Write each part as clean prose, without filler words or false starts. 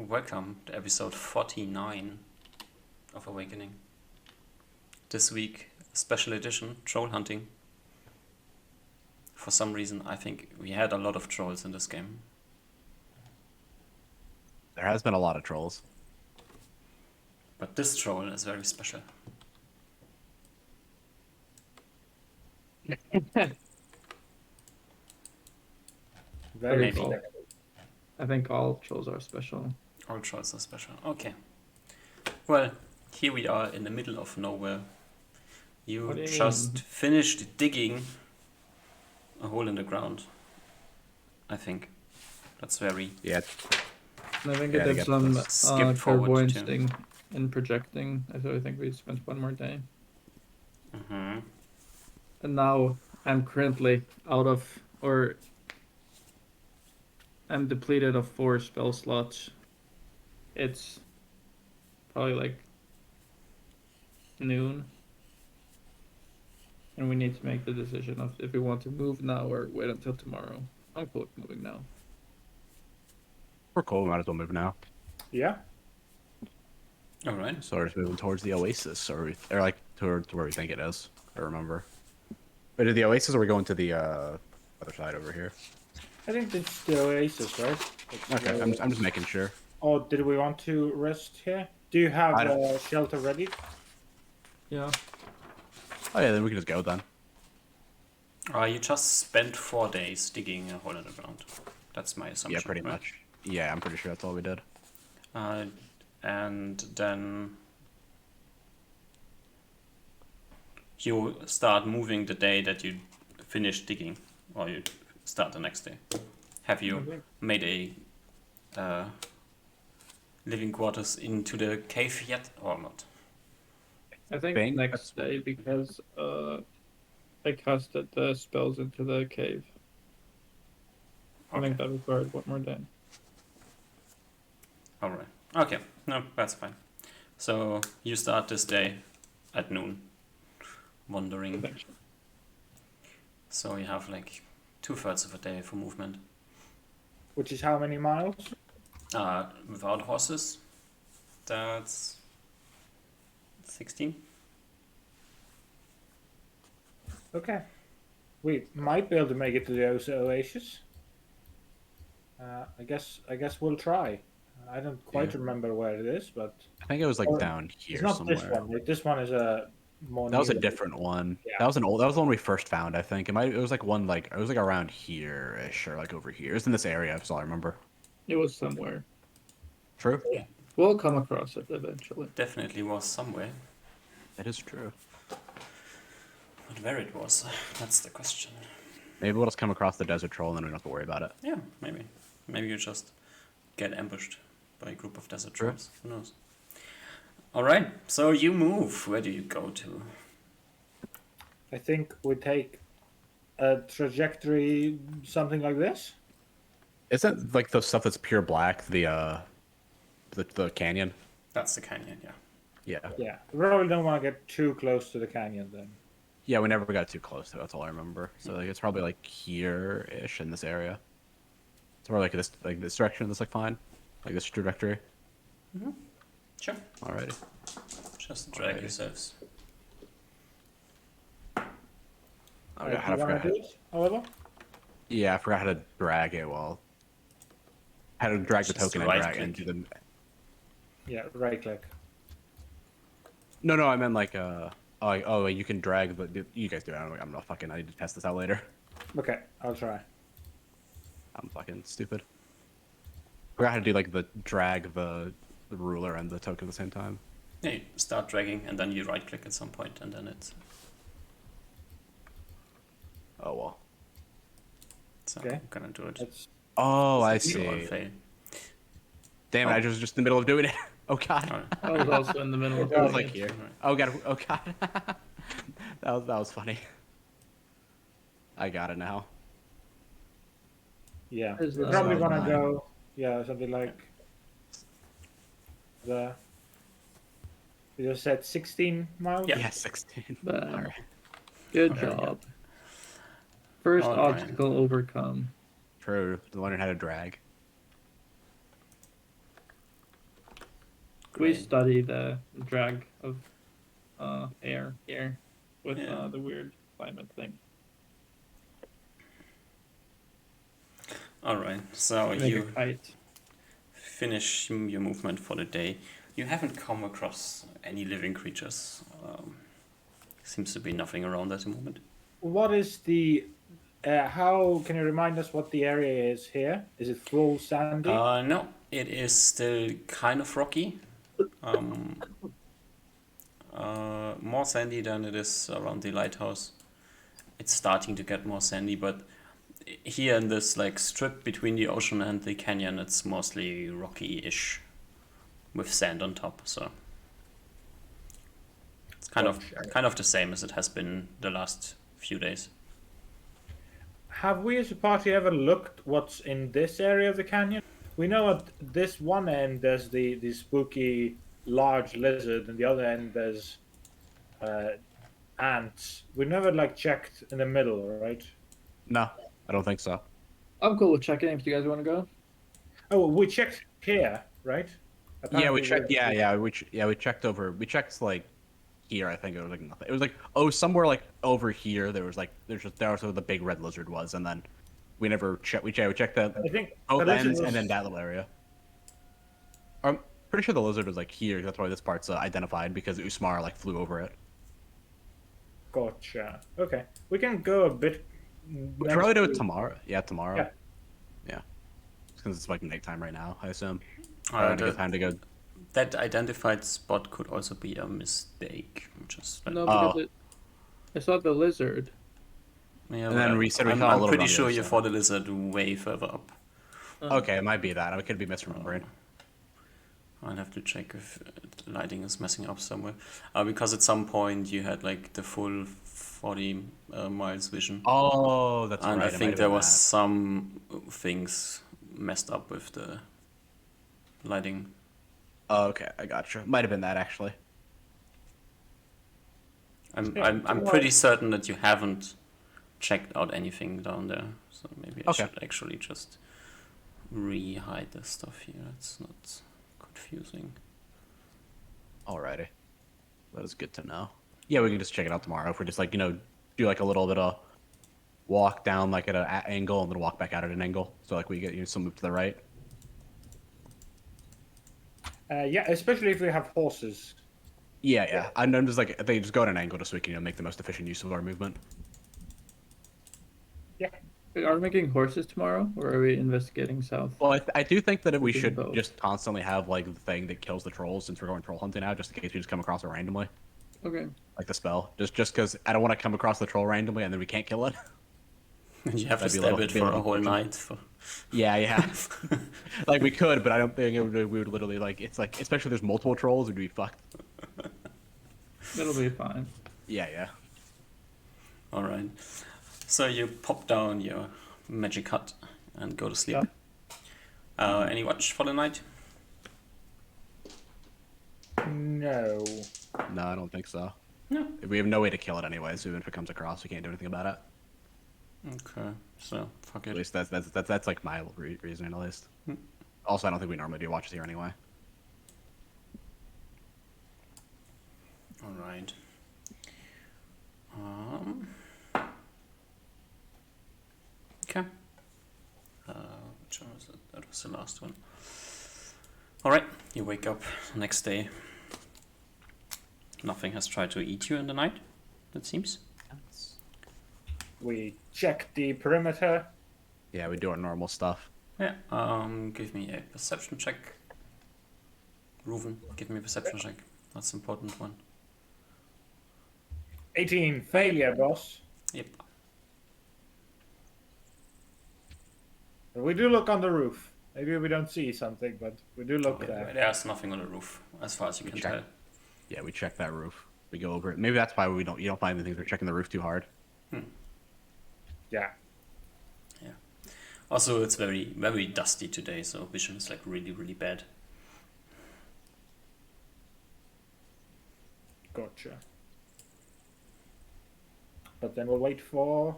welcome to episode 49 of Awakening. This week, special edition, troll hunting. For some reason, I think we had a lot of trolls in this game. There has been a lot of trolls. But this troll is very special. Very Maybe. cool. I think all trolls are special. All trolls are special. Okay. Well, here we are in the middle of nowhere. You What do you just mean? finished digging a hole in the ground. I think. That's very... Yeah, And I think Yeah, I to did get some this. Skip forward clairvoyance to- thing in projecting. So I think we spent one more day. Mhm. And now I'm currently out of, or I'm depleted of 4 spell slots. It's probably like noon. And we need to make the decision of if we want to move now or wait until tomorrow. I'm cool with moving now. we're cool. We might as well move now. Yeah. Alright. So we're just moving towards the Oasis, or like towards where we think it is. I remember. Wait, to the Oasis, or are we going to the other side over here? I think it's the Oasis, right? Okay, I'm just making sure. Oh, did we want to rest here? Do you have I don't- shelter ready? Yeah. Oh yeah, then we can just go then. You just spent 4 days digging a hole in the ground. That's my assumption. Yeah, pretty right? much. Yeah, I'm pretty sure that's all we did. And then you start moving the day that you finish digging, or you start the next day. Have you Okay. made a living quarters into the cave yet, or not? I think Think next day because I casted the spells into the cave. I think that required one more day. All right. Okay. No, that's fine. So you start this day at noon, wandering. Eventually. So you have like 2/3 of a day for movement. Which is how many miles? Without horses, that's 16. Okay. We might be able to make it to the Oasis. I guess we'll try. I don't quite Yeah. remember where it is, but I think it was like Oh, down here it's not somewhere. this one. Right? This one is a more. That was a near- different one. Yeah. That was the one we first found, I think. It was like one like it was like around here-ish, or like over here. It was in this area, that's all I remember. It was somewhere. True? We'll come across it eventually. Definitely was somewhere. That is true. But where it was, that's the question. Maybe we'll just come across the desert troll and then we don't have to worry about it. Yeah, maybe. Maybe you just get ambushed by a group of desert Sure. trolls. Who knows? Alright, so you move. Where do you go to? I think we take a trajectory, something like this. Isn't like the stuff that's pure black, the canyon? That's the canyon, yeah. Yeah. Yeah. We probably don't want to get too close to the canyon then. Yeah, we never got too close to it, that's all I remember. So like it's probably like here-ish in this area. It's more like this direction, that's like fine. Like this trajectory. Sure. Alrighty. Just drag Alrighty. yourselves. Oh, Do yeah, I you wanna forgot how do it, however? Yeah, I forgot how to drag it well. How to drag the Just token and right drag it click. into the Yeah, right click. No, I meant like you can drag the you guys do it. I'm not fucking I need to test this out later. Okay, I'll try. I'm fucking stupid. Forgot how to do like the drag the ruler and the token at the same time. Yeah, you start dragging and then you right click at some point and then it's... Oh well. So Okay. I'm gonna do it. Let's. Oh, I Succeed or see. fail. Damn it! I was just in the middle of doing it. Oh god. Alright. I was also in the middle of I was doing like it. here. Alright. Oh god. Oh god. that was funny. I got it now. Yeah. Is We that probably so want to mine? go. Yeah, something like. The. You just said 16 miles. Yeah. Yeah, 16. Bam. All right. Good There we go. job. First All right. obstacle overcome. True. Learning how to drag. We Great. study the drag of air here with Yeah. the weird climate thing. All right. So Make a you kite. finish your movement for the day. You haven't come across any living creatures. Seems to be nothing around at the moment. What is the? How can you remind us what the area is here? Is it full sandy? No, it is still kind of rocky. More sandy than it is around the lighthouse. It's starting to get more sandy, but here in this like strip between the ocean and the canyon, it's mostly rocky-ish with sand on top. So it's kind of the same as it has been the last few days. Have we as a party ever looked what's in this area of the canyon? We know at this one end there's the spooky large lizard, and the other end there's ants. We never like checked in the middle, right? No, I don't think so. I'm cool with checking if you guys want to go. Oh, we checked here, right? Yeah, we Apparently checked. We checked over. We checked like here. I think it was like nothing. It was like somewhere like over here. There was where the big red lizard was, and then we never checked. We checked the I think both the lizard ends was- and then that little area. I'm pretty sure the lizard was like here. That's why this part's identified because Usmar like flew over it. Gotcha. Okay, we can go a bit. We'll probably do it tomorrow. Yeah, tomorrow. Yeah. Yeah. Because it's like nighttime right now, I assume. Uh, a good time to go. That identified spot could also be a mistake. Just like, No, because Oh. I saw the lizard. yeah, And then but we said we I'm, saw a I'm little pretty bit on the sure other you side. fought the lizard way further up. Okay, it might be that. I could be misremembering. I'll have to check if the lighting is messing up somewhere. Because at some point you had like the full 40 miles vision. Oh, that's And right. I think there was some things messed up with the lighting. Oh, okay, I gotcha. Might have been that actually. I'm pretty certain that you haven't checked out anything down there. So maybe I Okay. should actually just re-hide the stuff here. It's not confusing. Alrighty. That is good to know. Yeah, we can just check it out tomorrow. If we're just like, do like a little bit of walk down like at an angle and then walk back out at an angle. So like we get some move to the right. Yeah, especially if we have horses. Yeah. I'm just like they just go at an angle just so we can make the most efficient use of our movement. Yeah. Wait, are we making horses tomorrow, or are we investigating south? Well, I do think that we We can should both. just constantly have like the thing that kills the trolls since we're going troll hunting now, just in case we just come across it randomly, Okay. like the spell. Just because I don't want to come across the troll randomly and then we can't kill it. You have to That'd be a stab little- it be a for a little whole unfortunate. night. Yeah. Like we could, but I don't think we would literally like. It's like especially if there's multiple trolls, we'd be fucked. That'll be fine. Yeah. All right. So you pop down your magic hut and go to sleep. Any watch for the night? No. No, I don't think so. No. We have no way to kill it anyways. Even if it comes across, we can't do anything about it. Okay. So fuck At it. least that's like my reasoning at least. Also, I don't think we normally do watches here anyway. All right. Okay. Which one was it? That was the last one. All right. You wake up the next day. Nothing has tried to eat you in the night. It seems. We check the perimeter. Yeah, we do our normal stuff. Yeah. Give me a perception check. Reuven, give me a perception check. That's an important one. 18. Failure, boss. Yep. We do look on the roof. Maybe we don't see something, but we do look there. There's nothing on the roof, as far as you can check. tell. Yeah, we check that roof. We go over it. Maybe that's why you don't find anything. We're checking the roof too hard. Yeah. Also, it's very, very dusty today, so vision is like really, really bad. Gotcha. But then we'll wait for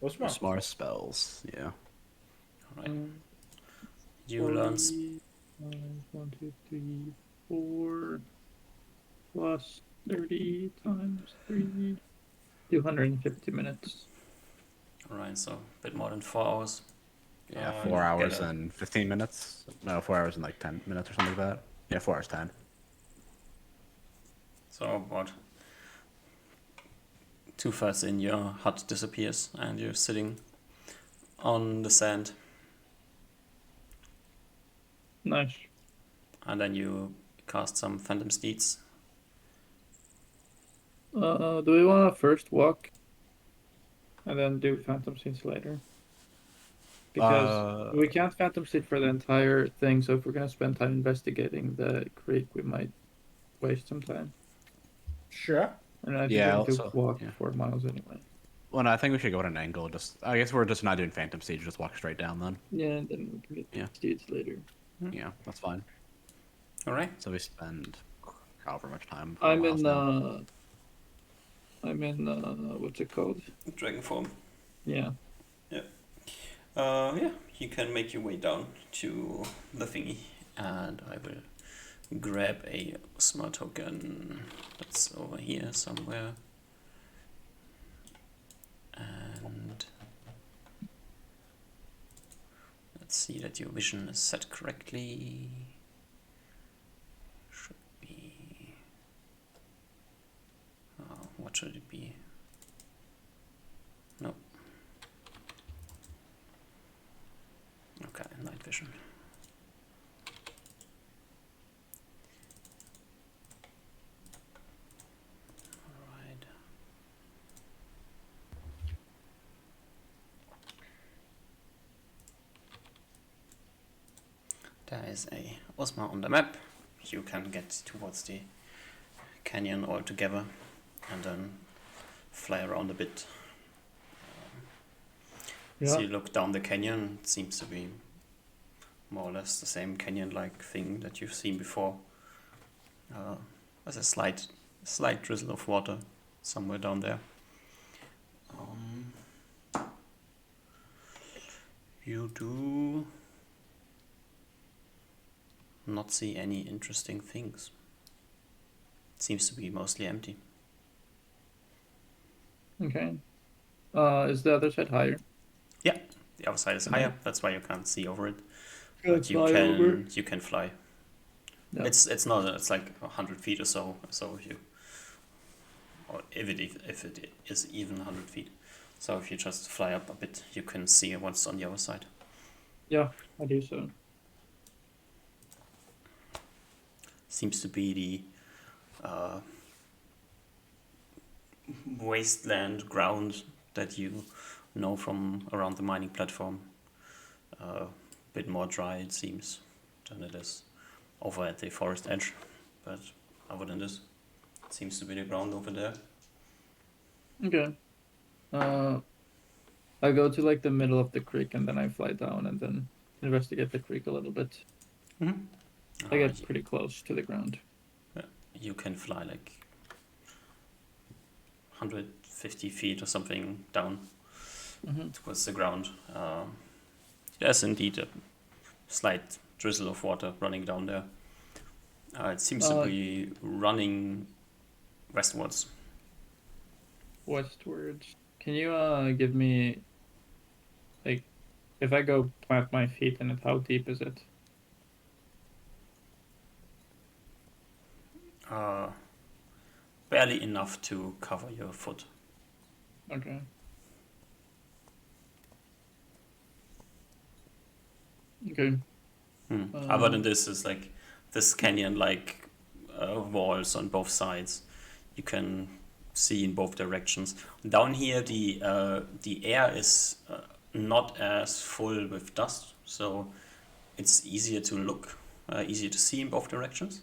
Osmar. Smart spells. Yeah. All right. You learn. 1, 2, 3, 4 plus 30 times 3, 250 minutes. Alright, so a bit more than 4 hours. Yeah, Uh, 4 get hours a- and 15 minutes. No, 4 hours and like 10 minutes or something like that. Yeah, 4 hours 10. So about 2/3 in, your hut disappears and you're sitting on the sand, Nice. and then you cast some phantom steeds. Do we want to first walk and then do phantom seeds later? Because we can't phantom seed for the entire thing, so if we're gonna spend time investigating the creek, we might waste some time. Sure. And I think Yeah, we need to also- walk yeah. 4 miles anyway. Well, no, I think we should go at an angle. I guess we're just not doing Phantom Siege. Just walk straight down then. Yeah, and then we can get Yeah. steeds later. Yeah, that's fine. Alright. So we spend however much time. 4 I'm miles in now. what's it called? Dragon form. Yeah. Yeah, you can make your way down to the thingy, and I will grab a smart token that's over here somewhere. And let's see that your vision is set correctly. Should be. What should it be? No. Okay, night vision. Alright. There is a Osma on the map. You can get towards the canyon altogether and then fly around a bit. So you look down the canyon, it seems to be more or less the same canyon-like thing that you've seen before. There's a slight drizzle of water somewhere down there. You do not see any interesting things. It seems to be mostly empty. Okay. Is the other side higher? Yeah, the other side is higher. That's why you can't see over it. Can But you fly can over? you can fly. Yeah. It's not. It's like 100 feet or so. So if you, or if it is even 100 feet. So if you just fly up a bit, you can see what's on the other side. Yeah, I do so. Seems to be the wasteland ground that you know from around the mining platform. A bit more dry, it seems, than it is over at the forest edge. But other than this, it seems to be the ground over there. Okay. I go to like the middle of the creek and then I fly down and then investigate the creek a little bit. I get pretty close to the ground. You can fly like 150 feet or something down towards the ground. There's indeed a slight drizzle of water running down there. It seems to be running westwards. Westwards. Can you give me, like, if I go plant my feet in it, how deep is it? Barely enough to cover your foot. Okay. Okay. Other than this is like this canyon-like walls on both sides. You can see in both directions. Down here, the air is not as full with dust, so it's easier to look, easier to see in both directions.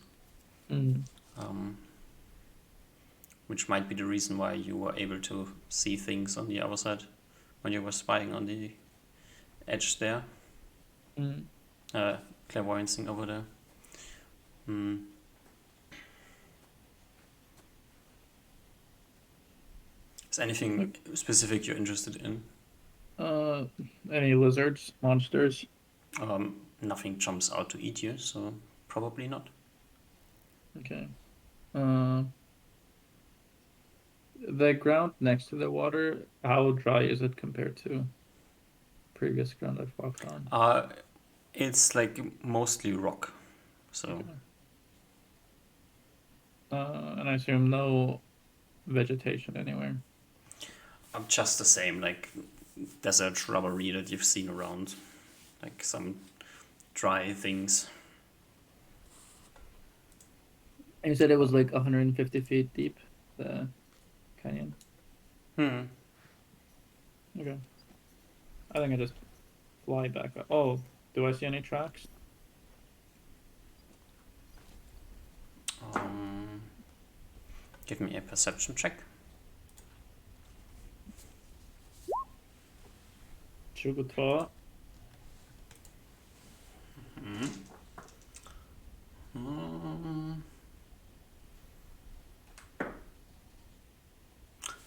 Which might be the reason why you were able to see things on the other side when you were spying on the edge there. Clairvoyancing over there. Is anything specific you're interested in? Any lizards, monsters? Nothing jumps out to eat you, so probably not. Okay. The ground next to the water, how dry is it compared to previous ground I've walked on? It's like mostly rock. So Okay. And I assume no vegetation anywhere. just the same, like desert shrubbery that you've seen around, like some dry things. And you said it was like 150 feet deep, the canyon. Hmm. Okay. I think I just fly back up. Oh, do I see any tracks? Give me a perception check. 22.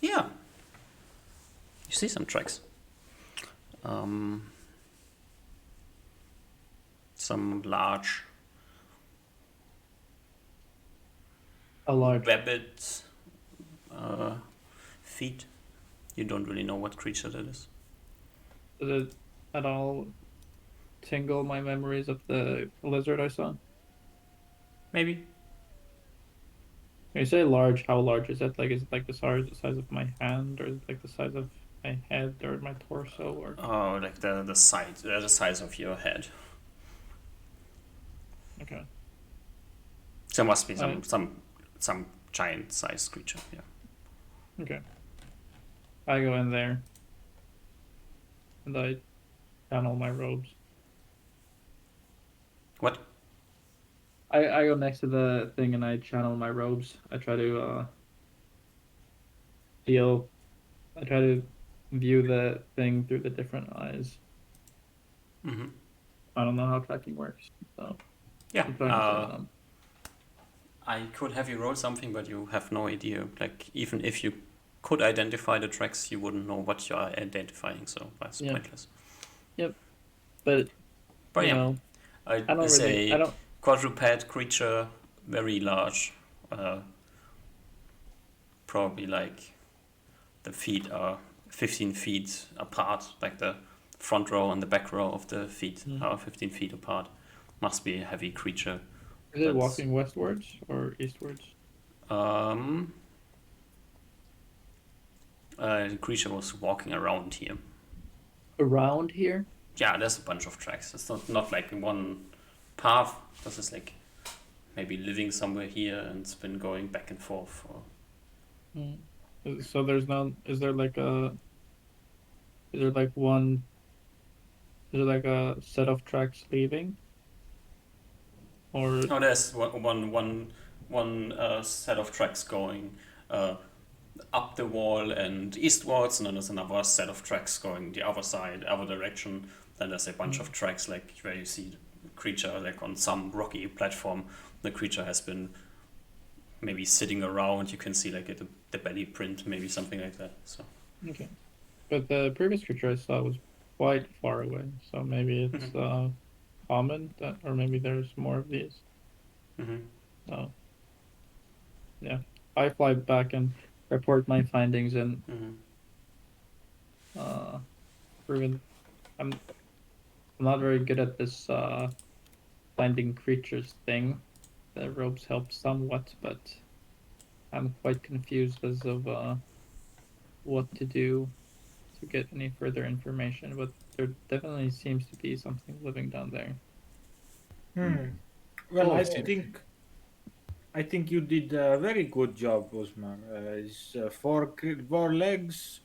Yeah, you see some tracks. Some large A large. webbed feet. You don't really know what creature that is. Does it at all tingle my memories of the lizard I saw? Maybe. When you say large, how large is it? Like, is it like the size of my hand, or is it like the size of my head or my torso, or? Oh, like the size of your head. Okay. So it must be I- some giant sized creature. Yeah. Okay. I go in there, and I channel my robes. What? I go next to the thing and I channel my robes. I try to feel. I try to view the thing through the different eyes. Mm-hmm. I don't know how tracking works, so Yeah. I'm trying to set it up. I could have you roll something, but you have no idea. Like, even if you could identify the tracks, you wouldn't know what you are identifying, so that's Yeah. pointless. But But you yeah, know, I don't it's really. I a don't. quadruped creature, very large. Probably like the feet are 15 feet apart, like the front row and the back row of the feet are 15 feet apart. Must be a heavy creature. Is it walking westwards or eastwards? The creature was walking around here. Around here? Yeah, there's a bunch of tracks. It's not like one path. This is like maybe living somewhere here and it's been going back and forth. Or... So there's no. Is there like a? Is there like one? Is there like a set of tracks leaving? Or Oh, there's one set of tracks going up the wall and eastwards, and then there's another set of tracks going the other side, other direction. Then there's a bunch of tracks like where you see the creature like on some rocky platform. The creature has been maybe sitting around. You can see like the belly print, maybe something like that. So okay, but the previous creature I saw was quite far away. So maybe it's common that, or maybe there's more of these. So yeah, I fly back and report my findings and proven. I'm not very good at this finding creatures thing. The ropes help somewhat, but I'm quite confused as of what to do to get any further information. But there definitely seems to be something living down there. Well, Oh, I think you did a very good job, Osman. It's four legs,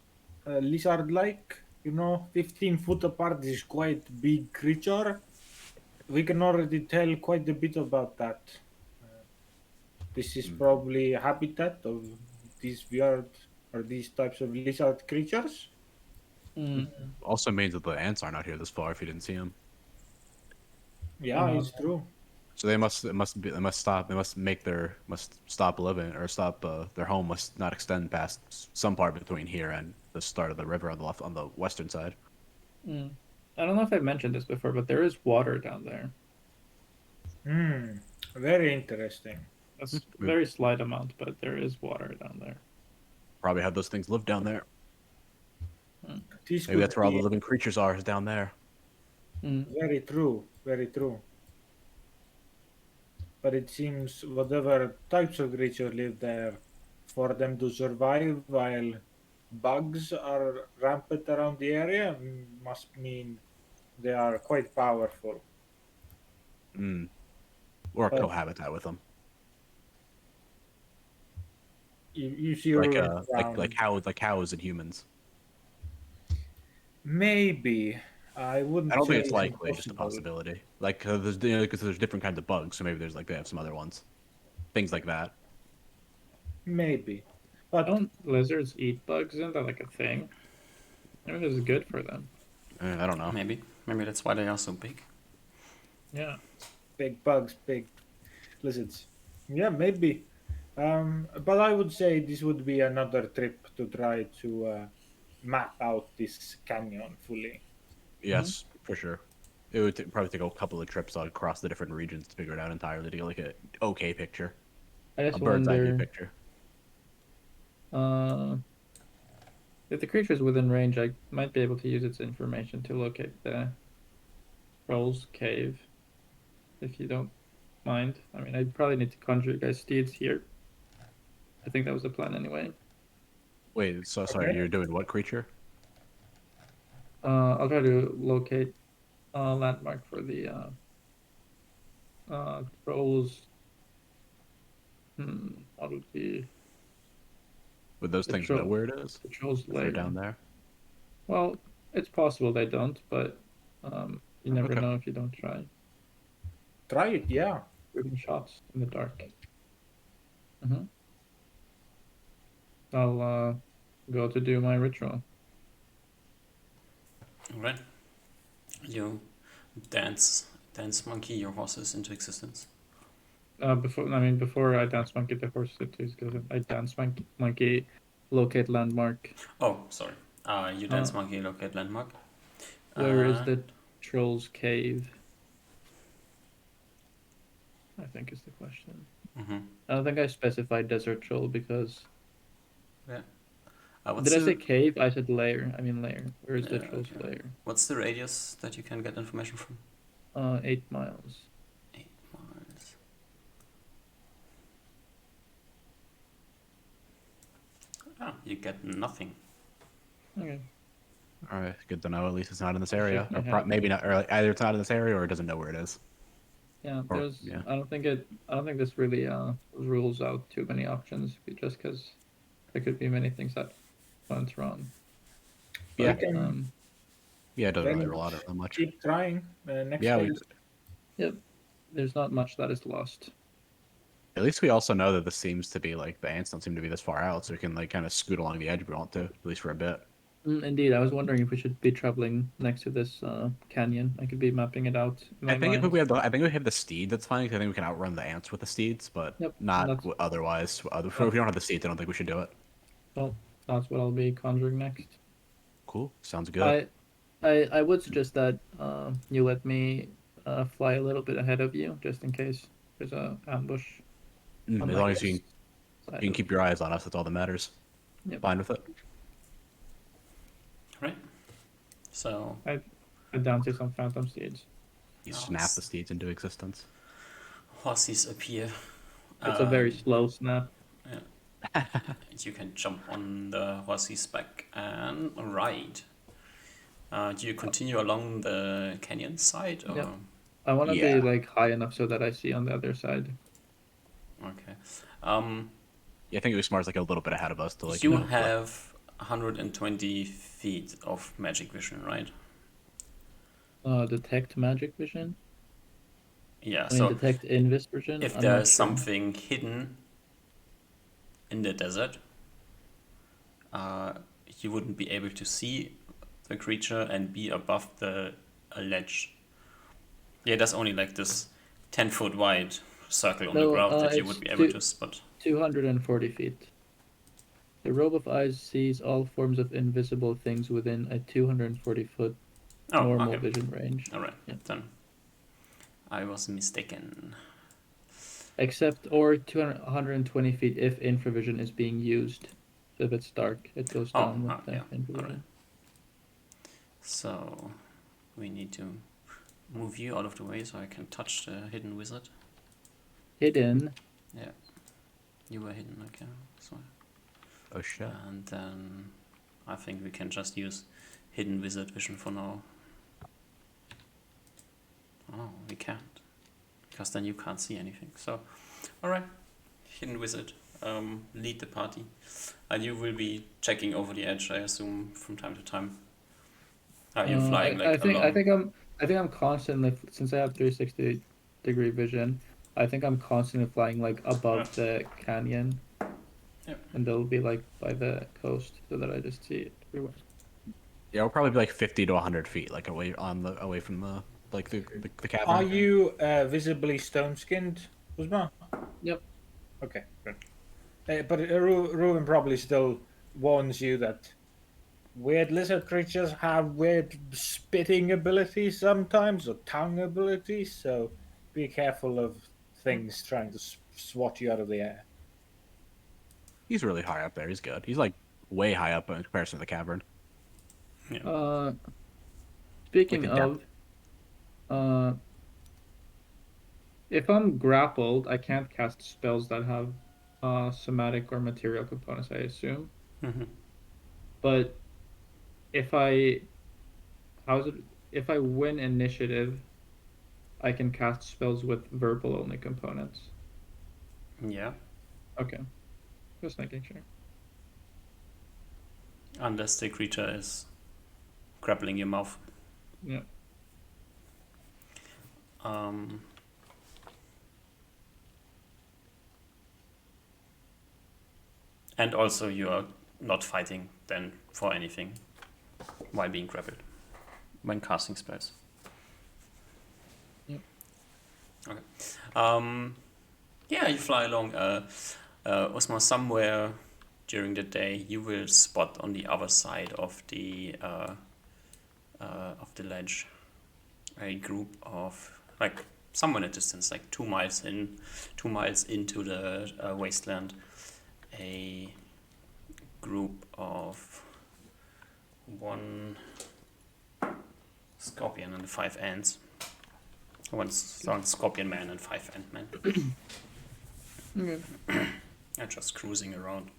lizard-like. 15 foot apart. This is quite big creature. We can already tell quite a bit about that. This is probably a habitat of these weird or these types of lizard creatures. Also means that the ants aren't out here this far if you didn't see them. Yeah, it's true. So they must stop living or stop their home must not extend past some part between here and the start of the river on the western side. I don't know if I've mentioned this before, but there is water down there. Very interesting. That's a very slight amount, but there is water down there. Probably have those things live down there. This Maybe could that's where all the be living creatures are, is down there. very true, very true. But it seems whatever types of creature live there, for them to survive while bugs are rampant around the area must mean they are quite powerful. Or But cohabitat with them. you zero it down. Like cows and humans. Maybe. I I wouldn't don't say think it's it's likely, just a impossible. possibility. Like, there's because there's different kinds of bugs, so maybe there's like they have some other ones, things like that. Maybe. But Don't lizards eat bugs? Isn't that like a thing? Maybe this is good for them. I don't know. Maybe that's why they are so big. Yeah. big bugs, big lizards. Yeah, maybe. But I would say this would be another trip to try to map out this canyon fully. Yes, for sure. It would probably take a couple of trips across the different regions to figure it out entirely to get like a okay picture, I a just bird's eye view wonder picture. uh, if the creature's within range, I might be able to use its information to locate the Troll's Cave. If you don't mind. I mean, I probably need to conjure you guys steeds here. I think that was the plan anyway. Wait, so sorry, Okay. you're doing what creature? I'll try to locate a landmark for the Troll's. What would be Would those the things troll? know where it is? The Troll's If they're lair. down there? Well, it's possible they don't, but you never Okay. know if you don't try. Try it, yeah. Shooting shots in the dark. I'll go to do my ritual. Alright. You dance monkey your horses into existence. Before I dance monkey the horse into existence, I dance monkey locate landmark. Oh, sorry. You dance monkey locate landmark. Where is the Troll's Cave? I think is the question. I don't think I specified desert troll because. Yeah. Did I say cave? I said lair. I mean lair. Where is the troll's okay. lair? What's the radius that you can get information from? 8 miles. 8 miles. Oh, you get nothing. Okay. All right, good to know. At least it's not in this area, Shake my or head. maybe not. Or either it's not in this area, or it doesn't know where it is. Yeah, Or- there's. yeah. I don't think this really rules out too many options, just because there could be many things that went wrong. Yeah. We can Yeah, it doesn't very really rule much out that much. keep trying. Next Yeah, phase. Yep. There's not much that is lost. at least we also know that this seems to be like the ants don't seem to be this far out, so we can like kind of scoot along the edge if we want to, at least for a bit. Indeed, I was wondering if we should be traveling next to this canyon. I could be mapping it out in my I think mind. if we have the, I think we have the steed. That's fine. 'Cause I think we can outrun the ants with the steeds, but Yep, not that's- otherwise. If we don't have the steeds, I don't think we should do it. Well, that's what I'll be conjuring next. Cool. Sounds good. I would suggest that you let me fly a little bit ahead of you, just in case there's a ambush. As on long my as you side can of- keep your eyes on us, that's all that matters. Yep. Fine with it. Right. So I down to some phantom steeds. You Nice. snap the steeds into existence. horses appear. It's a very slow snap. You can jump on the horse's back and ride. Do you continue along the canyon side? Or? Yep. I want to Yeah. be like high enough so that I see on the other side. Okay. Yeah, I think it was smart, like a little bit ahead of us to like. You know, have 120 feet of magic vision, right? Detect magic vision. Yeah. I mean, So detect invis vision. if I'm there's not sure. something hidden in the desert, you wouldn't be able to see the creature and be above the ledge. Yeah, there's only like this 10-foot wide circle on the No, ground that you it's would be able two- to spot. 240 feet. The robe of eyes sees all forms of invisible things within a 240-foot Oh, normal okay. vision range. All right, Yeah. then I was mistaken. Except or 120 feet if infravision is being used. So if it's dark, it goes Oh, down with the yeah. infravision. Alright. So we need to move you out of the way so I can touch the hidden wizard. Hidden. Yeah. You were hidden, okay. So, Oh shit. and then I think we can just use hidden wizard vision for now. Oh, we can't. Because then you can't see anything. So, alright. Hidden wizard. Lead the party. And you will be checking over the edge, I assume, from time to time. Are you flying I like think along? I think I'm constantly, since I have 360-degree vision. I think I'm constantly flying like above the canyon, Yep. and they'll be like by the coast, so that I just see it everywhere. Yeah, we'll probably be like 50 to 100 feet, like away from the the cavern. Are you visibly stone-skinned, Uzma? Yep. Okay, good. But Ruben probably still warns you that weird lizard creatures have weird spitting abilities sometimes, or tongue abilities, so be careful of things trying to swat you out of the air. He's really high up there. He's good. He's like way high up in comparison to the cavern. Yeah. Speaking the of, if I'm grappled, I can't cast spells that have somatic or material components, I assume. Mm-hmm. But if I, how's it? If I win initiative, I can cast spells with verbal only components. Yeah. Okay, just making sure. Unless the creature is grappling your mouth. Yeah. And also you are not fighting then for anything while being grappled when casting spells. Yep. Okay. Yeah, you fly along. Osmo, somewhere during the day you will spot on the other side of the ledge a group of, like, somewhere in a distance, like 2 miles into the wasteland, a group of 1 scorpion and 5 ants. One scorpion man and 5 ant men. Okay. They're just cruising around.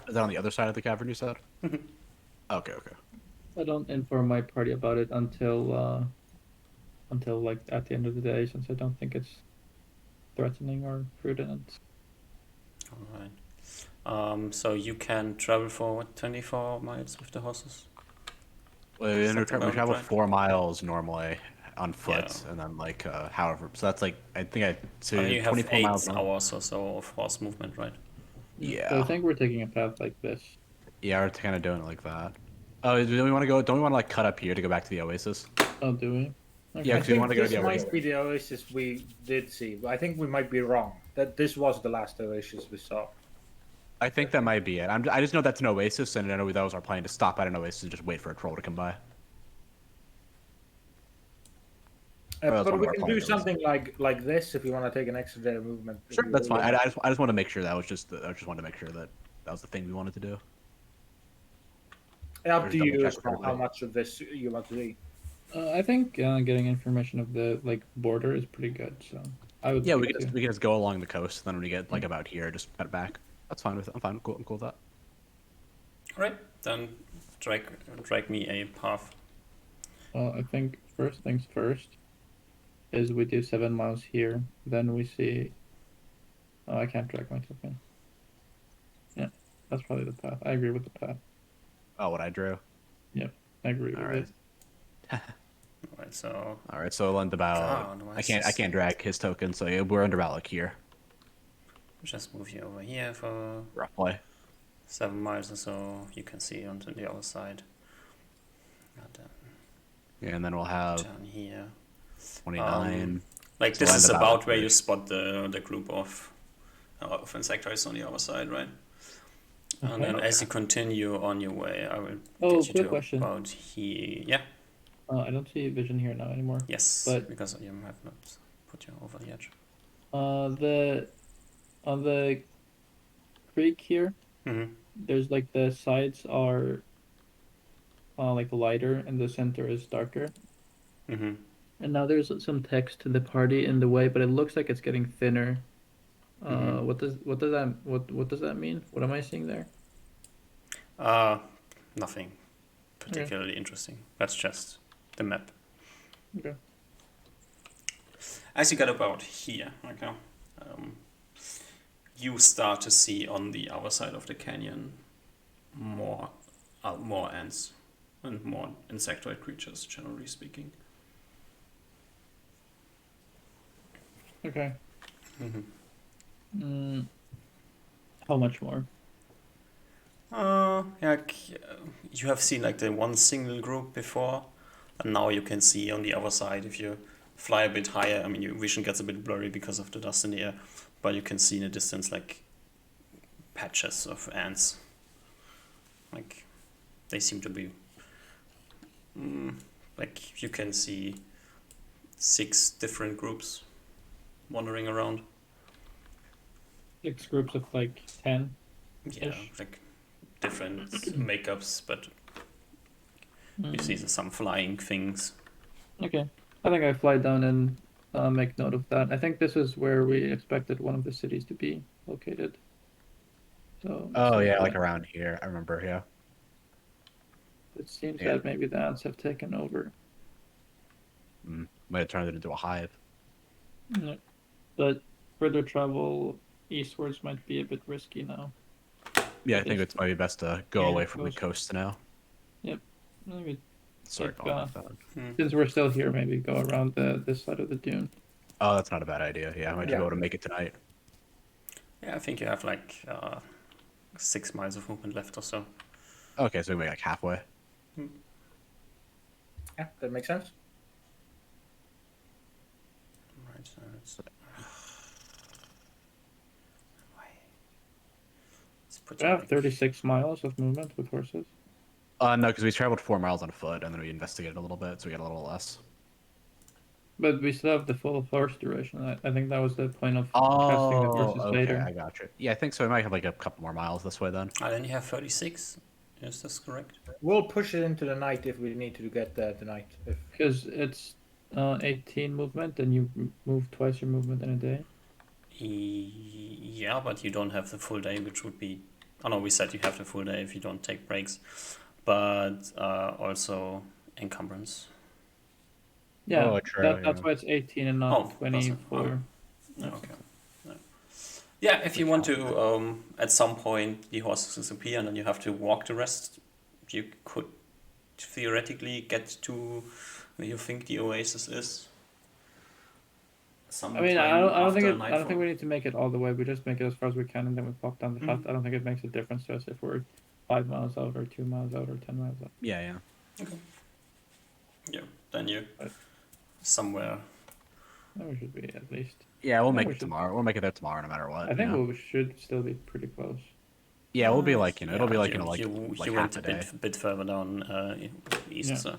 Is that on the other side of the cavern? You said. Okay. Okay. I don't inform my party about it until like at the end of the day, since I don't think it's threatening or prudent. Alright. So you can travel for what, 24 miles with the horses? Well, we Something around travel that. 4 miles normally on foot, Yeah. and then like however. So that's like so And you have 24 8 miles. hours or so of horse movement, right? Yeah. So I think we're taking a path like this. Yeah, we're kind of doing it like that. Oh, do we want to go? Don't we want to like cut up here to go back to the oasis? Oh, do we? Okay. Yeah, I because we think want to go to this the oasis. might be the oasis we did see, but I think we might be wrong. That this was the last oasis we saw. I think that might be it. I just know that's an oasis, and I know that was our plan to stop at an oasis and just wait for a troll to come by. that's But one we of our can do plans. something like this if you want to take an extra day of movement. Sure, that's fine. I just want to make sure I just wanted to make sure that that was the thing we wanted to do. Up to double you check as with well how everybody. much of this you want to see. I think getting information of the like border is pretty good. So I would. Yeah, like to. we can just go along the coast. Then when we get like about here, just cut back. That's fine with it. I'm fine. I'm cool with that. Alright, then drag me a path. Well, I think first things first is we do 7 miles here. Then we see. Oh, I can't drag myself in. Yeah, that's probably the path. I agree with the path. Oh, what I drew. I agree All with right. it. Alright, so All right. So Lund about. God, why I is can't this- drag his token. So yeah, we're under Alec here, just move you over here for roughly. 7 miles or so. You can see onto the other side. And then Yeah, and then we'll have down here. 29. Like So this land is about about where there. you spot the group of insectoids on the other side, right? And then as you continue on your way, I will Oh, get you quick to question. about here. Yeah. I don't see vision here now anymore. Yes. But- because you have not put you over the edge. The on the creek here, Mm-hmm. there's like the sides are like lighter and the center is darker. Mm-hmm. And now there's some text to the party in the way, but it looks like it's getting thinner. Mm-hmm. What does that mean? What am I seeing there? Nothing Okay. particularly interesting. That's just the map. Okay. As you get about here, okay, you start to see on the other side of the canyon more ants and more insectoid creatures, generally speaking. Okay. Mm-hmm. How much more? You have seen like the one single group before, and now you can see on the other side if you fly a bit higher. I mean, your vision gets a bit blurry because of the dust in the air, but you can see in the distance like patches of ants. Like they seem to be like you can see 6 different groups wandering around. 6 groups of like 10. Yeah, Ish. like different makeups, but you see some flying things. Okay. I think I fly down and make note of that. I think this is where we expected one of the cities to be located. So it Oh seems yeah, like that, around here. I remember. Yeah. it seems Yeah. that maybe the ants have taken over. Might have turned it into a hive. Yeah. But further travel eastwards might be a bit risky now. Yeah, I At think least it's maybe best to go near away the from the coast. coast now. Yep. Maybe Start take, going like that. since we're still here, maybe go around this side of the dune. Oh, that's not a bad idea. Yeah, I might Yeah. be able to make it tonight. Yeah, I think you have like 6 miles of movement left or so. Okay, so we make like halfway. Yeah, that makes sense. Right, so let's put We you have like 36 miles of movement with horses. No, because we traveled 4 miles on foot and then we investigated a little bit, so we got a little less. But we still have the full horse duration. I think that was the point of casting the Oh, horses okay, later. I got you. Yeah, I think so. We might have like a couple more miles this way then. then you have 36. Is this correct? We'll push it into the night if we need to get there tonight. If Because it's 18 movement and you move twice your movement in a day. Yeah, but you don't have the full day, which would be. Oh no, we said you have the full day if you don't take breaks, but also encumbrance. Yeah, Oh, true, that's yeah. why it's 18 and not Oh, does it? 24. Okay. Yeah, if you want to, at some point the horses disappear and then you have to walk the rest, you could theoretically get to where you think the oasis is. I mean, I don't think Sometime I after don't think nightfall. we need to make it all the way. We just make it as far as we can, and then we pop down the hut. I don't think it makes a difference to us if we're 5 miles out or 2 miles out or 10 miles out. Yeah, yeah. Okay. Yeah, then you Right. somewhere. Then we should be at least. Yeah, we'll I think make we it should- tomorrow. We'll make it there tomorrow no matter what. I think you know? we should still be pretty close. Yeah, we'll be like, it'll be like, you, like, you, like you half went a a day. bit further down east, Yeah. so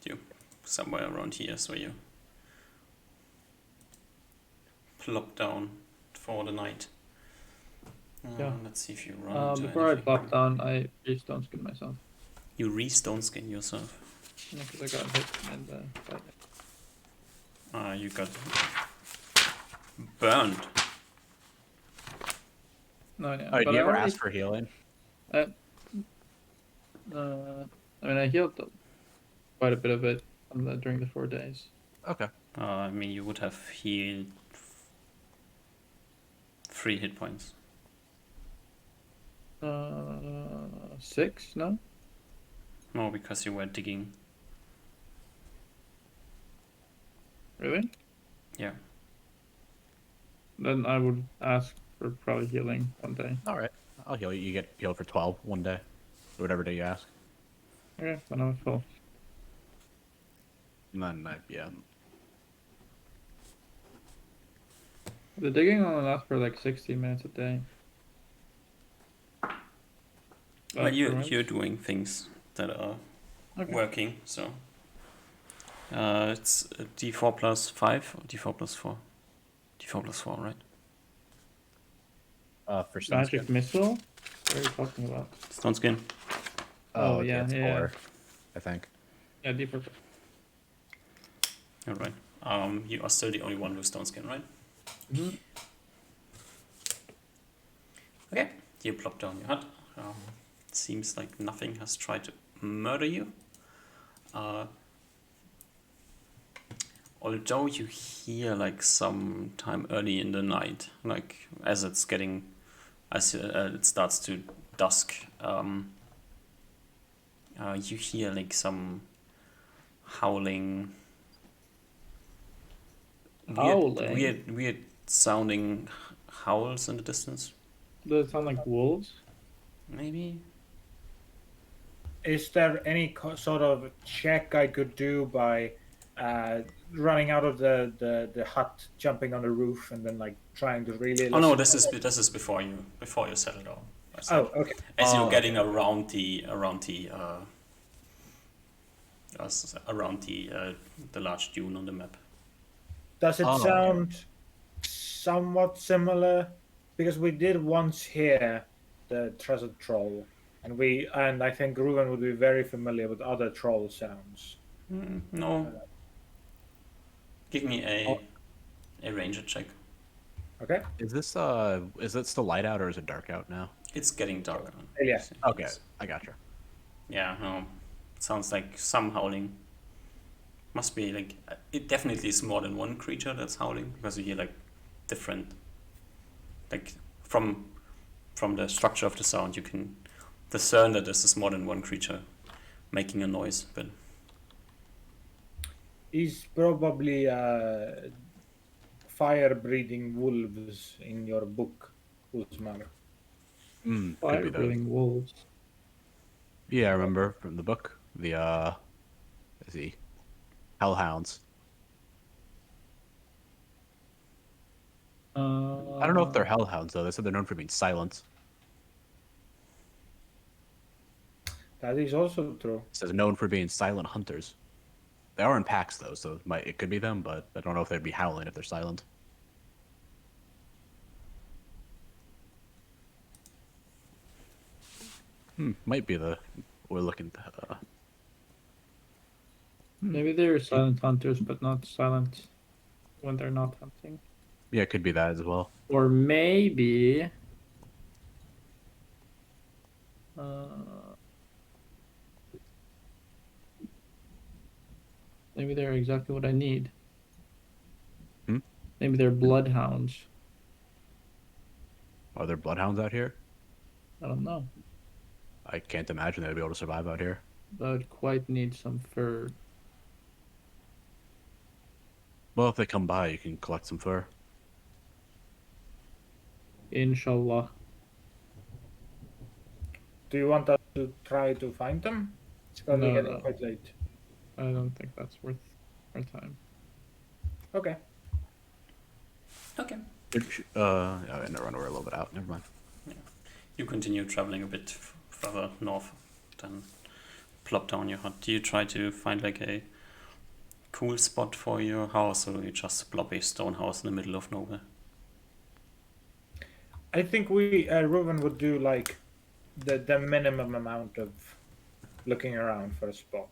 you somewhere around here, so you plop down for the night. Yeah. Let's see if you run into Before I anything. plop down, I re-stone skin myself. You re-stone skin yourself. Because I got hit and You got burned. no, yeah. Oh, but do you I ever already- ask for healing? I mean, I healed quite a bit of it during the 4 days. Okay. I mean, you would have healed 3 hit points. 6, no? No, because you were digging. Really? Yeah. Then I would ask for probably healing one day. All right. I'll heal you. You get healed for 12 one day. Or whatever day you ask. Okay, then I'm full. And then, yeah. The digging only lasts for like 60 minutes a day. Well, you're Afterwards- doing things that are Okay. working, so. It's D4 plus 5 or D4 plus 4? Default is 4, right? For stone Magic skin. missile? What are you talking about? Stone skin. Oh, Okay, yeah, it's yeah. 4, I think. Yeah, default. All right. You are still the only one with stone skin, right? Mm-hmm. Okay. You plop down your hut. Seems like nothing has tried to murder you. Although you hear like sometime early in the night, like as it starts to dusk, you hear like some howling, Howling? weird sounding howls in the distance. Does it sound like wolves? Maybe. Is there any sort of check I could do by running out of the hut, jumping on the roof, and then like trying to really Oh no, listen? this is before you settle down. I Oh, said. okay. As you're Oh, getting around the the large dune on the map. Does it Oh. sound somewhat similar? Because we did once hear the Treasure Troll, and I think Ruben would be very familiar with other troll sounds. No. Give me Oh. a ranger check. Okay. Is it still light out or is it dark out now? It's getting darker. Yeah. Okay, I gotcha. Yeah, no. Sounds like some howling. Must be like it definitely is more than one creature that's howling because you hear like different, like from the structure of the sound you can discern that this is more than one creature making a noise. But Is probably fire-breathing wolves in your book, Usmar. Could be Fire those. breathing wolves. Yeah, I remember from the book. The hellhounds. I don't know if they're hellhounds though. They said they're known for being silent. That is also true. It says known for being silent hunters. They are in packs though, so it could be them, but I don't know if they'd be howling if they're silent. Might be we're looking. Maybe they're silent hunters, but not silent when they're not hunting. Yeah, it could be that as well. Or maybe. Maybe they're exactly what I need. Maybe they're bloodhounds. Are there bloodhounds out here? I don't know. I can't imagine they'd be able to survive out here. But I'd quite need some fur. Well, if they come by, you can collect some fur. Inshallah. Do you want us to try to find them? It's probably No, getting no. quite late. I don't think that's worth our time. Okay. okay. Oh, I never run over a little bit out. Never mind. You continue traveling a bit further north, then plop down your hut. Do you try to find like a cool spot for your house, or you just plop a stone house in the middle of nowhere? I think Ruben would do like the minimum amount of looking around for a spot.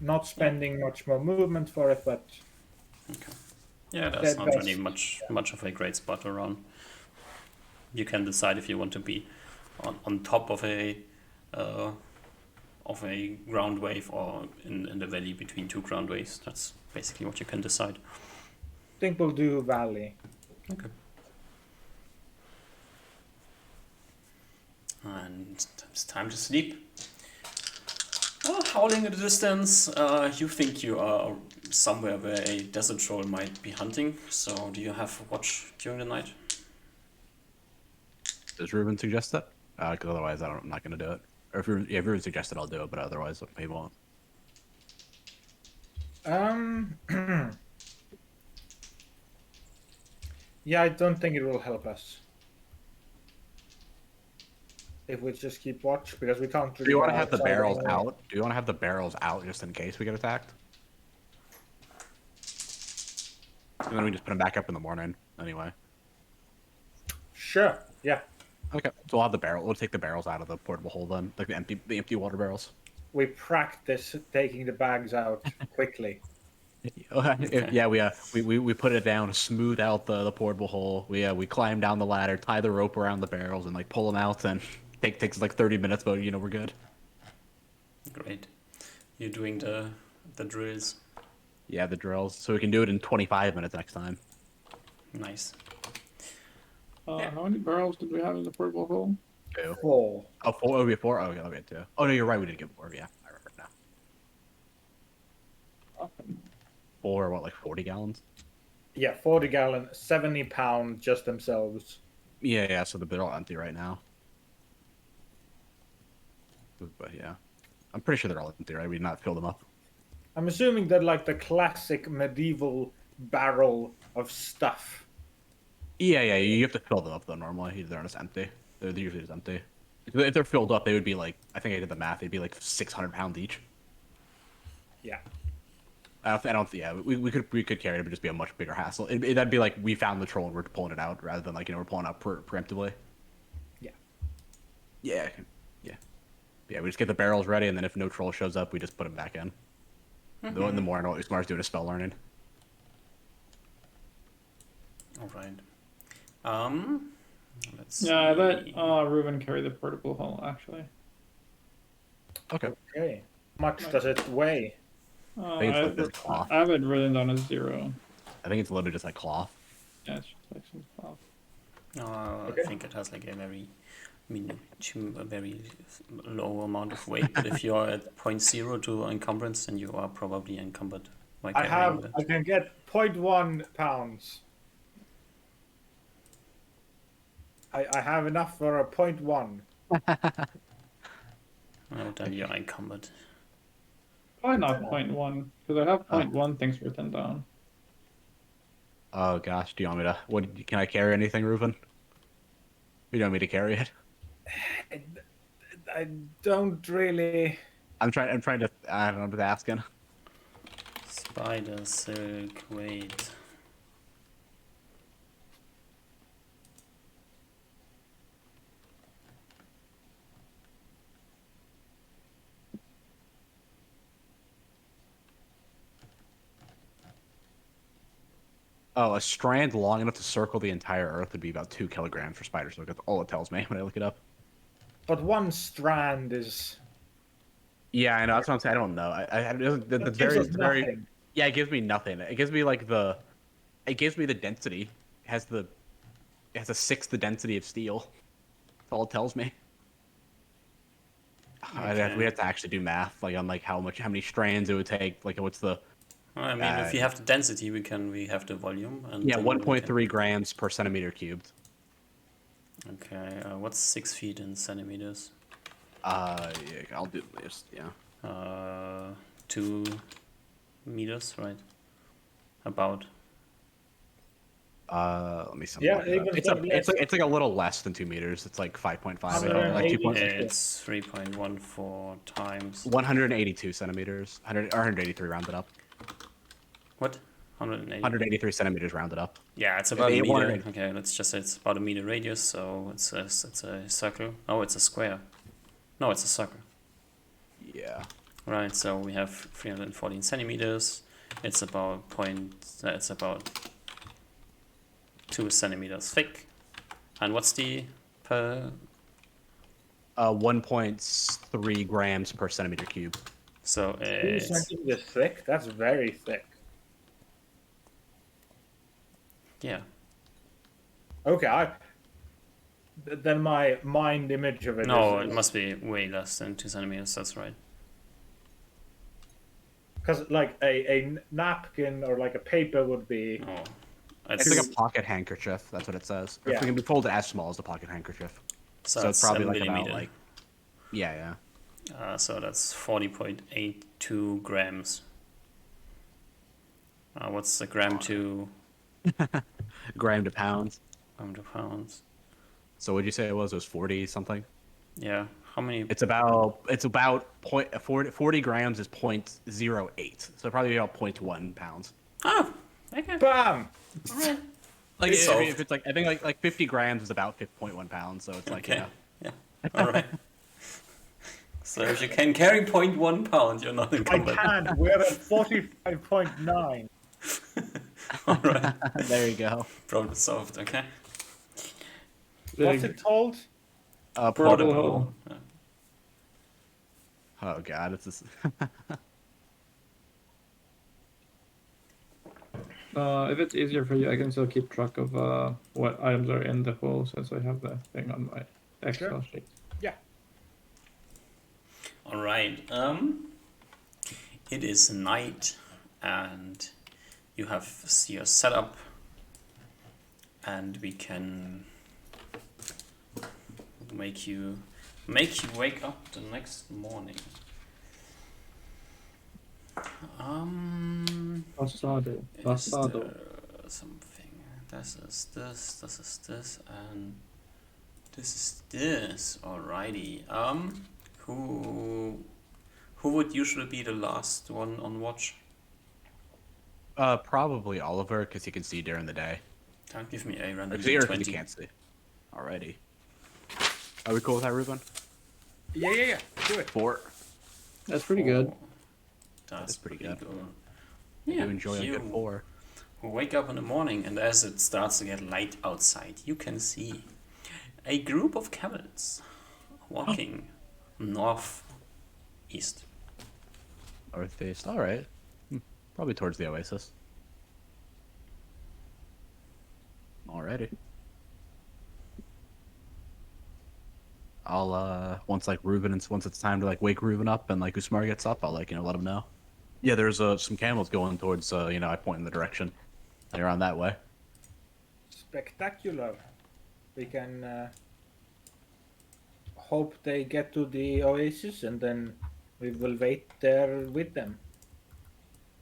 Not spending much more movement for it, but Okay. Yeah, there's That not really best- much of a great spot around. You can decide if you want to be on top of a ground wave or in the valley between two ground waves. That's basically what you can decide. I think we'll do valley. Okay. And it's time to sleep. Howling in the distance, you think you are somewhere where a desert troll might be hunting. So do you have watch during the night? Does Ruben suggest that? Because otherwise, I'm not going to do it. Or if Ruben suggests it, I'll do it. But otherwise, he won't. Yeah, I don't think it will help us if we just keep watch because we can't. Do you want to have the outside barrels anyway. out? Do you want to have the barrels out just in case we get attacked? And then we just put them back up in the morning anyway. Sure. Yeah. Okay, so we'll have the barrel. We'll take the barrels out of the portable hole then, like the empty water barrels. We practice taking the bags out quickly. Okay. Yeah, we put it down, smooth out the portable hole. We climb down the ladder, tie the rope around the barrels, and like pull them out. And takes like 30 minutes, but we're good. Great. You're doing the drills. Yeah, the drills, so we can do it in 25 minutes next time. Nice. How many barrels did we have in the portable hole? 2. 4. Oh, 4. Oh, we have 4. Oh, okay, we had 2. Oh no, you're right. We did get 4. Yeah, I remember now. 4, what, like 40 gallons? Yeah, 40 gallon, 70 pound just themselves. Yeah. So they're all empty right now. But yeah, I'm pretty sure they're all empty, right? We did not fill them up. I'm assuming they're like the classic medieval barrel of stuff. Yeah. You have to fill them up though. Normally, they're just empty. They're usually just empty. If they're filled up, they would be like, I think I did the math. They'd be like 600 pounds each. Yeah. I don't. Yeah, we could carry it, but just be a much bigger hassle. That'd be like we found the troll and we're pulling it out, rather than like we're pulling out preemptively. Yeah. Yeah. We just get the barrels ready, and then if no troll shows up, we just put them back in. Though in the morning, what Smart's doing is spell learning. All right. Let's Yeah, I let see. Ruben carry the portable hole actually. Okay. Okay. How much does it weigh? I think it's like this cloth. I have it written down as 0. I think it's literally just like cloth. Yeah, it's just like some cloth. Okay. I think it has like a very low amount of weight. But if you're at 0.0 to encumbrance, then you are probably encumbered by carrying that. I can get 0.1 pounds. I have enough for a 0.1. Oh, then you're encumbered. Why not 0.1? Because I have 0.1 things written down. Oh gosh, do you want me to? Can I carry anything, Reuven? You want me to carry it? I don't really. I'm trying to. I don't know. I'm just asking. Spider silk weight. Oh, a strand long enough to circle the entire Earth would be about 2 kilograms for spider silk. That's all it tells me when I look it up. But one strand is. Yeah, I know. That's what I'm saying. I don't know. It gives us nothing. Yeah, it gives me nothing. It gives me like it gives me the density. It has a sixth the density of steel. That's all it tells me. Okay. We have to actually do math, like on like how many strands it would take. Like what's the I mean, if we have the density, we have the volume. And yeah, then we 1.3 grams per centimeter cubed. Okay, what's 6 feet in centimeters? Yeah, I'll do this. Yeah. 2 meters, right? About. Let me see. Yeah, It's like a little less than 2 meters. It's like 5.5. Like 2 point, It's 3.14 times. 182 centimeters. 183 rounded up. What? 180. 183 centimeters rounded up. Yeah, it's about a Eight- meter. 180. Okay, let's just say it's about a meter radius, so it's a circle. Oh, it's a square. No, it's a circle. Yeah. Right, so we have 314 centimeters. It's about it's about 2 centimeters thick. And what's the per? 1.3 grams per centimeter cube. So 2 it's centimeters thick? That's very thick. yeah. Okay, then my mind image of it No, is. it must be way less than 2 centimeters. That's right. Because like a napkin or like a paper would be. Oh, It's like a pocket handkerchief. That's what it says. Or Yeah. It can be folded as small as a pocket handkerchief. so it's probably a like about millimeter. like. Yeah. So that's 40.82 grams. What's a gram to Gram to pounds. pounds? So what'd you say it was? It was 40 something. Yeah. How many? It's about 40 grams is 0.08. So probably about 0.1 pounds. Oh, Okay. Bam! Alright. Like It's if it's like I think like 50 grams is about 5.1 pounds, so it's like Okay. yeah. Yeah. Alright. So if you can carry 0.1 pound, you're not in I combat. can. We're at 45.9. Alright. There you go. Problem solved, okay. What's it called? Portable Portable. hole. Yeah. Oh god, it's just If it's easier for you, I can still keep track of what items are in the hole since I have the thing on my Excel sheet. Yeah. Alright. It is night and you have your setup and we can make you wake up the next morning. Passado. Is Passado. there something? This is this, this is this, and this is this. Alrighty. Who would usually be the last one on watch? probably Oliver because he can see during the day. Give me a random Or he d20. can't see. Alrighty. Are we cool with that, Ruben? Yeah. Do it. 4. That's pretty good. Oh, that's pretty good. Yeah, You enjoy a you good 4. wake up in the morning, and as it starts to get light outside, you can see a group of camels walking northeast. Northeast. Alright. Probably towards the oasis. Alrighty. I'll once like Ruben and once it's time to like wake Ruben up and like Usmar gets up, I'll like let him know. Yeah, there's some camels going towards I point in the direction. And you're on that way. Spectacular. We can hope they get to the oasis and then we will wait there with them.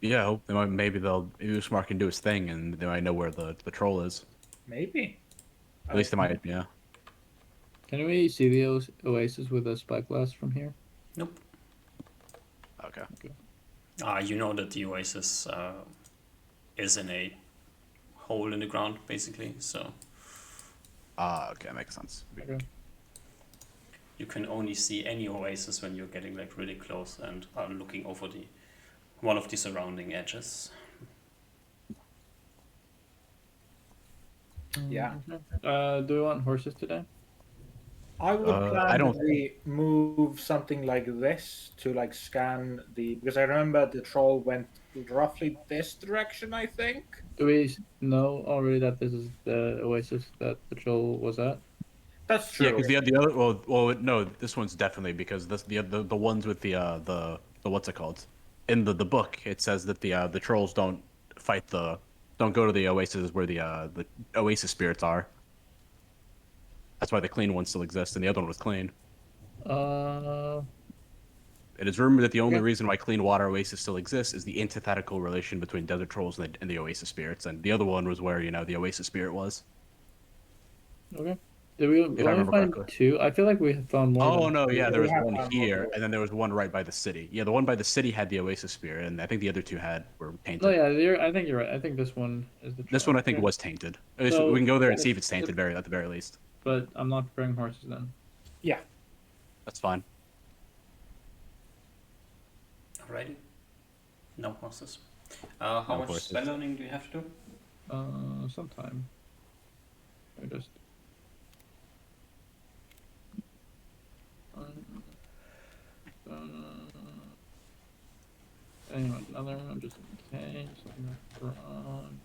Yeah, I hope maybe Usmar can do his thing and they might know where the troll is. Maybe. At least they might, yeah. Can we see the oasis with a spyglass from here? Nope. Okay. You know that the oasis is in a hole in the ground, basically. So Okay, makes sense. Okay. you can only see any oasis when you're getting like really close and are looking over one of the surrounding edges. Yeah. Do we want horses today? I would plan I don't- that we move something like this to like scan because I remember the troll went roughly this direction, I think. Do we know already that this is the oasis that the troll was at? That's true. Yeah, because the other well no, this one's definitely because the ones with the what's it called? In the book, it says that the trolls don't go to the oasis where the oasis spirits are. That's why the clean ones still exist, and the other one was clean. It is rumored that the only Okay. reason why clean water oasis still exists is the antithetical relation between desert trolls and the oasis spirits, and the other one was where the oasis spirit was. Okay. Did we only remember find correctly. 2? I feel like we have found more. Oh than no, two. yeah, there was have one found here, multiple. and then there was one right by the city. Yeah, the one by the city had the oasis spirit, and I think the other two were tainted. No, yeah, I think you're right. I think this one is the. This troll. one I think Okay. was tainted. At least So- we can go there and see if it's tainted, at the very least. But I'm not preparing horses then. Yeah. That's fine. Alrighty. No horses. How No much horses. spell learning do you have to do? Sometime. I just. Anyway, another one just in case. I'm wrong.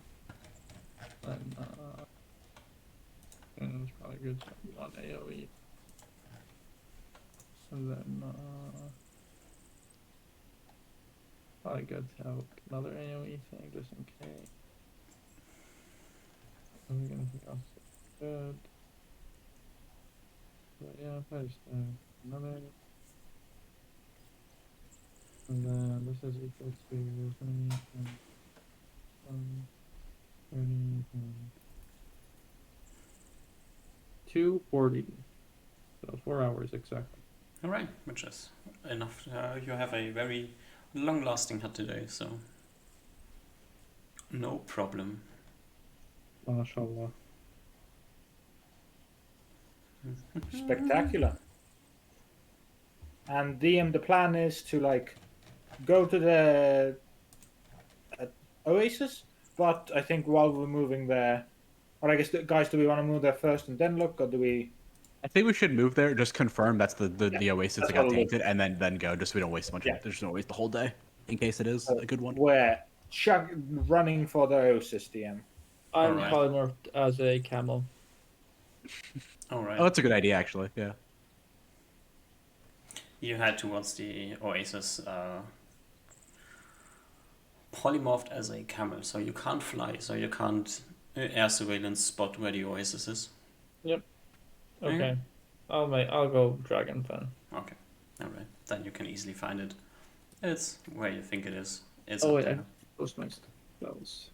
And it's probably good. So one AOE. And then probably good to have another AOE thing just in case. Anything else good? But yeah, probably just another. And then this is equal to 30 and 30 and 240. So 4 hours exactly. Alright, which is enough. You have a very long-lasting hut today, so No problem. MashaAllah. Spectacular. And DM, the plan is to like go to the Oasis, but I think while we're moving there, or I guess, guys, do we want to move there first and then look, or do we? I think we should move there. Just confirm that's the oasis that's that got what we'll do. tainted, and then go. Just so we don't waste a bunch Yeah. of. There's no waste the whole day, in case it is a good one. We're running for the Oasis, DM. I'm Alright. polymorphed as a camel. All right. Oh, that's a good idea, actually. Yeah. You head towards the oasis, polymorphed as a camel, so you can't fly, so you can't air surveillance spot where the oasis is. Okay. I'll go dragon then. Okay, all right. Then you can easily find it. It's where you think it is. It's Oh up yeah. there. Those my spells.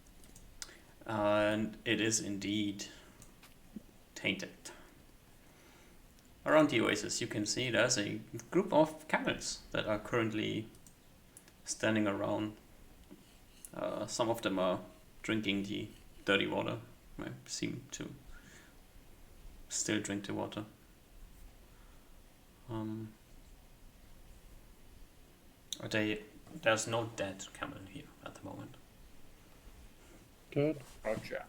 And it is indeed tainted. Around the oasis, you can see there's a group of camels that are currently standing around. Some of them are drinking the dirty water. I seem to still drink the water. There's no dead camel here at the moment. Good. Gotcha.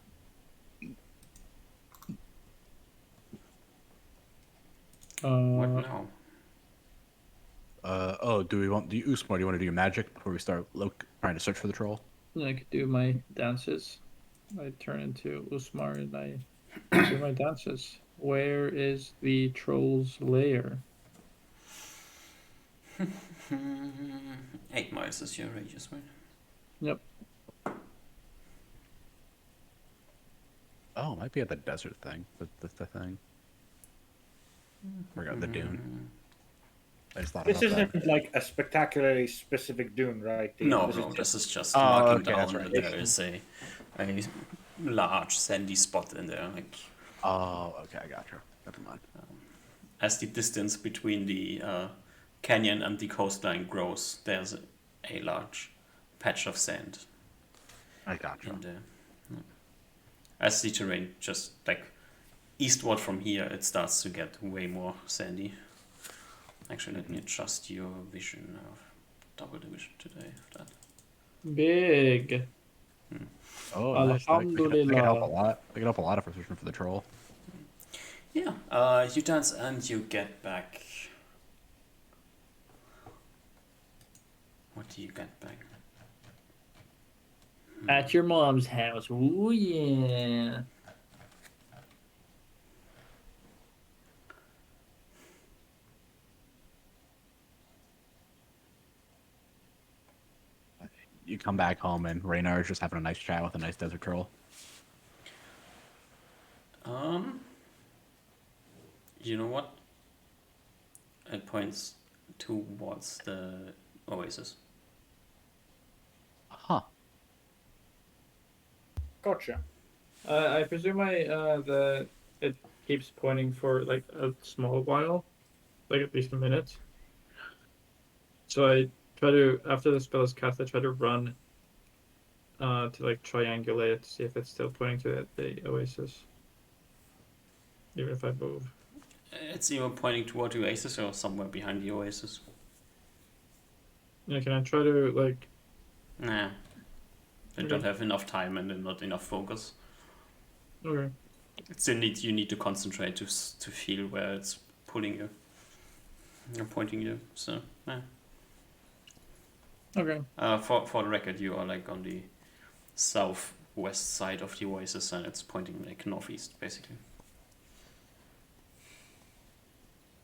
What now? Oh, do you want Usmar? Do you want to do your magic before we start trying to search for the troll? I could do my dances. I turn into Usmar and I do my dances. Where is the troll's lair? 8 miles is your radius, right? Yep. Oh, it might be at the desert thing. The thing. Forgot the dune. I just thought This about isn't that. like a spectacularly specific dune, right? No, This no, is this is just Oh, marking okay, down that's right. that there is a large sandy spot in there. Like, Oh, okay, I gotcha. Never mind. as the distance between the canyon and the coastline grows, there's a large patch of sand I gotcha. in there. As the terrain just like eastward from here, it starts to get way more sandy. Actually, let me adjust your vision. Double the vision today of that. Big. Oh, nice. That could help a Alhamdulillah. lot. That could help a lot if we're searching for the troll. Yeah, you dance and you get back. What do you get back? At your mom's house. Ooh yeah. You come back home and Raynar is just having a nice chat with a nice desert troll. You know what? It points towards the oasis. Huh. Gotcha. I presume it keeps pointing for like a small while, like at least a minute. So I try to, after the spell is cast, I try to run to like triangulate it to see if it's still pointing to the oasis. Even if I move. It's either pointing toward the oasis or somewhere behind the oasis. Yeah, can I try to like? Nah. They don't have enough time and not enough focus. Okay. You need to concentrate to feel where it's pulling you. Or pointing you. So, yeah. Okay. For the record, you are like on the southwest side of the oasis, and it's pointing like northeast, basically.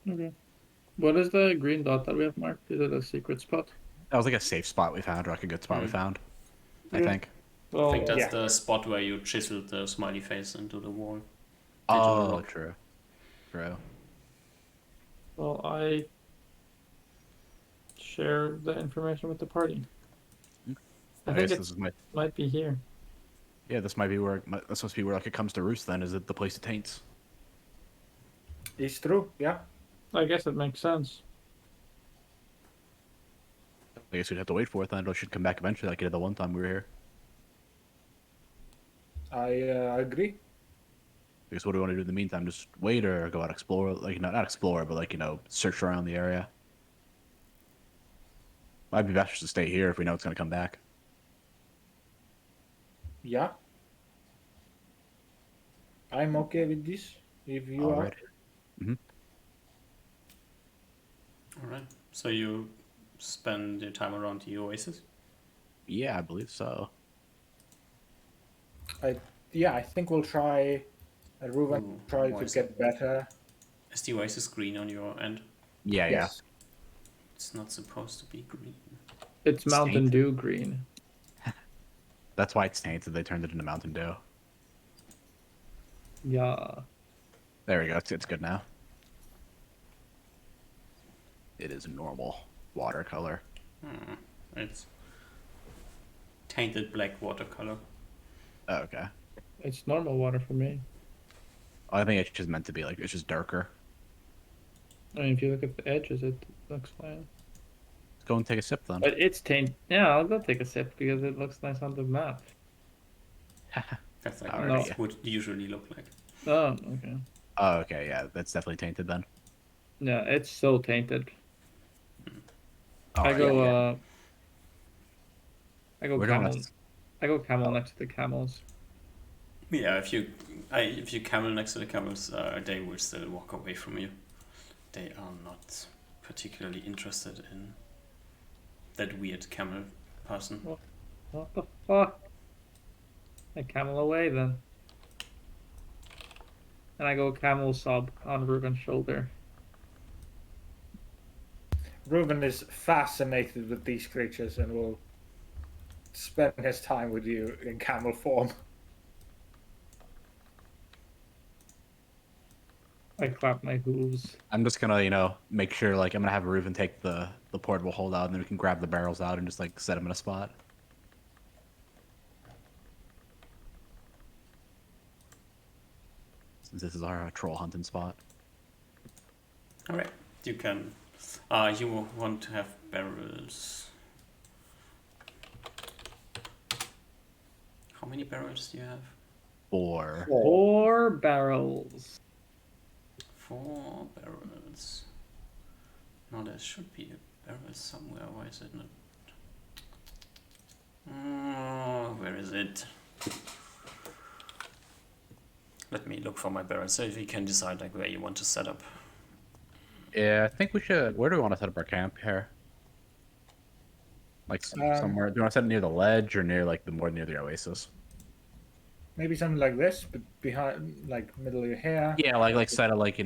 Okay. What is the green dot that we have marked? Is it a secret spot? That was like a safe spot we found, or like a good spot we found. I Okay. think. Well, I think that's yeah. the spot where you chiseled the smiley face into the wall. Oh, rock. true. True. well, I share the information with the party. I I think guess it this is might be here. yeah, this might be where this must be where like it comes to roost. Then is it the place it taints? It's true. Yeah. I guess it makes sense. I guess we'd have to wait for it. Then it should come back eventually, like it did the one time we were here. I agree. Because what do we want to do in the meantime? Just wait or go out explore? Like, not explore, but like, search around the area. Might be best just to stay here if we know it's going to come back. Yeah. I'm okay with this. If you are. Already. Alright. So you spend your time around the oasis? Yeah, I believe so. I think we'll try. Ruben Ooh, try why to is get better. Is the oasis green on your end? Yeah, Yes. It's not supposed to be green. It's Mountain Tainted. Dew green. That's why it's tainted. They turned it into Mountain Dew. Yeah. There we go. It's good now. It is normal watercolor. It's tainted black watercolor. Oh, okay. It's normal water for me. I think it's just meant to be like, it's just darker. I mean, if you look at the edges, it looks fine. Let's go and take a sip then. But it's taint. Yeah, I'll go take a sip because it looks nice on the map. That's like Alright, what yeah. it would usually look like. Oh, okay. Oh, okay, yeah, that's definitely tainted then. Yeah, it's so tainted. Oh, I go. yeah, yeah. I go We're doing camel. this- I go camel next to the camels. Yeah, if you camel next to the camels, they will still walk away from you. They are not particularly interested in that weird camel person. What the fuck? I camel away then. And I go camel sob on Ruben's shoulder. Ruben is fascinated with these creatures and will spend his time with you in camel form. I clap my hooves. I'm just gonna, make sure, like, I'm gonna have Reuven take the portable holdout, and then we can grab the barrels out and just, like, set them in a spot. Since this is our troll hunting spot. Alright, you can. You will want to have barrels. How many barrels do you have? 4. 4 barrels. 4 barrels. No, there should be a barrel somewhere. Why is it not? Oh, where is it? Let me look for my barrel so you can decide like where you want to set up. Yeah, I think we should. Where do we want to set up our camp here? Like somewhere. Do you want to set it near the ledge or near like more near the oasis? Maybe something like this, but behind, like middle of your hair. Yeah, like set it like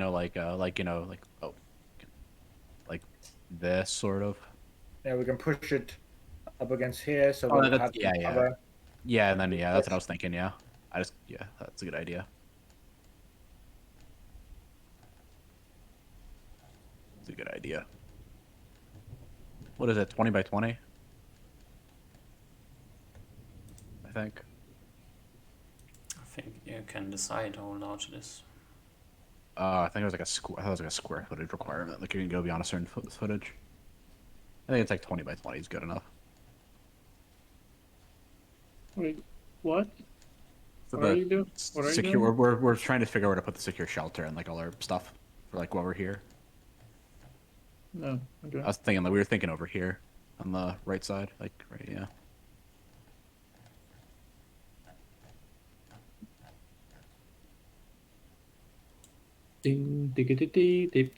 like this sort of. Yeah, we can push it up against here, so Oh, we'll that's, have yeah, yeah, cover. yeah, and then that's what I was thinking. Yeah, that's a good idea. It's a good idea. What is it? 20 by 20? I think. I think you can decide how large it is. I think it was like a square. I thought it was like a square footage requirement. Like you can go beyond a certain footage. I think it's like 20 by 20 is good enough. Wait, what? For What are you doing? What are you secure, doing? we're trying to figure out where to put the secure shelter and like all our stuff for like while we're here. No, okay. I was thinking like we were thinking over here on the right side, like right, yeah. Ding, diggity dip.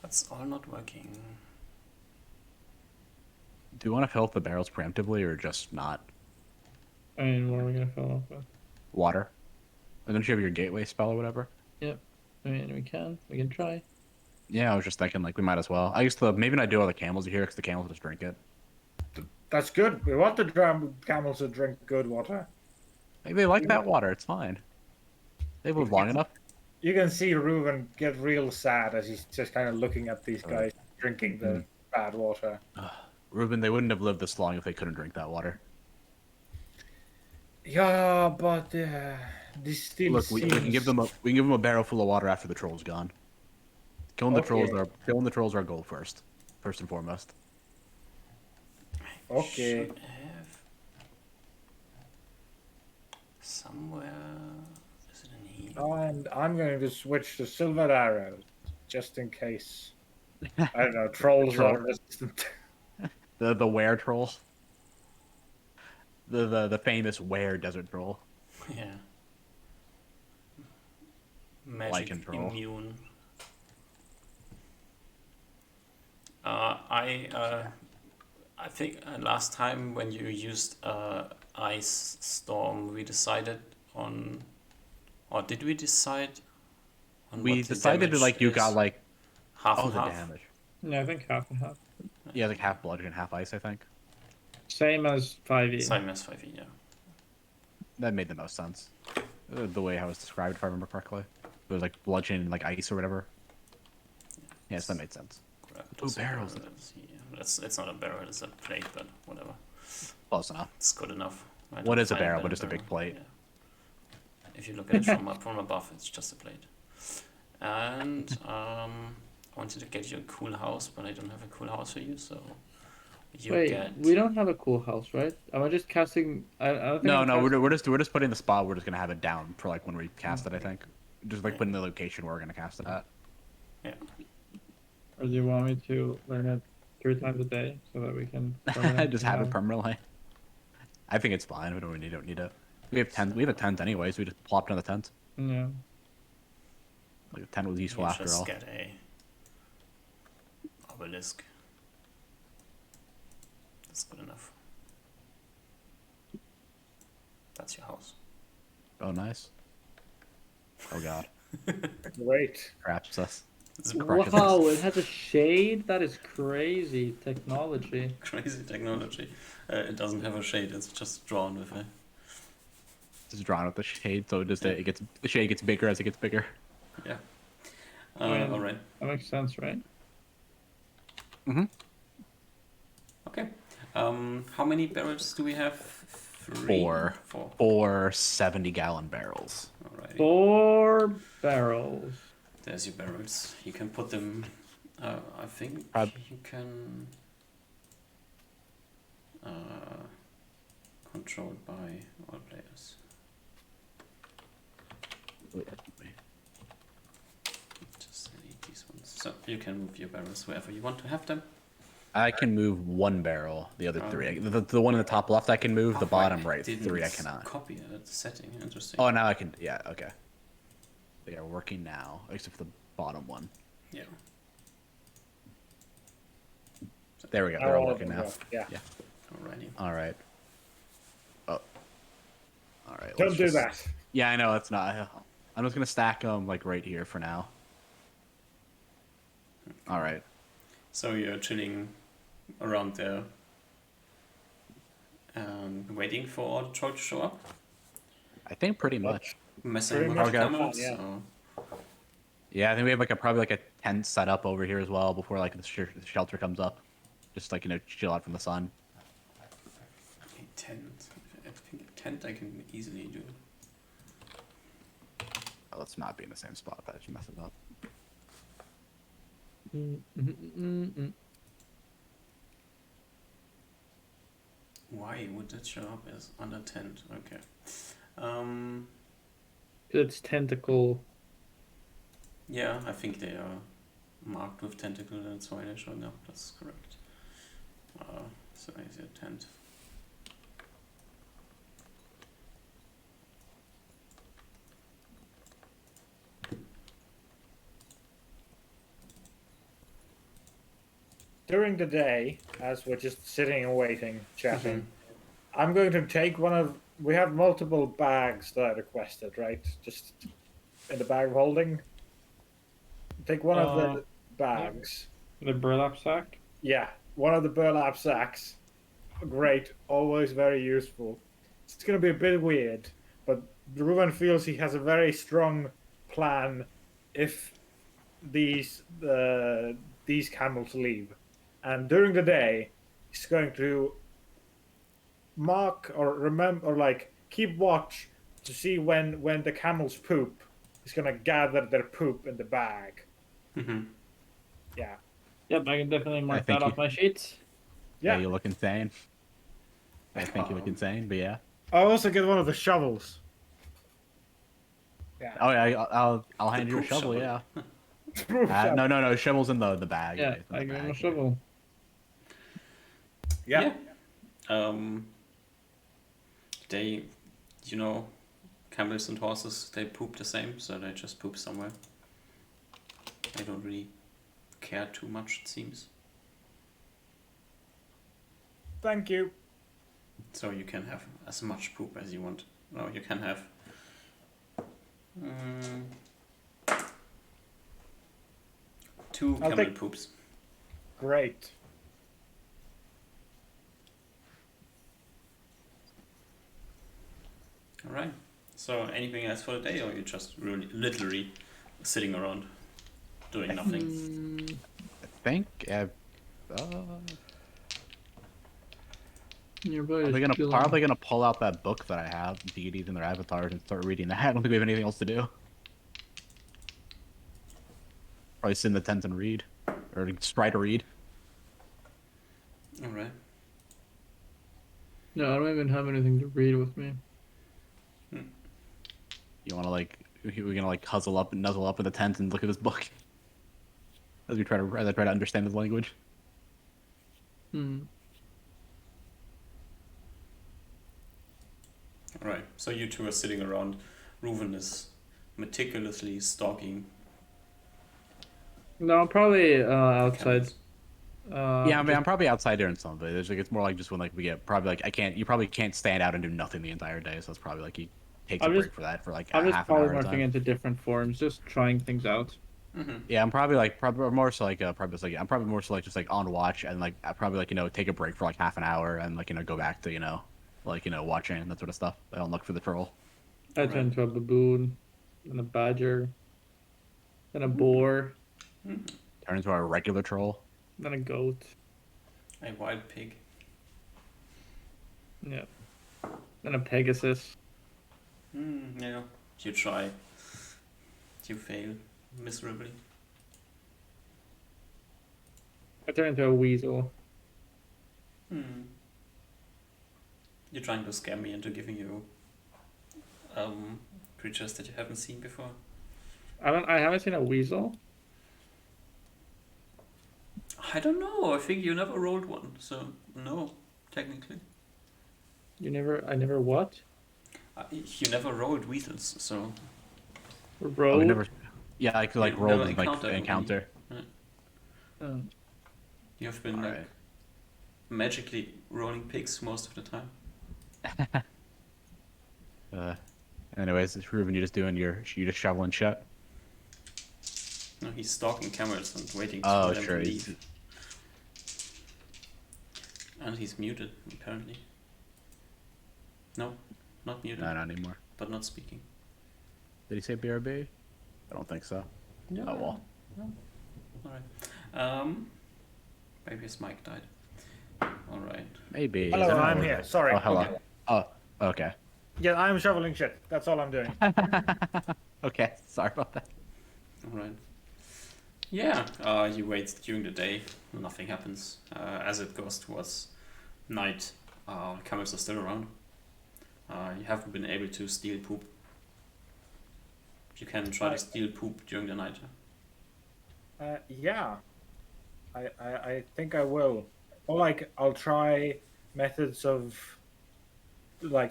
That's all not working. Do you want to fill up the barrels preemptively or just not? I mean, what are we gonna fill up with? Water. And don't you have your gateway spell or whatever? Yep. I mean, we can try. Yeah, I was just thinking like we might as well. I used to maybe not do all the camels here because the camels just drink it. That's good. We want the camels to drink good water. Maybe they like that water. It's fine. They've lived long enough. You can see Reuven get real sad as he's just kind of looking at these guys drinking the bad water. Reuben, they wouldn't have lived this long if they couldn't drink that water. Yeah, but this still Look, we can give them a barrel full of water after the troll's gone. Killing the trolls are our goal first and foremost. Okay. Should have somewhere. Is it in here? And I'm going to switch to silver arrows, just in case. I don't know, trolls troll. are resistant. The were troll. The famous were desert troll. Yeah. Magic control. immune. I think last time when you used ice storm, we decided on, or did we decide on We what the decided to damage you is? got like Half oh and the half. damage. Yeah, I think half and half. Yeah, like half bludgeon, half ice. I think Same as 5e. Same as 5e, yeah. that made the most sense. The way how it was described, if I remember correctly, it was like bludgeon and like ice or whatever. Yes, that made sense. Grab Ooh, this barrels. barrel, let's see. It's not a barrel, it's a plate, but whatever. Close enough. It's good enough. I What don't is a find barrel, better but just a big plate? Yeah. If you look at it from above, it's just a plate. And I wanted to get you a cool house, but I don't have a cool house for you, so you Wait, get. we don't have a cool house, right? Am I just casting? I don't think No, I'm no, casting- we're just putting the spot. We're just gonna have it down for like when we cast it. I think just like putting the location where we're gonna cast it at. Yeah. Or do you want me to learn it 3 times a day so that we can Just have it permanently. I think it's fine. We don't need it. We have tent. We have a tent anyways. We just plopped in the tent. Yeah. Like the tent was useful You after just all. get a obelisk. That's good enough. That's your house. Oh, nice. Oh god, Great. craps us. It's Crushes Wow, it has a shade. That is crazy technology. crazy technology. It doesn't have a shade. It's just drawn with a. Just drawn with the shade, so it gets the shade gets bigger as it gets bigger. Yeah. mean- All right. That makes sense, right? Okay. How many barrels do we have? 3? 4. 4. 4 70-gallon barrels. Alrighty. 4 barrels. There's your barrels. You can put them. I think you can. Controlled by all players. Just delete these ones. So you can move your barrels wherever you want to have them. I can move 1 barrel. The other 3, the one in the top left, I can move. The bottom right, 3, I cannot. Copy that setting. Interesting. Oh, now I can. Yeah, okay. They are working now, except for the bottom one. Yeah. There we go. They're all Oh, working now. Yeah. Yeah. Alrighty. All right. Oh. All right. Don't let's do just- that. Yeah, I know. That's not. I'm just gonna stack them like right here for now. All right. So you're chilling around there waiting for all the trolls to show up? I think pretty much. Messing Pretty with much the okay. camels? Yeah. or- Yeah, I think we have like probably like a tent set up over here as well before like the shelter comes up, just like chill out from the sun. A tent. I think a tent I can easily do. Oh, let's not be in the same spot. That should mess it up. Why would that show up as under tent? Okay. It's tentacle. Yeah, I think they are marked with tentacle, that's why they're showing up. That's correct. So is a tent. During the day, as we're just sitting and waiting, chatting, I'm going to take one of. We have multiple bags that I requested, right? Just in the bag of holding. Take one of the bags. The burlap sack. Yeah, one of the burlap sacks. Great, always very useful. It's going to be a bit weird, but Ruben feels he has a very strong plan if these camels leave. And during the day, he's going to mark or remember or like keep watch to see when the camels poop. He's going to gather their poop in the bag. Yeah. Yep, I can definitely mark think that off my sheets. Yeah, Yeah. you look insane. I think you look insane, but yeah. I'll also get one of the shovels. Yeah. Oh yeah, I'll The hand you a poop shovel. shovel. Yeah. No. Shovel's in the bag. Yeah, it's in I the give him a bag. shovel. Yeah. They, camels and horses, they poop the same, so they just poop somewhere. They don't really care too much, it seems. Thank you. So you can have as much poop as you want. No, you can have. Two I'll camel take- poops. Great. Alright. So anything else for the day, or you just really literally sitting around doing nothing? I think. Your boy Probably is gonna chilling. probably gonna pull out that book that I have, deities and their avatars, and start reading that. I don't think we have anything else to do. Probably sit in the tent and read, or just try to read. Alright. No, I don't even have anything to read with me. You wanna we're gonna huzzle up and nuzzle up in the tent and look at this book as I try to understand his language. Alright. So you two are sitting around. Reuven is meticulously stalking. No, I'm probably outside. camels. Yeah, I mean, I'm probably outside doing something. It's more like just when we get probably you probably can't stand out and do nothing the entire day, so it's probably you take a I'm break just- for that for I'm half just an hour at a polymorphing time. into different forms, just trying things out. Yeah, I'm probably probably more so I'm probably more so just on watch and I probably take a break for half an hour and go back to watching and that sort of stuff. I don't look for the troll. I turn into a baboon, then a badger, then a boar, Turn into a regular troll. then a goat. A wild pig. Yeah. Then a pegasus. Yeah. You try. You fail miserably. I turn into a weasel. You're trying to scare me into giving you creatures that you haven't seen before. I haven't seen a weasel. I don't know. I think you never rolled one, so no, technically. I never what? You never rolled weasels, so Road? We never. Yeah, I could You roll never and encountered any. encounter. Oh. you have been Alright. magically rolling pigs most of the time. Anyways, it's Reuven, you just shoveling shit. No, he's stalking camels and waiting Oh, for them sure. to leave. And he's muted, apparently. No, not muted, No, not anymore. but not speaking. Did he say BRB? I don't think so. Yeah. Oh well. Alright. Maybe his mic died. Alright. Maybe. Hello, Is that I'm what- here. Sorry. Oh, hello. Okay. Oh, okay. Yeah, I'm shoveling shit. That's all I'm doing. Okay, sorry about that. Alright. Yeah, you wait during the day, nothing happens. As it goes towards night, camels are still around. You haven't been able to steal poop. You can try to steal poop during the night. Yeah. I think I will. Or I'll try methods of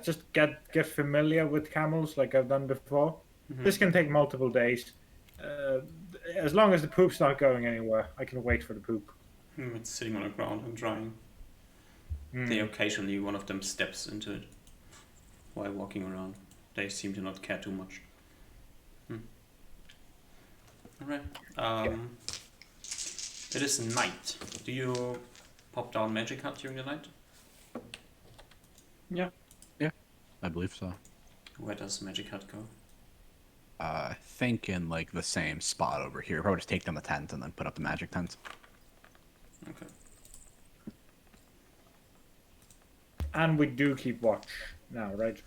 just get familiar with camels like I've done before. This can take multiple days. As long as the poop's not going anywhere, I can wait for the poop. It's sitting on the ground and drying. They occasionally, one of them steps into it while walking around. They seem to not care too much. Alright. It is night. Do you pop down Magic Hut during the night? Yeah. I believe so. Where does Magic Hut go? I think in the same spot over here. Probably just take down the tent and then put up the magic tent. Okay. And we do keep watch now, right?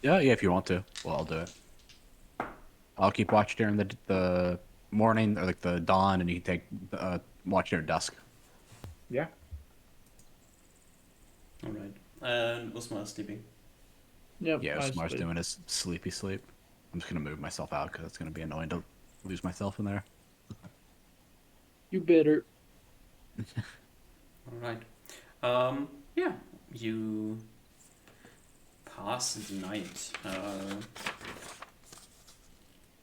Yeah, if you want to. Well, I'll do it. I'll keep watch during the morning or the dawn, and you can take watch during dusk. Yeah. Alright. And Usma is sleeping. Yep. Yeah, I Smar's sleep. doing his sleepy sleep. I'm just gonna move myself out because it's gonna be annoying to lose myself in there. You better. All right. Yeah, you pass the night.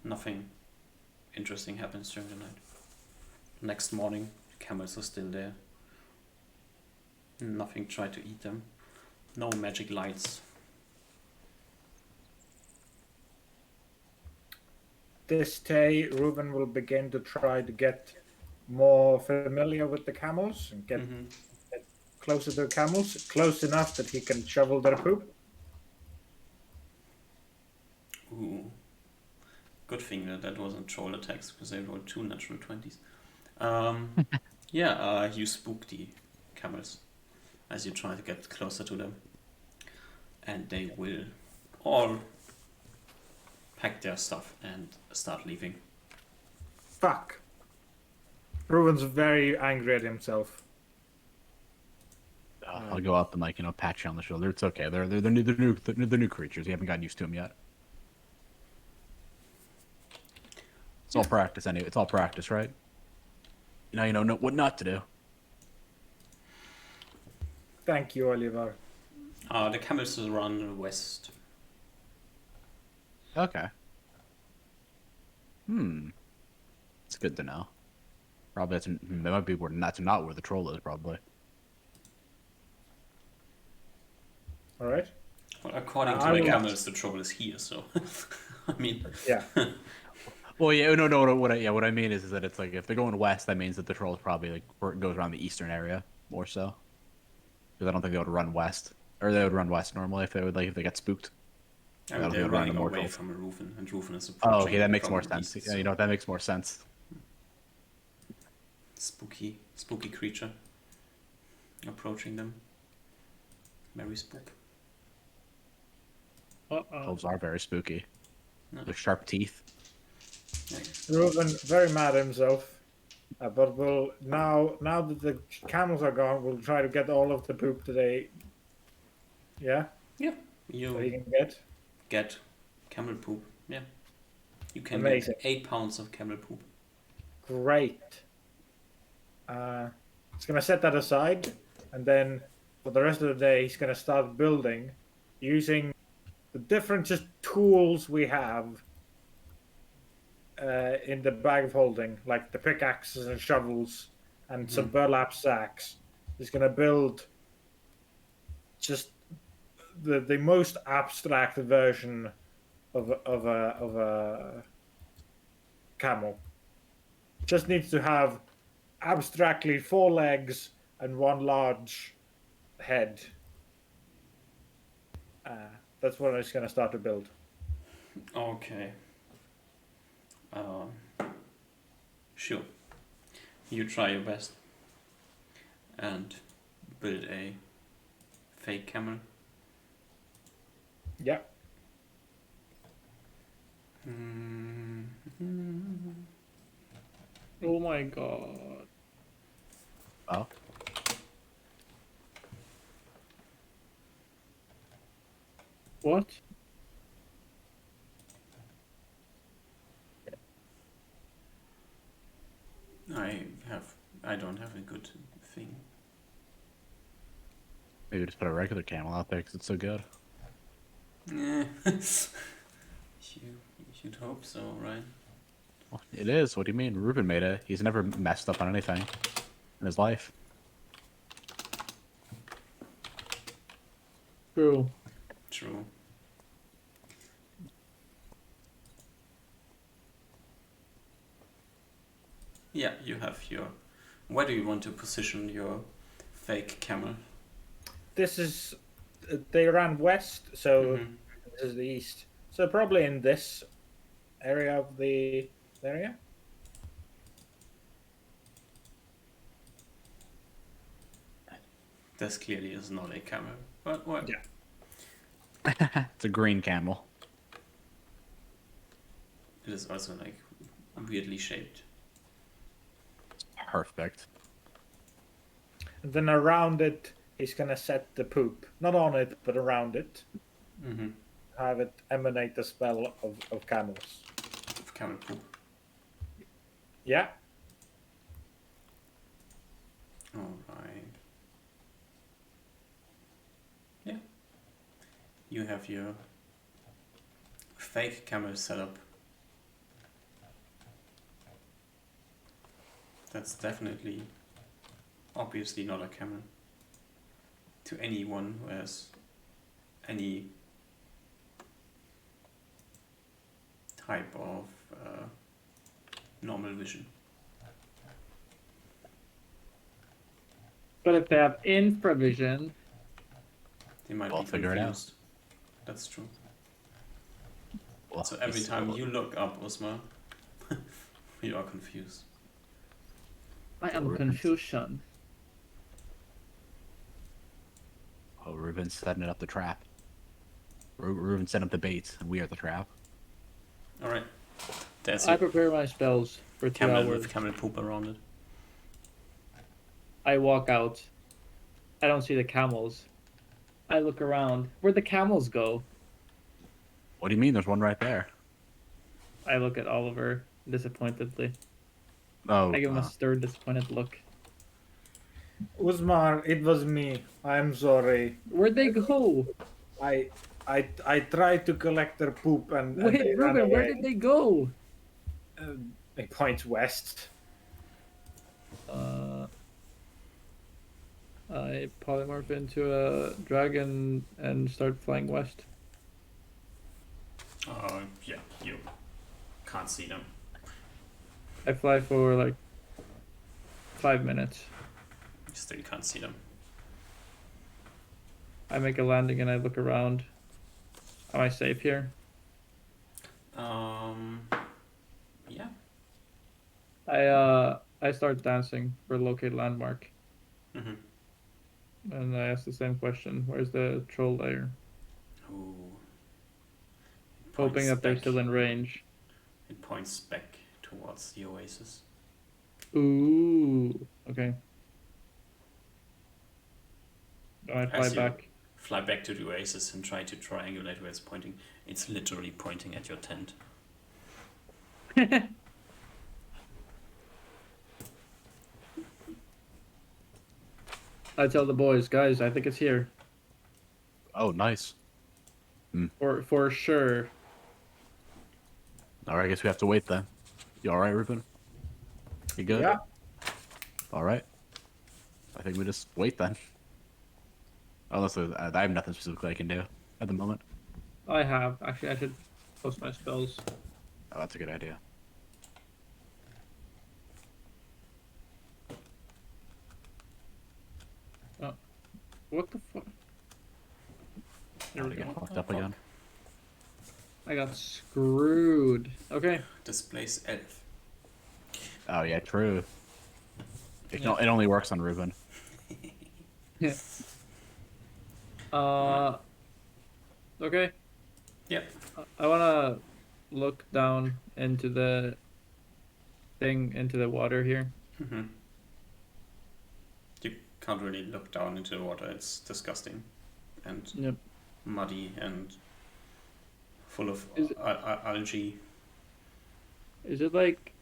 Nothing interesting happens during the night. Next morning, the camels are still there. Nothing tried to eat them. No magic lights. This day, Reuben will begin to try to get more familiar with the camels and get Mm-hmm. closer to the camels, close enough that he can shovel their poop. Ooh. Good thing that that wasn't troll attacks because they rolled 2 natural 20s. Yeah, you spook the camels as you try to get closer to them. And they will all pack their stuff and start leaving. Fuck. Reuben's very angry at himself. I'll go up and pat you on the shoulder. It's okay. They're new creatures. You haven't gotten used to them yet. It's all practice anyway. It's all practice, right? Now you know what not to do. Thank you, Oliver. The camels run west. Okay. It's good to know. Probably that might be where that's not where the troll is. Probably. All right. Well, according to I the will- camels, the troll is here, so... I mean... Yeah. Well, yeah, no. What I mean is that it's like if they're going west, that means that the troll is probably goes around the eastern area more so. Because I don't think they would run west, or they would run west normally if they get spooked. I mean, That'll be they're around running the more away trolls. from Reuven, and Reuven is approaching. Oh, okay, that makes from more the sense. east, Yeah, so that makes more sense. spooky creature approaching them. Very spook. Trolls are very spooky. No. With sharp teeth. Yeah. Reuben very mad at himself. But we'll now that the camels are gone, we'll try to get all of the poop today. Yeah, Yeah, so he you can get. get camel poop. Yeah, you can Amazing. get 8 pounds of camel poop. Great. He's gonna set that aside, and then for the rest of the day, he's gonna start building using the different just tools we have in the bag of holding, like the pickaxes and shovels and some burlap sacks. He's gonna build just the most abstract version of a camel. Just needs to have abstractly 4 legs and 1 large head. That's what I'm just gonna start to build. Okay. Sure. You try your best and build a fake camel. Yeah. Oh my god. Oh, What? I don't have a good thing. maybe just put a regular camel out there because it's so good. Yeah. You'd hope so, right? Well, it is. What do you mean? Reuben made it. He's never messed up on anything in his life. True. True. Yeah, you have your... Where do you want to position your fake camel? This is. They ran west, so Mhm. this is the east. So probably in this area of the area. This clearly is not a camel. But what? Yeah. It's a green camel. It is also like weirdly shaped. Perfect. And then around it, he's gonna set the poop, not on it, but around it. Mm-hmm. Have it emanate the spell of camels. Of camel poop. Yeah. Alright. Yeah. You have your fake camel setup. That's definitely, obviously not a camel. To anyone who has any type of normal vision. But if they have infravision, They might We'll be figure it out. confused. That's true. Well, So every he's- time you look up, Osmar, you are confused. I am Ruben's- confusion. Oh, Ruben's setting it up the trap. Ruben's setting up the baits, and we are the trap. Alright. There's I your prepare my spells for 2 camel hours. with camel poop around it. I walk out. I don't see the camels. I look around. Where'd the camels go? What do you mean? There's one right there. I look at Oliver disappointedly. Oh, I give him a stern, disappointed look. Usmar, it was me. I'm sorry. Where'd they go? I tried to collect their poop and Wait, they ran Ruben, where away. did they go? He points west. I polymorph into a dragon and start flying west. Yeah, you can't see them. I fly for like 5 minutes. You still can't see them. I make a landing and I look around. Am I safe here? Yeah. I start dancing for locate landmark. Mm-hmm. And I ask the same question. Where's the troll lair? Ooh. It Hoping points that they're back- still in range. It points back towards the oasis. Ooh. Okay. I fly As you back. fly back to the oasis and try to triangulate where it's pointing. It's literally pointing at your tent. I tell the boys, guys, I think it's here. oh, nice. For sure. All right, I guess we have to wait then. You all right, Ruben? You good? Yeah. All right. I think we just wait then. Unless I have nothing specifically I can do at the moment. I have. Actually, I should post my spells. Oh, that's a good idea. What the fuck? There we I get go. fucked up again. I got screwed. Okay. Displace elf. Oh yeah, true. Yeah. It only works on Ruben. Yeah. Okay. Yep. I wanna look down into the thing, into the water here. Mm-hmm. You can't really look down into the water. It's disgusting and Yep. muddy and full of Is it- algae. Is it like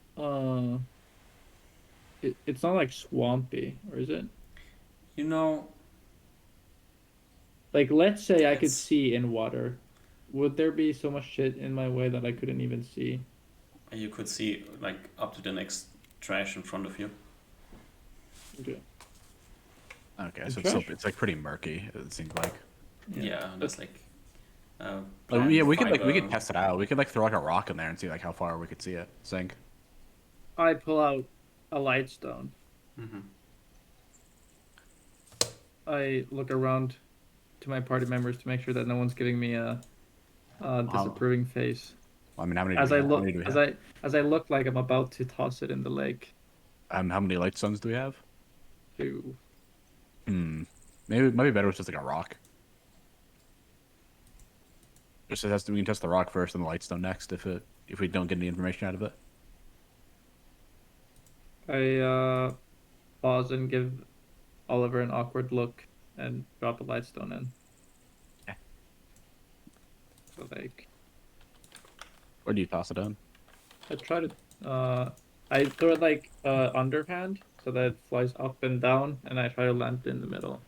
it's not like swampy, or is it? You know, Like, let's say I could It's- see in water. Would there be so much shit in my way that I couldn't even see? you could see like up to the next trash in front of you. Okay. Okay, The so it's, still, trash? it's like pretty murky. It seems like. Yeah, that's like. Like, plant yeah, we could fiber. test it out. We could like throw like a rock in there and see like how far we could see it sink. I pull out a light stone. Mm-hmm. I look around to my party members to make sure that no one's giving me a disapproving face. I mean, how many? As do I we, look, how many do we as have? I look like I'm about to toss it in the lake. How many light stones do we have? Ew. Maybe it might be better with just like a rock. Just we can test the rock first and the light stone next if we don't get any information out of it. I pause and give Oliver an awkward look. and drop a lightstone in. Yeah. So like, Where do you toss it in? I try to I throw it like underhand so that it flies up and down, and I try to land it in the middle.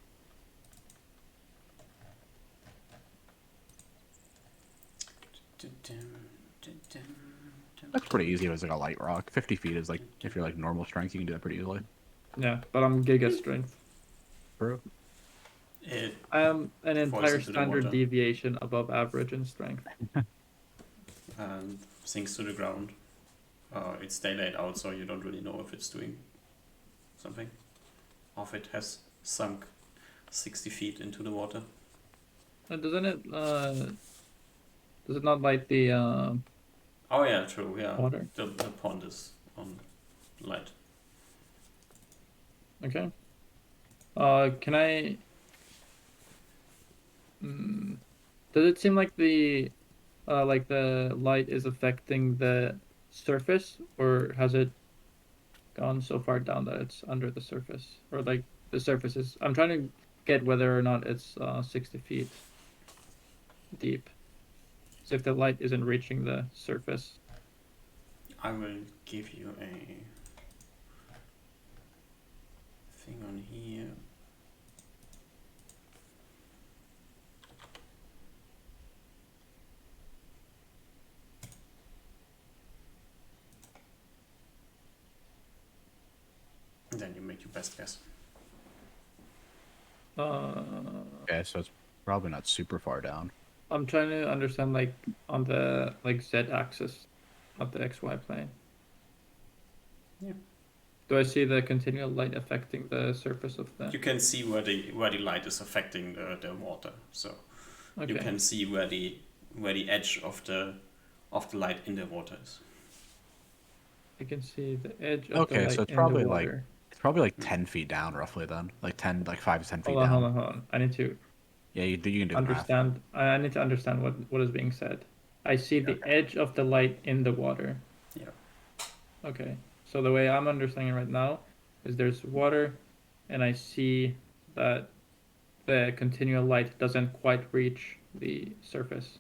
That's pretty easy as like a light rock. 50 feet is like, if you're like normal strength, you can do that pretty easily. Yeah, but I'm giga strength. True. It I am an falls entire into the standard water deviation above average in strength. and sinks to the ground. It's daylight out, so you don't really know if it's doing something. Or if it has sunk 60 feet into the water. Doesn't it? Does it not light the Oh yeah, true. Yeah, water? the pond is on light. Okay. Can I? Does it seem like the light is affecting the surface, or has it gone so far down that it's under the surface, or like the surface is? I'm trying to get whether or not it's 60 feet deep. So if the light isn't reaching the surface. I will give you a thing on here. Then you make your best guess. Okay, so it's probably not super far down. I'm trying to understand like on the like Z axis of the XY plane. Yeah. Do I see the continual light affecting the surface of the? You can see where the light is affecting the water. So Okay. you can see where the edge of the light in the water is. I can see the edge of the Okay, light so it's in probably the like water. it's probably like 10 feet down roughly then. Like 10, like 5 to 10 feet Hold on, down. hold on. I need to Yeah, you can do the math. understand. I need to understand what is being said. I see the edge of the light in the water. Yeah. Okay. So the way I'm understanding right now is there's water, and I see that the continual light doesn't quite reach the surface.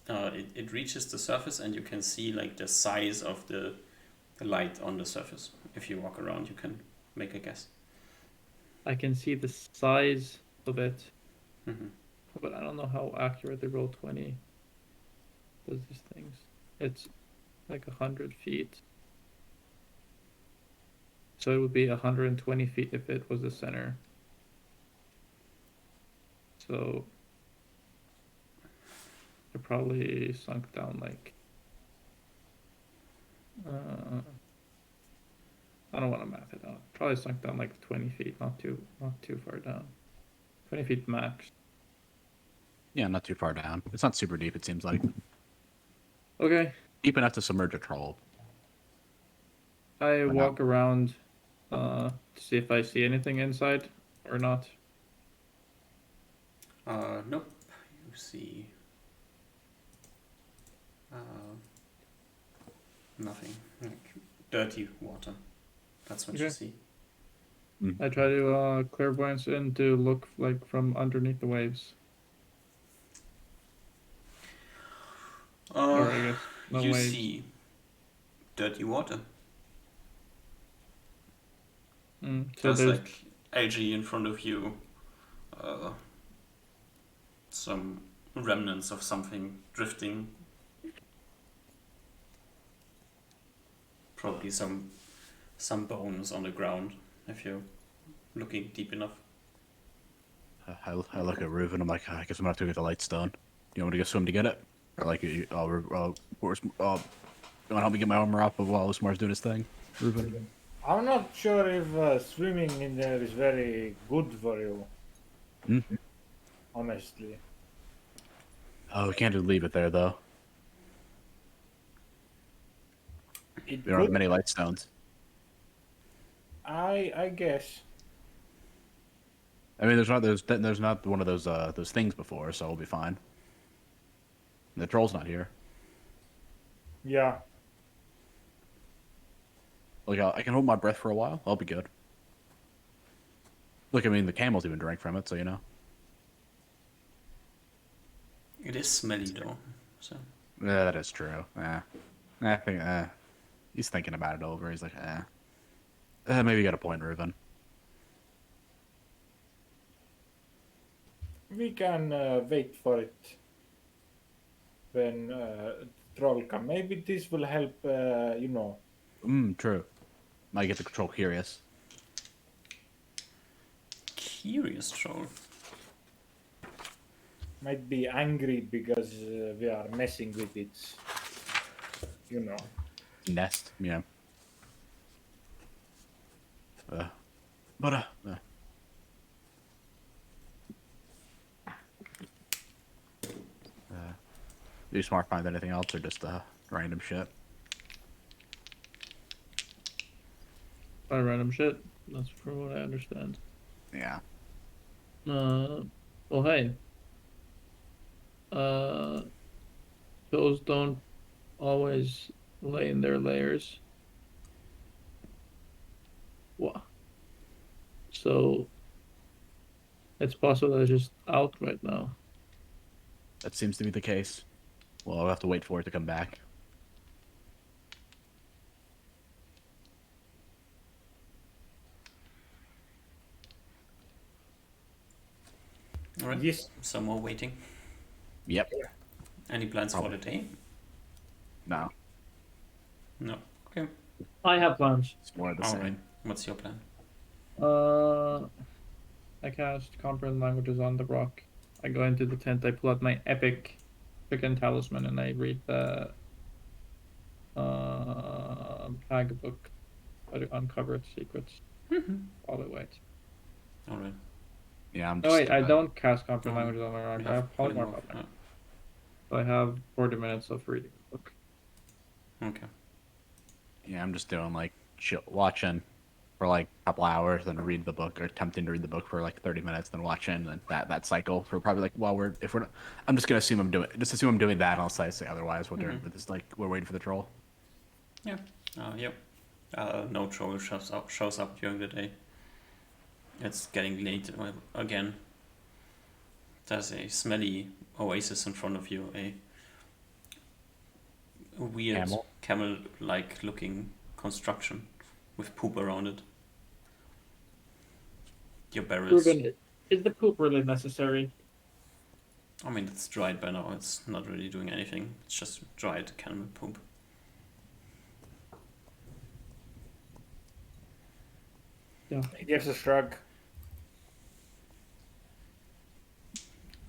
It reaches the surface, and you can see like the size of the light on the surface. If you walk around, you can make a guess. I can see the size of it, Mm-hmm. but I don't know how accurate the Roll20 does these things. It's like 100 feet. So it would be 120 feet if it was the center. So it probably sunk down like I don't want to math it out. Probably sunk down like 20 feet, not too far down. 20 feet max. Yeah, not too far down. It's not super deep, it seems like. Okay. Deep enough to submerge a troll. I Or walk around to see if I see anything inside or not. Nope. You see nothing. Like dirty water. That's what you Okay. see. I try to clairvoyance in to look like from underneath the waves. Or I guess no you waves. see dirty water. So There's there's like algae in front of you. Some remnants of something drifting. Probably some bones on the ground if you're looking deep enough. I look at Reuven, I'm like, I guess I'm gonna have to get the light stone. You want me to go swim to get it? Or like, you wanna help me get my armor up while Usmar's doing his thing? Reuven? I'm not sure if swimming in there is very good for you. Hmm? Honestly. Oh, we can't just leave it there though. It We don't have could, many light stones. I guess. I mean, there's not one of those things before, so we'll be fine. The troll's not here. Yeah. Like, I can hold my breath for a while. I'll be good. Look, I mean, the camels even drank from it, so you know. It is smelly though. So Yeah, that is true. I think, he's thinking about it over. He's like, maybe you got a point, Reuben. We can wait for it when troll come. Maybe this will help. True. Might get the control curious. curious troll. Might be angry because we are messing with its, Nest, yeah. But do you smart find anything else or just random shit? By random shit. That's from what I understand. Yeah. Well, hey. Those don't always lay in their layers. What? So it's possible they're just out right now. That seems to be the case. Well, I'll have to wait for it to come back. All right. Yes. Some more waiting. Yep. Any plans for the day? No. No. Okay. I have plans. It's more of the All same. right. What's your plan? I cast Comprehend Languages on the rock. I go into the tent, I pull out my epic chicken talisman, and I read the Pag book. I to uncover its secrets. While I wait. All right. Yeah, I'm Oh just. wait, I don't cast Comprehend Oh, Languages on the rock. You I have polymorph polymorph. on there. Oh, So I have 40 minutes of reading the book. okay. Yeah, I'm just doing like watching for like a couple hours, then read the book, or attempting to read the book for like 30 minutes, then watching, and that cycle for probably like if we're not, I'm just gonna assume I'm doing that, and I'll say otherwise. We're doing this like we're waiting for the troll. Yeah. Yep. No troll shows up during the day. It's getting late again. There's a smelly oasis in front of you. A weird camel-like looking construction with poop around it. Your barrels. Ruben, is the poop really necessary? I mean, it's dried by now. It's not really doing anything. It's just dried camel poop. Yeah. He gives a shrug.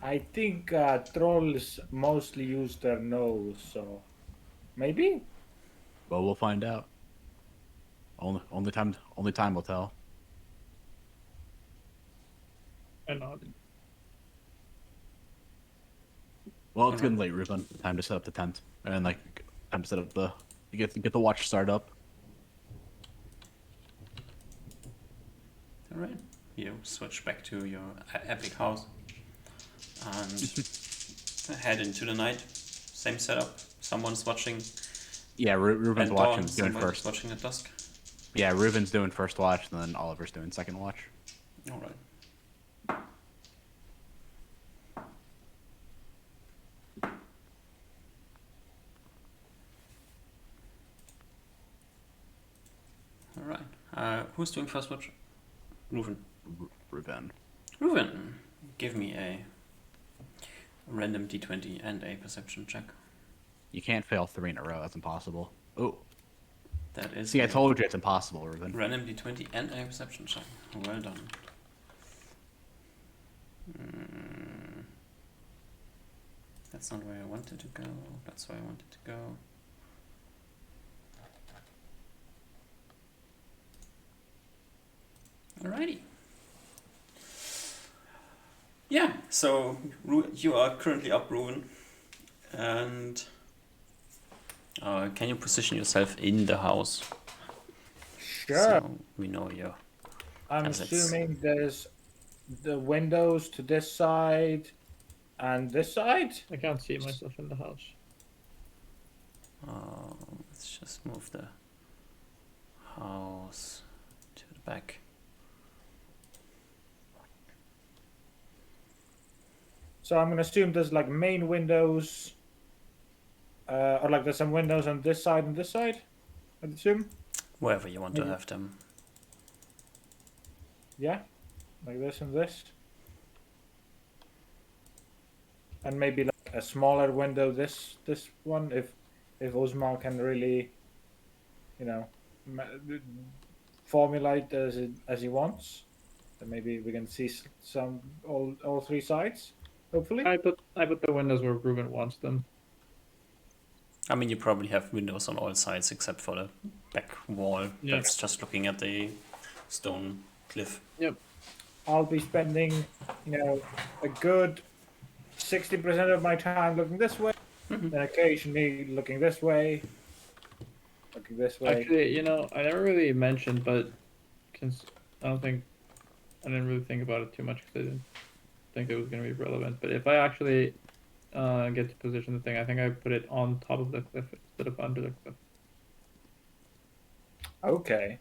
I think trolls mostly use their nose, so maybe. Well, we'll find out. Only time will tell. I know. Well, it's getting late, Ruben. Time to set up the tent, and like time to set up get the watch start up. All right. You switch back to your epic house and head into the night. Same setup. Someone's watching. Yeah, Ruben's at watching, dawn, doing somebody's first. watching at dusk. Yeah, Ruben's doing first watch, and then Oliver's doing second watch. All right. All right. Who's doing first watch? Reuven. Ruben. Reuven, give me a random d20 and a perception check. You can't fail 3 in a row. That's impossible. Oh, That is. see, I told you it's impossible, Ruben. Random d20 and a perception check. Well done. That's not where I wanted to go. That's where I wanted to go. Alrighty. Yeah, so you are currently up, Reuven. And can you position yourself in the house? Sure. So we know you. I'm as it's- assuming there's the windows to this side and this side. I can't see myself in the house. Let's just move the house to the back. So I'm gonna assume there's like main windows, or like there's some windows on this side and this side. I'd assume. Wherever you want to Maybe. have them. Yeah, like this and this. And maybe like a smaller window. This one, if Osmar can really, you know, formulate as he wants, then maybe we can see some all three sides. Hopefully. I put the windows where Ruben wants them. I mean, you probably have windows on all sides except for the back wall. Yeah. That's just looking at the stone cliff. Yep. I'll be spending, a good 60% of my time looking this way, and occasionally looking this way. Looking this way. Actually, I never really mentioned, but I didn't really think about it too much because I didn't think it was going to be relevant. But if I actually get to position the thing, I think I put it on top of the cliff instead of under the cliff. Okay.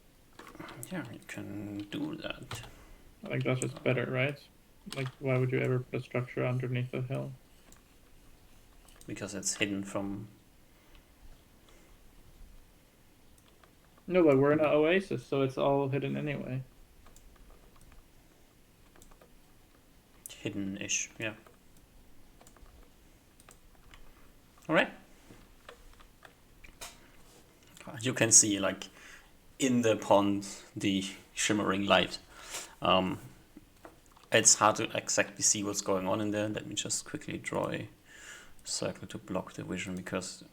Yeah, you can do that. I think that's just better, right? Like, why would you ever put a structure underneath a hill? Because it's hidden from... No, but we're in an oasis, so it's all hidden anyway. Hidden-ish, yeah. Alright. You can see, like, in the pond, the shimmering light. It's hard to exactly see what's going on in there. Let me just quickly draw a circle to block the vision because,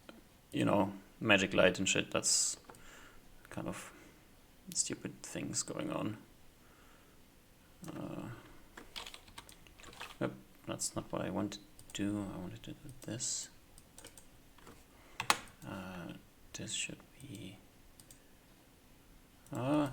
magic light and shit, that's kind of stupid things going on. Nope, that's not what I wanted to do. I wanted to do this. This should be... yeah.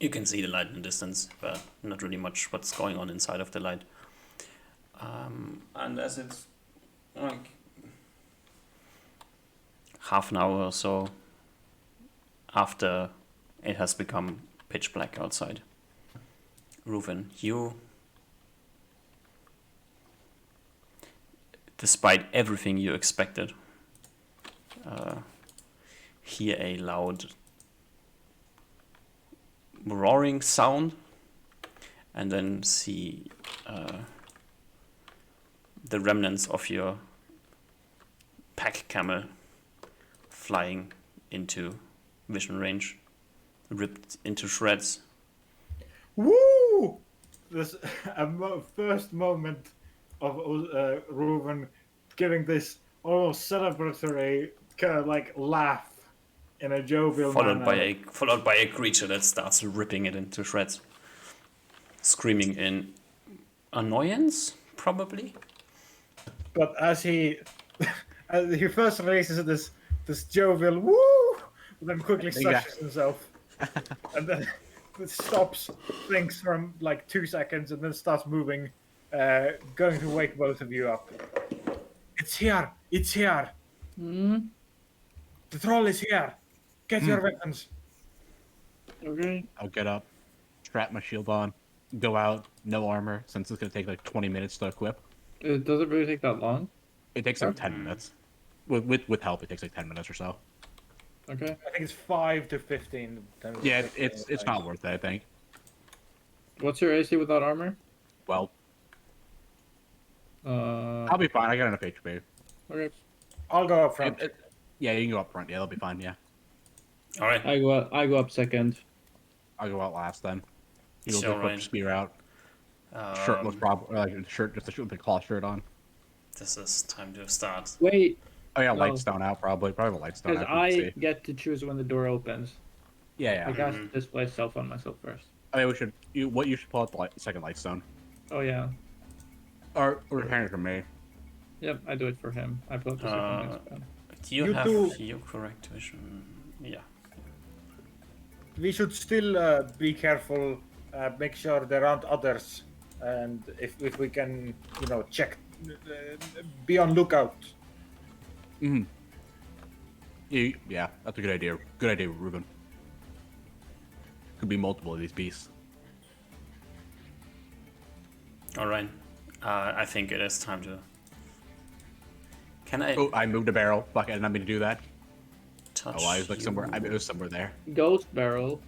You can see the light in the distance, but not really much what's going on inside of the light. And as it's like half an hour or so after it has become pitch black outside, Reuven, you, despite everything you expected, hear a loud roaring sound and then see the remnants of your pack camel flying into vision range, ripped into shreds. Woo! This first moment of Reuven giving this almost celebratory kind of like laugh in a jovial followed manner. by a creature that starts ripping it into shreds, screaming in annoyance, probably. But as he first releases this jovial woo, then quickly slushes himself, and then stops, thinks for like 2 seconds, and then starts moving, going to wake both of you up. It's here! It's here! Hmm. The troll is here! Get your weapons! Okay. I'll get up, strap my shield on, go out, no armor, since it's gonna take like 20 minutes to equip. Does it really take that long? It takes like 10 minutes. With help, it takes like 10 minutes or so. Okay. I think it's 5 to 15. Yeah, it's not worth it, I think. What's your AC without armor? Well, Uh. I'll be fine. I got enough HP. Okay. I'll go up front. Yeah, you can go up front. Yeah, that'll be fine. Yeah, All right. I go up second. I'll go out last then. You'll Sure, go put Ryan. the spear out. Shirtless, probably like a shirt, just a cloth shirt on. This is time to start. Wait, Oh yeah, No. light stone out probably. Probably light stone because out. you can I see. get to choose when the door opens. Yeah, I yeah. got to display self on myself first. I mean, we should. You should pull out the second light stone, Oh yeah. or hand it from me. Yep, I do it for him. I put the second next one. Do you You have do- your correct vision? Yeah. We should still be careful, make sure there aren't others, and if we can, check, be on lookout. Mm-hmm. Yeah, that's a good idea. Good idea, Ruben. Could be multiple of these beasts. Alright. I think it is time to... Can I Oh, I moved a barrel. Fuck, I did not mean to do that. touch Oh, I was like you? somewhere. It was somewhere there. Ghost barrel.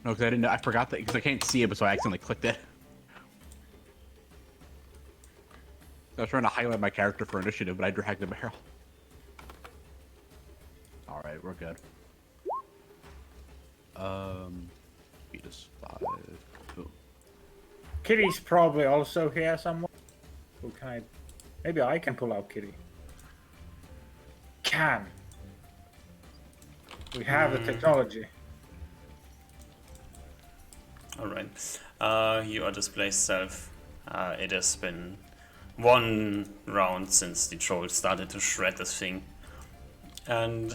No, because I didn't know. I forgot that because I can't see it, but so I accidentally clicked it. I was trying to highlight my character for initiative, but I dragged the barrel. All right, we're good. Beat us 5. Boom. Kitty's probably also here somewhere. Who can I? Maybe I can pull out Kitty. Can. We have the technology. Alright. You are displaced self. It has been 1 round since the troll started to shred this thing. And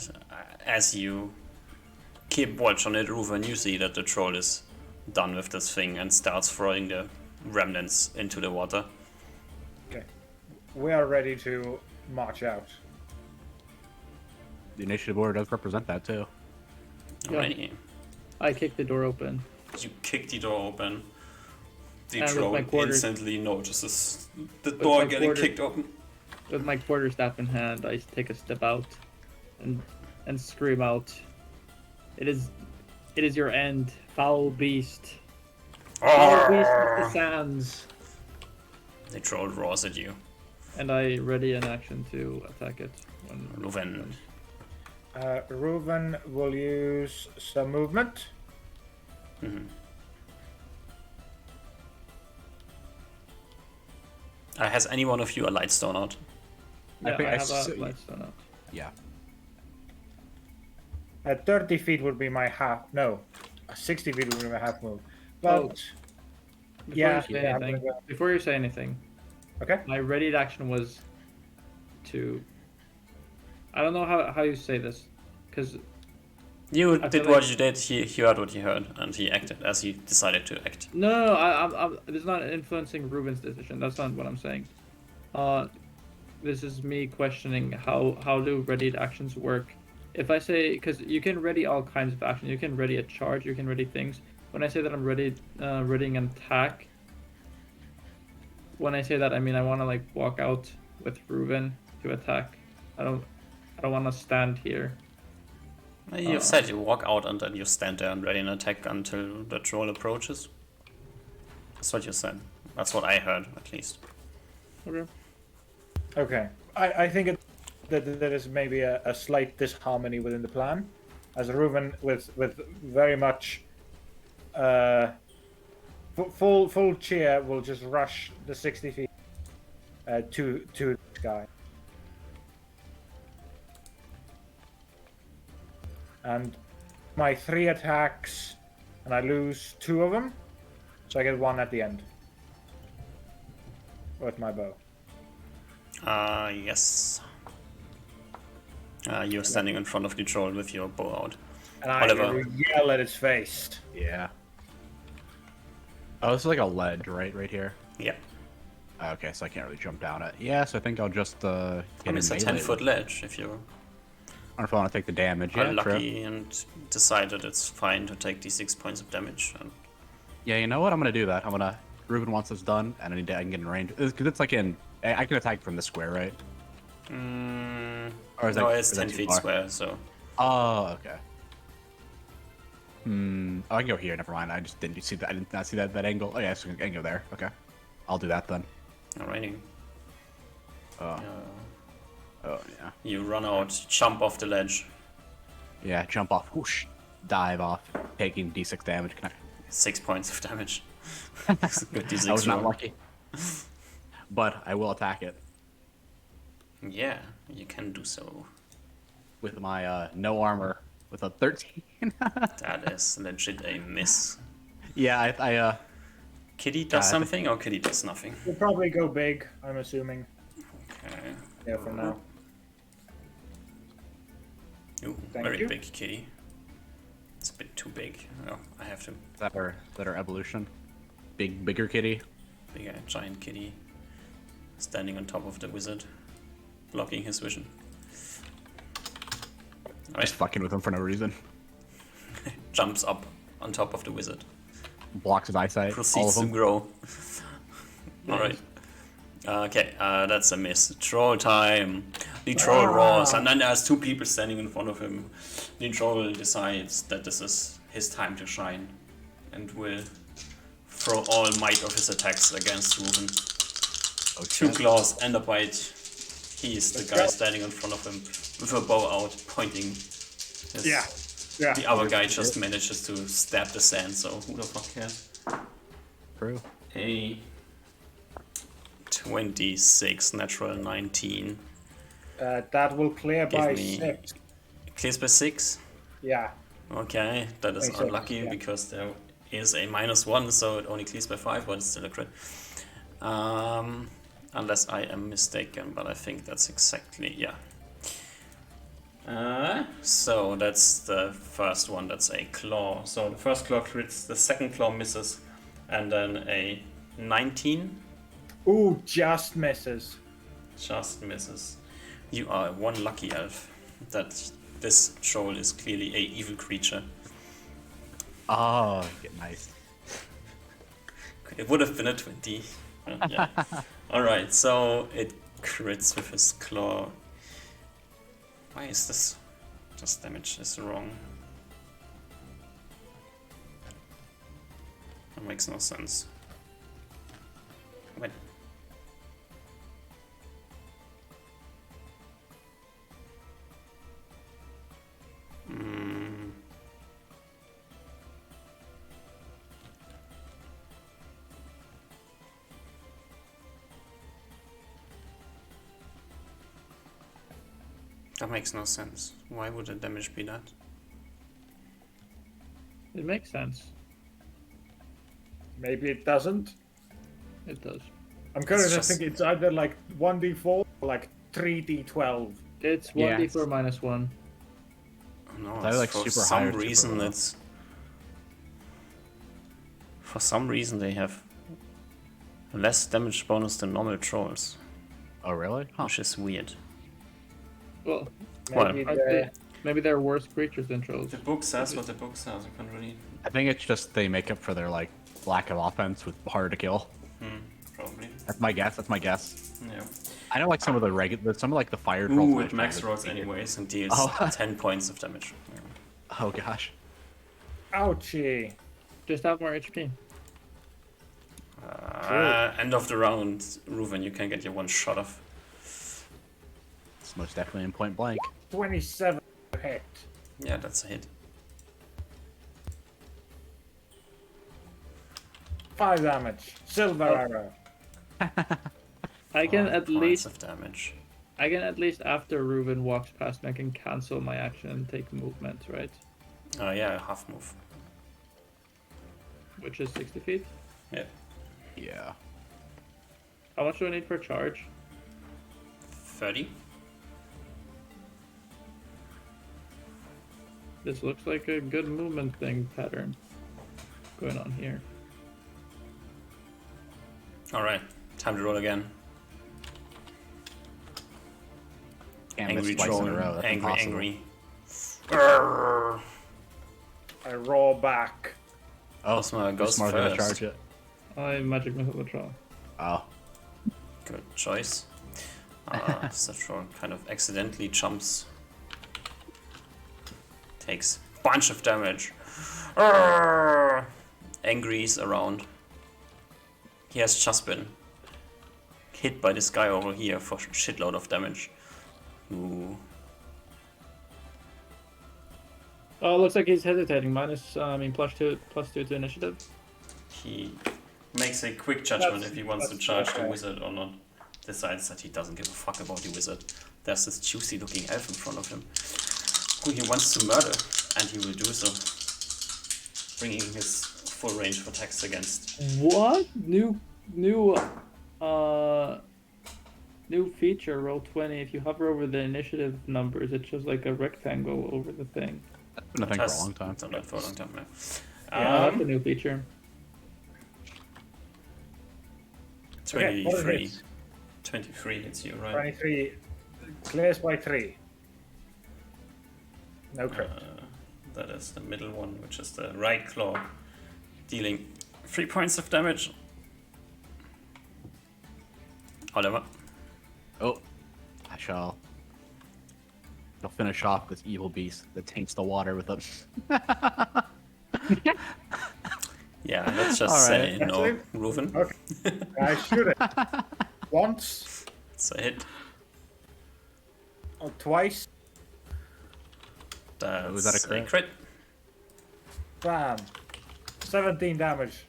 as you keep watch on it, Ruven, you see that the troll is done with this thing and starts throwing the remnants into the water. Okay. We are ready to march out. The initiative order does represent that too. Yeah. Alrighty. I kicked the door open. You kick the door open. The And with troll my quarters- instantly notices the door my getting quarter- kicked open. With my quarterstaff in hand, I take a step out and scream out, It is your end, foul beast. Foul beast of the sands. The troll roars at you. And I ready an action to attack it. Ruven. Reuven will use some movement. Has any one of you a light stone out? Yeah, think I I have s- a lightstone out. Yeah. 30 feet would be my half. No, 60 feet would be my half move. But Oh. Before yeah, you say yeah, I'm anything, gonna go. before you say anything, Okay. my ready action was to. I don't know how you say this, because You I did feel what like- you did, he heard what you heard, and he acted as he decided to act. no, it's not influencing Ruben's decision. That's not what I'm saying. This is me questioning how do readied actions work. If I say, because you can ready all kinds of actions, you can ready a charge, you can ready things. When I say that I'm readying an attack, when I say that I mean I want to like walk out with Ruben to attack. I don't want to stand here. You said you walk out and then you stand there and ready an attack until the troll approaches. That's what you said. That's what I heard, at least. Okay. Okay. I think that there is maybe a slight disharmony within the plan, as Reuven with very much full cheer will just rush the 60 feet to this guy. And my 3 attacks, and I lose 2 of them, so I get 1 at the end with my bow. Yes. You're standing in front of the troll with your bow out. And I Whatever. yell at its face. Yeah. Oh, this is like a ledge, right? Right here. Yeah. Okay, so I can't really jump down it. Yeah, so I think I'll just get And it's a in 10-foot ledge if you I don't know if I want to take the damage. are Yeah, true. lucky and decide that it's fine to take the 6 points of damage. And Yeah, you know what? I'm gonna do that. Ruben wants this done, and I can get in range. Because it's like I can attack from the square, right? Or is no, that, it's is that 10 too feet far? square, so Oh, okay. Oh, I can go here. Never mind. I just didn't see that. I did not see that angle. Oh yeah, so I can go there. Okay, I'll do that then. alrighty. Oh yeah. You run out, jump off the ledge. Yeah, jump off, whoosh, dive off, taking d6 damage. Can 6 points of damage. I? Good D6 I was not roll. lucky. But I will attack it Yeah, you can do so. with my no armor with a 13. That is legit a miss. Yeah, I Kitty does I think- something or Kitty does nothing? We'll probably go big, I'm assuming. Okay. Yeah, for now. Ooh, Thank very you. big kitty. It's a bit too big. Oh, I have to. is that our evolution? Bigger kitty. Bigger giant kitty. Standing on top of the wizard. blocking his vision. Just Alright, fucking with him for no reason. jumps up on top of the wizard. Blocks his eyesight. All Proceeds of to them. grow. Alright. Okay, that's a miss. Troll time. The troll roars, and then there's two people standing in front of him. The troll decides that this is his time to shine, and will throw all might of his attacks against Ruben. Oh, Two shit. claws and a bite. He is the Let's guy go. standing in front of him with a bow out, pointing. His, Yeah. Yeah. The other guy just manages to stab the sand, so who the fuck cares? True. A 26, natural 19. That will clear Give by me- 6. Clears by 6. Yeah. Okay, that is 26, unlucky yeah. because there is a -1, so it only clears by 5, but it's still a crit. Unless I am mistaken, but I think that's exactly, yeah. So that's the first one, that's a claw. So the first claw crits, the second claw misses, and then a 19 Ooh, just misses. just misses. You are one lucky elf that this troll is clearly a evil creature. Oh, get nice. It would have been a 20. Yeah. Alright, so it crits with his claw. Why is this? Just damage is wrong. That makes no sense. Wait. Hmm. That makes no sense. Why would the damage be that? It makes sense. Maybe it doesn't. It does. I'm curious. just- I think it's either like 1d4 or like 3d12. It's Yeah. 1d4 -1. Oh, no, either it's like for super high some or super reason low. it's... For some reason they have less damage bonus than normal trolls, Oh, really? Huh. which is weird. Well, Well, Maybe aren't they, maybe they're worse creatures than trolls. The book says what the book says, I can't really... I think it's just they make up for their like lack of offense with harder to kill. Probably. That's my guess. That's my guess. Yeah. I know like some of the regular, some of like the fire trolls. Ooh, might it max have rolls it. anyways and deals Oh. 10 points of damage. Yeah. Oh gosh. ouchie. Just have more HP. End of the round, Ruven, you can get your one shot off. It's most definitely in point blank. 27 hit. Yeah, that's a hit. 5 damage. Silver arrow. I can 5 at points least of damage. after Reuven walks past me, I can cancel my action and take movement, right? Yeah, half move. Which is 60 feet. Yeah. Yeah. How much do I need for a charge? 30. This looks like a good movement thing pattern going on here. Alright, time to roll again. Can't Angry miss twice troll. in a row. That's Angry, impossible. angry. Grrr. I roll back. Oh, Osma goes Osmar's gonna first. charge it. I magic missile withdrawal. Oh. Good choice. So troll kind of accidentally jumps. Takes bunch of damage. Grrr. Angry's around. He has just been hit by this guy over here for shitload of damage. Ooh. Oh, looks like he's hesitating. Plus two to initiative. He makes a quick judgment That's- if he wants to that's charge the okay. wizard or not. Decides that he doesn't give a fuck about the wizard. There's this juicy looking elf in front of him who he wants to murder, and he will do so. Bringing his full range of attacks against. What? New feature, roll 20. If you hover over the initiative numbers, it shows like a rectangle over the thing. That's been a thing for a long time. Done that for a long time now. Yeah, that's a new feature. 23. hits. 23 hits you, right? 23. clears by 3. No crit. That is the middle one, which is the right claw, dealing 3 points of damage. Oliver. Oh, I shall. I'll finish off this evil beast that taints the water with it. Yeah, let's just All say right. no, That's it? Reuven. Okay. I shoot it once It's a hit. or twice. That's Was that a crit? crit. Bam. 17 damage.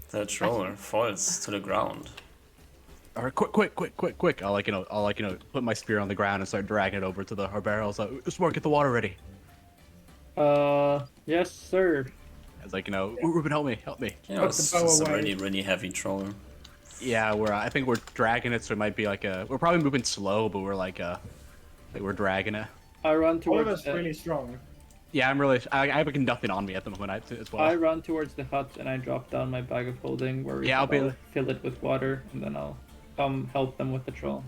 The troll falls to the ground. All right, quick! I'll put my spear on the ground and start dragging it over to our barrels. Smart, get the water ready. Yes, sir. It's like, Ruben, help me. You know, Put it's the bow just a away. really, really heavy troll. Yeah, I think we're dragging it, so it might be like we're probably moving slow, but we're like we're dragging it. I run All of towards. us really strong. Yeah, I have nothing on me at the moment as well. I run towards the hut and I drop down my bag of holding where Yeah, I'll fill it with water and then I'll come help them with the troll.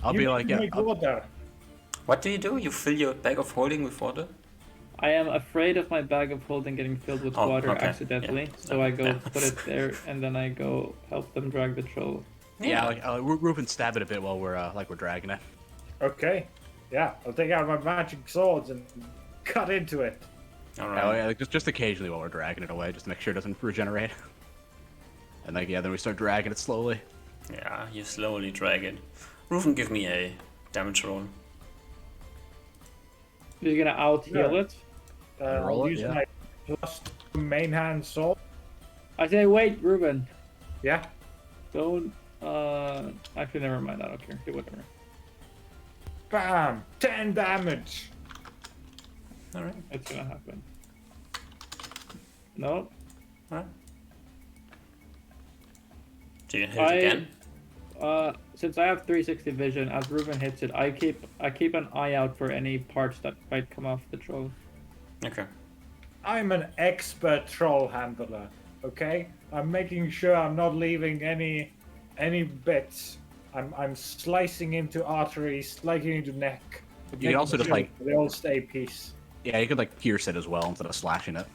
I'll be like, yeah. Make water. What do? You fill your bag of holding with water? I am afraid of my bag of holding getting filled with Oh, water okay. accidentally, Yeah. so I go Yeah. put it there and then I go help them drag the troll. Yeah, Ruben, stab it a bit while we're dragging it. Okay. Yeah, I'll take out my magic swords and cut into it. All Yeah, right. like just occasionally while we're dragging it away, just to make sure it doesn't regenerate. And then we start dragging it slowly. Yeah, you slowly drag it. Reuven, give me a damage roll. You're gonna out heal Yeah. it? Roll I'll it, use yeah. my +2 main hand sword. I say wait, Ruben. Yeah. Don't actually never mind, I don't care. Do whatever. Bam. 10 damage. All right. It's gonna happen. No. All right. Do you hit I again? Since I have 360 vision, as Ruben hits it, I keep an eye out for any parts that might come off the troll. Okay. I'm an expert troll handler. Okay? I'm making sure I'm not leaving any bits. I'm slicing into arteries, slicing into neck. You can also just like they all stay peace. yeah, you could like pierce it as well instead of slashing it.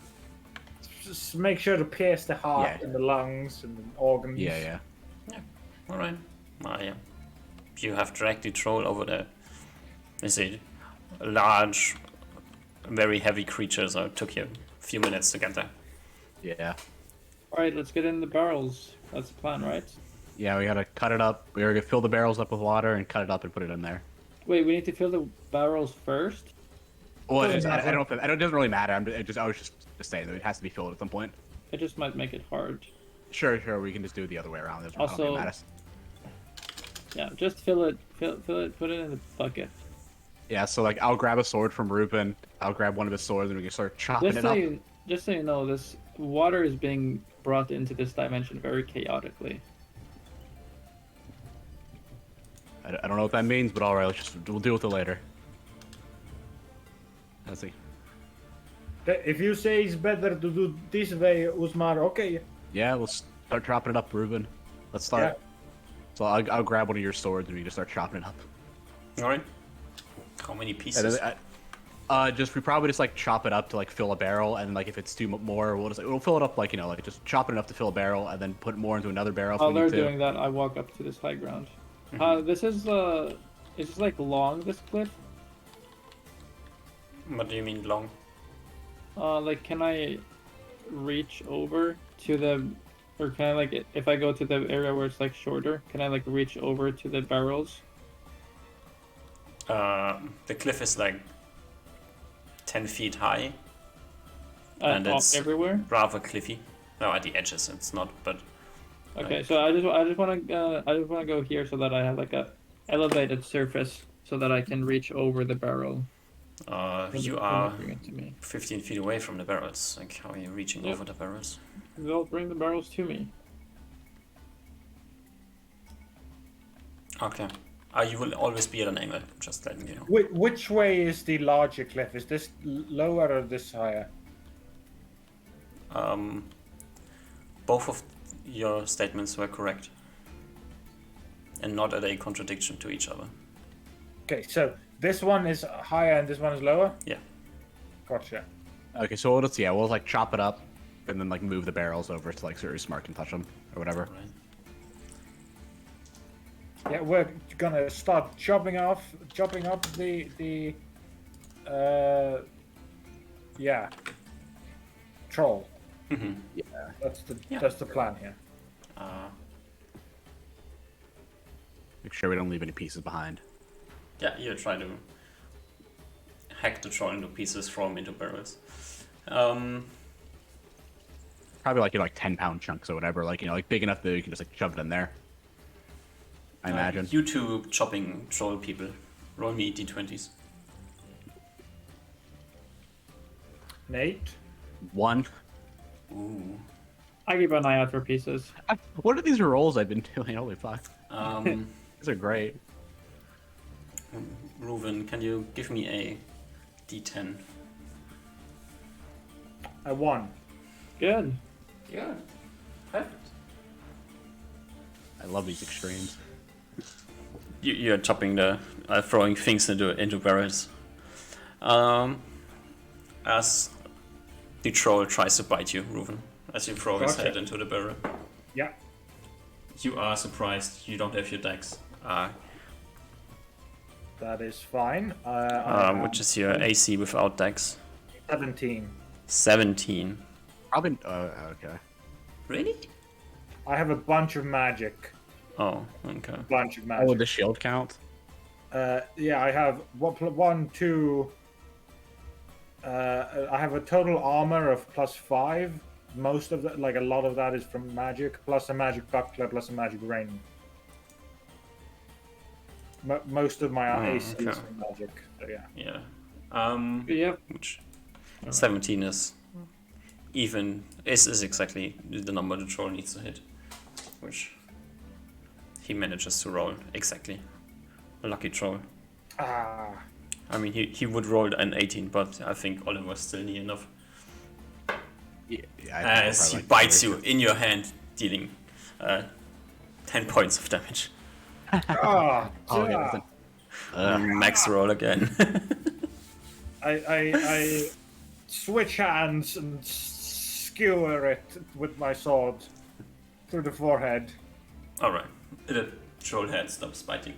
Just make sure to pierce the heart Yeah. and the lungs and the organs. Yeah. All right. Yeah. You have dragged the troll over there. Is a large, very heavy creature, so it took you a few minutes to get there. Yeah. Alright, let's get in the barrels. That's the plan, right? Yeah, we gotta cut it up. We're gonna fill the barrels up with water and cut it up and put it in there. Wait, we need to fill the barrels first? Well, Doesn't I matter. don't. It doesn't really matter. I was just saying that it has to be filled at some point. It just might make it hard. Sure. We can just do it the other way around. I don't think it Also- matters. Yeah, just fill it, put it in the bucket. Yeah. So like, I'll grab a sword from Ruben. I'll grab one of his swords and we can start chopping Just it so up. just so you know, this water is being brought into this dimension very chaotically. I don't know what that means, but all right. We'll deal with it later. Let's see. If you say it's better to do this way, Usmar, okay. Yeah, we'll start chopping it up, Ruben. Let's start. Yeah. So I'll grab one of your swords and we can just start chopping it up. All right. How many And pieces? then, we probably just like chop it up to like fill a barrel, and like if it's too more, we'll fill it up like like just chop it enough to fill a barrel, and then put more into another barrel. If While we they're need to. doing that, I walk up to this high ground. This is like long, this cliff? What do you mean long? Like, can I reach over to the, or can I like, if I go to the area where it's like shorter, can I like reach over to the barrels? The cliff is like 10 feet high, and All- it's everywhere? rather cliffy. No, at the edges it's not, but Okay, Like- so I just want to go here so that I have like a elevated surface so that I can reach over the barrel. you When are they bring it to me. 15 feet away from the barrels. Like, how are you reaching Yep. over the barrels? They'll bring the barrels to me. Okay. You will always be at an angle, just letting you know. Which way is the larger cliff? Is this lower or this higher? Both of your statements were correct. And not at a contradiction to each other. Okay, so this one is higher and this one is lower? Yeah. Gotcha. Okay, so we'll like chop it up, and then like move the barrels over to like Sirius Smart can touch them or whatever. Right. Yeah, we're gonna start chopping up the yeah, troll. Mm-hmm. That's the plan here. Make sure we don't leave any pieces behind. Yeah, you try to hack the troll into pieces, throw them into barrels. Probably like 10-pound chunks or whatever, like like big enough that you can just like shove it in there. I imagine. You two chopping troll people. Roll me d20s. Nate? 1. Ooh. I keep an eye out for pieces. What are these rolls I've been doing? Holy fuck. These are great. Reuven, can you give me a d10? I won. Good. Yeah. Perfect. I love these extremes. You're chopping throwing things into barrels. As the troll tries to bite you, Reuven, as you throw his Gotcha. head into the barrel. Yeah. You are surprised you don't have your dex, That is fine. which is your AC without dex. 17. 17. Probably. Okay. Really? I have a bunch of magic. Oh, okay. Bunch of Oh, magic. would the shield count? Yeah, I have 1, 2. I have a total armor of +5. Most of that, like a lot of that, is from magic, plus a magic buckler, plus a magic ring. Most of my AC okay. is from magic. So yeah. Yeah. Yep. Which 17 is even is exactly the number the troll needs to hit, which he manages to roll exactly. A lucky troll. Ah. I mean, he would roll an 18, but I think Oliver's still near enough. Yeah. As he bites you in your hand, dealing 10 points of damage. Ah. Oh, yeah, yeah. that's Max roll again. I switch hands and skewer it with my sword through the forehead. Alright, the troll head stops biting.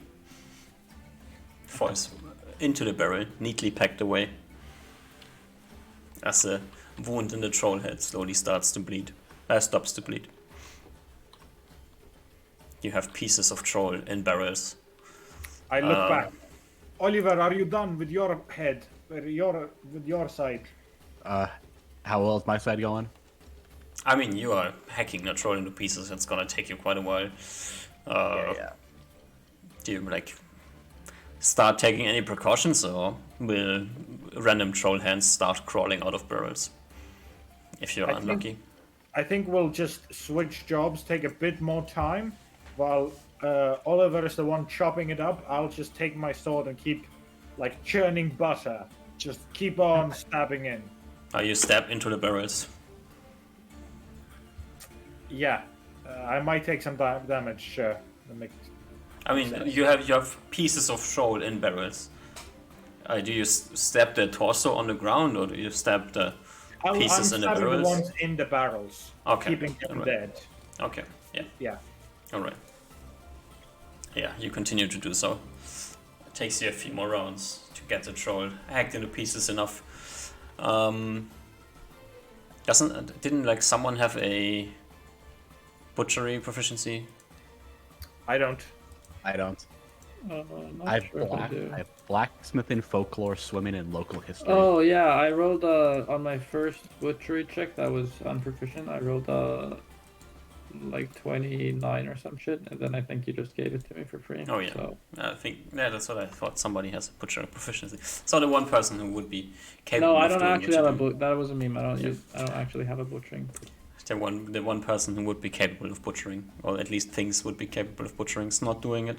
Falls into the barrel, neatly packed away. As the wound in the troll head slowly stops to bleed. You have pieces of troll in barrels. I look back. Oliver, are you done with your head? With your side? How well is my side going? I mean, you are hacking the troll into pieces. It's gonna take you quite a while. Yeah. Do you start taking any precautions, or will random troll hands start crawling out of barrels if you're unlucky? I think we'll just switch jobs, take a bit more time, while Oliver is the one chopping it up. I'll just take my sword and keep, like, churning butter. Just keep on stabbing in. You stab into the barrels. Yeah, I might take some damage. Sure. I mean, you have pieces of troll in barrels. Do you stab the torso on the ground, or do you stab the pieces in the I'm stabbing barrels? the ones in the barrels, Okay, keeping them alright. dead. Okay, yeah, Yeah. alright. Yeah, you continue to do so. It takes you a few more rounds to get the troll hacked into pieces enough. Didn't like someone have a butchery proficiency? I don't. Not Not sure if I do. I have blacksmithing, folklore, swimming, and local history. Oh yeah, I rolled on my first butchery check that was unproficient. I rolled like 29 or some shit, and then I think you just gave it to me for free. Oh yeah, So, I think that's what I thought. Somebody has a butchery proficiency. So the one person who would be capable. no, I of don't doing actually what have you a do. that was a meme. I don't Yeah. use. I don't actually have a butchering. The one person who would be capable of butchering, or at least thinks would be capable of butchering, is not doing it.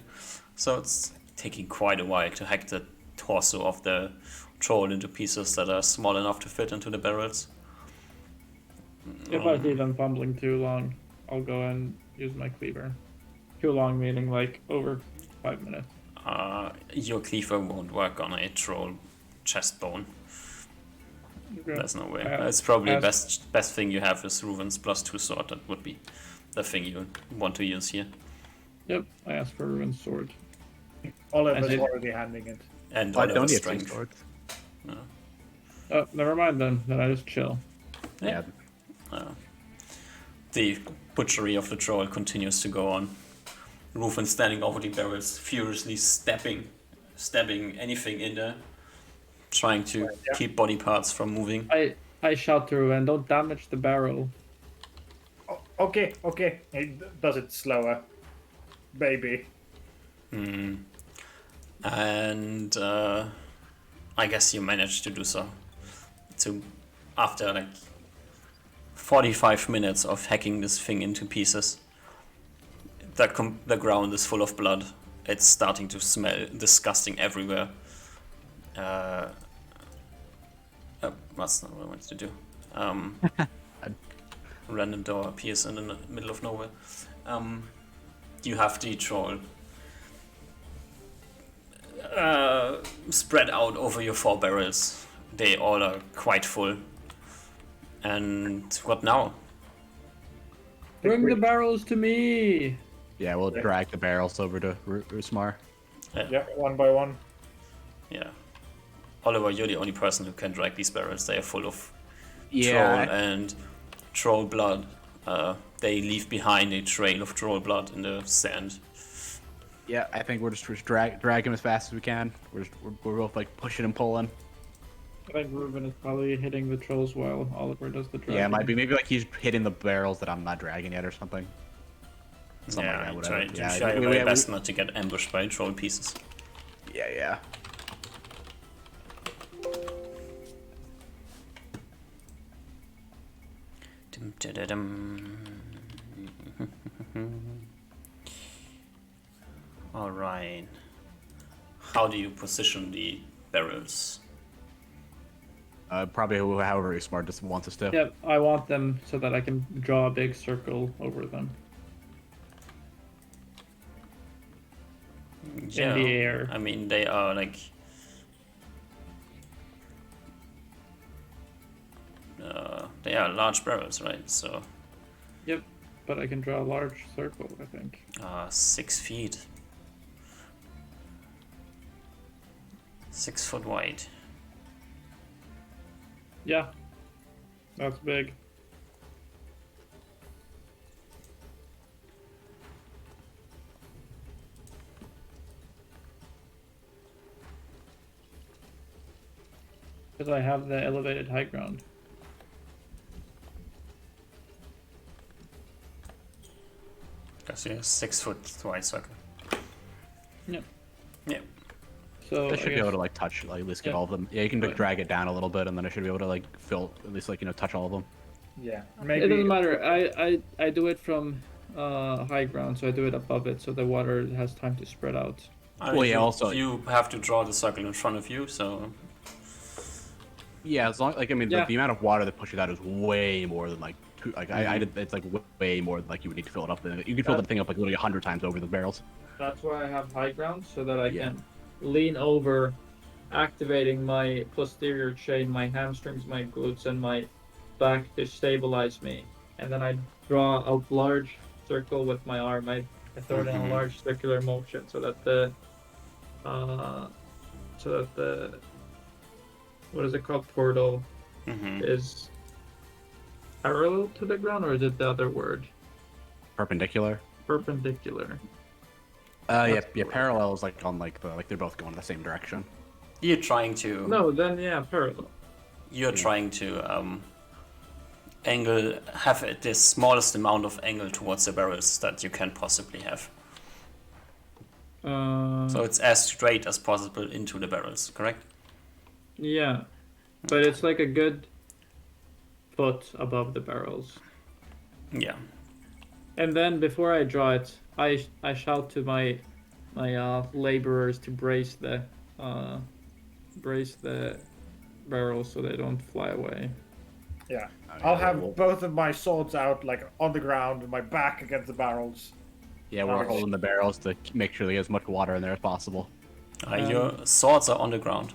So it's taking quite a while to hack the torso of the troll into pieces that are small enough to fit into the barrels. If I see them fumbling too long, I'll go and use my cleaver. Too long meaning like over 5 minutes. your cleaver won't work on a troll chest bone. Okay. There's no way. I It's probably asked- best thing you have is Ruven's +2 sword. That would be the thing you want to use here. Yep, I asked for Ruin's sword. Oliver's did- already handing it. And I don't Oliver's need strength. swords. Oh, never mind then. Then I just chill. Yeah. The butchery of the troll continues to go on. Ruven standing over the barrels, furiously stabbing anything in there, trying to Yeah. keep body parts from moving. I shout to Ruin, don't damage the barrel. Oh, okay. He does it slower. Baby. And I guess you managed to do so. After like 45 minutes of hacking this thing into pieces, the ground is full of blood. It's starting to smell disgusting everywhere. That's not what I wanted to do. Random door appears in the middle of nowhere. You have the troll spread out over your 4 barrels. They all are quite full. And what now? Bring the barrels to me! Yeah, we'll drag the barrels over to Usmar. Yeah, one by one. Yeah. Oliver, you're the only person who can drag these barrels. They are full of Yeah. troll and troll blood. They leave behind a trail of troll blood in the sand. Yeah, I think we're just drag him as fast as we can. We're both like pushing and pulling. I think Ruben is probably hitting the trolls while Oliver does the dragging. Yeah, it might be maybe like he's hitting the barrels that I'm not dragging yet or something. Something Yeah, like that, try whatever. to Yeah, try your we- very we- best not to get ambushed by troll pieces. Yeah. All right. How do you position the barrels? Probably however smart just wants us to. Yep, I want them so that I can draw a big circle over them. Yeah, the air. I mean, they are like. They are large barrels, right? So, Yep, but I can draw a large circle, I think. 6 feet. 6 foot wide. Yeah, that's big. Because I have the elevated high ground. Because you have 6 foot wide circle. Yep. Yep. So I I should be guess- able to like touch, like at least get Yeah. all of them. Yeah, you can like, Right. drag it down a little bit, and then I should be able to like fill at least like touch all of them. Yeah, It maybe. doesn't matter. I do it from high ground, so I do it above it, so the water has time to spread out. I Well, yeah, you, also- you have to draw the circle in front of you, so Yeah, as long like I mean Yeah. the amount of water that pushes out is way more than like two, like I did it's like way more than like you would need to fill it up. You can fill the thing up like literally 100 times over the barrels. That's why I have high ground, so that I Yeah. can lean over, activating my posterior chain, my hamstrings, my glutes, and my back to stabilize me. And then I draw a large circle with my arm. I throw it in a Mhm. large circular motion so that the what is it called, portal mhm. is parallel to the ground, or is it the other word? Perpendicular. Perpendicular. Yeah, That's yeah. correct. Parallel is like on like the like they're both going the same direction. You're trying to No, then yeah, parallel. you're trying to have the smallest amount of angle towards the barrels that you can possibly have. So it's as straight as possible into the barrels, correct? Yeah, but it's like a good foot above the barrels. Yeah. And then before I draw it, I shout to my laborers to brace the barrels so they don't fly away. Yeah. I'll have both of my swords out, like on the ground, and my back against the barrels. Yeah, we're Nice. holding the barrels to make sure they get as much water in there as possible. Your swords are on the ground.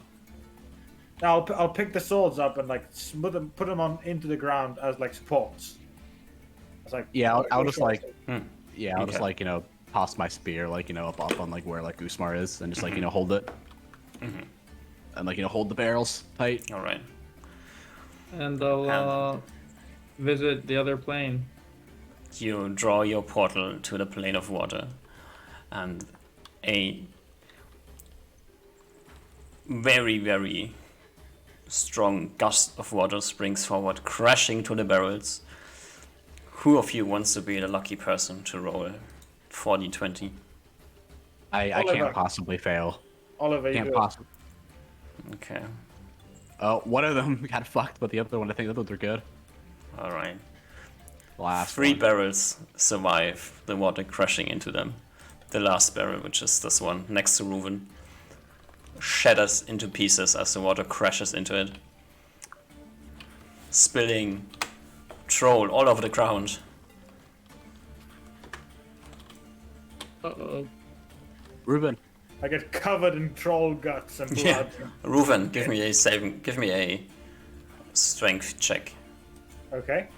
Now I'll pick the swords up and like put them on into the ground as like supports. It's like Yeah, I'll just like, Hmm. yeah, I'll just Okay. like, toss my spear like, up on like where like Usmar is and just like, hold it. And like, hold the barrels tight. All right. And I'll visit the other plane. You draw your portal to the plane of water, and a very, very strong gust of water springs forward, crashing to the barrels. Who of you wants to be the lucky person to roll 40-20? I Oliver. can't possibly fail. Oliver, you Can't do it. possibly. Okay. One of them got fucked, but the other one, I think the others are good. All right. Last 3 one. barrels survive the water crashing into them. The last barrel, which is this one next to Reuven, shatters into pieces as the water crashes into it, spilling troll all over the ground. Uh-oh. Reuben. I get covered in troll guts and Yeah. blood. Reuven, give me a strength check. Okay.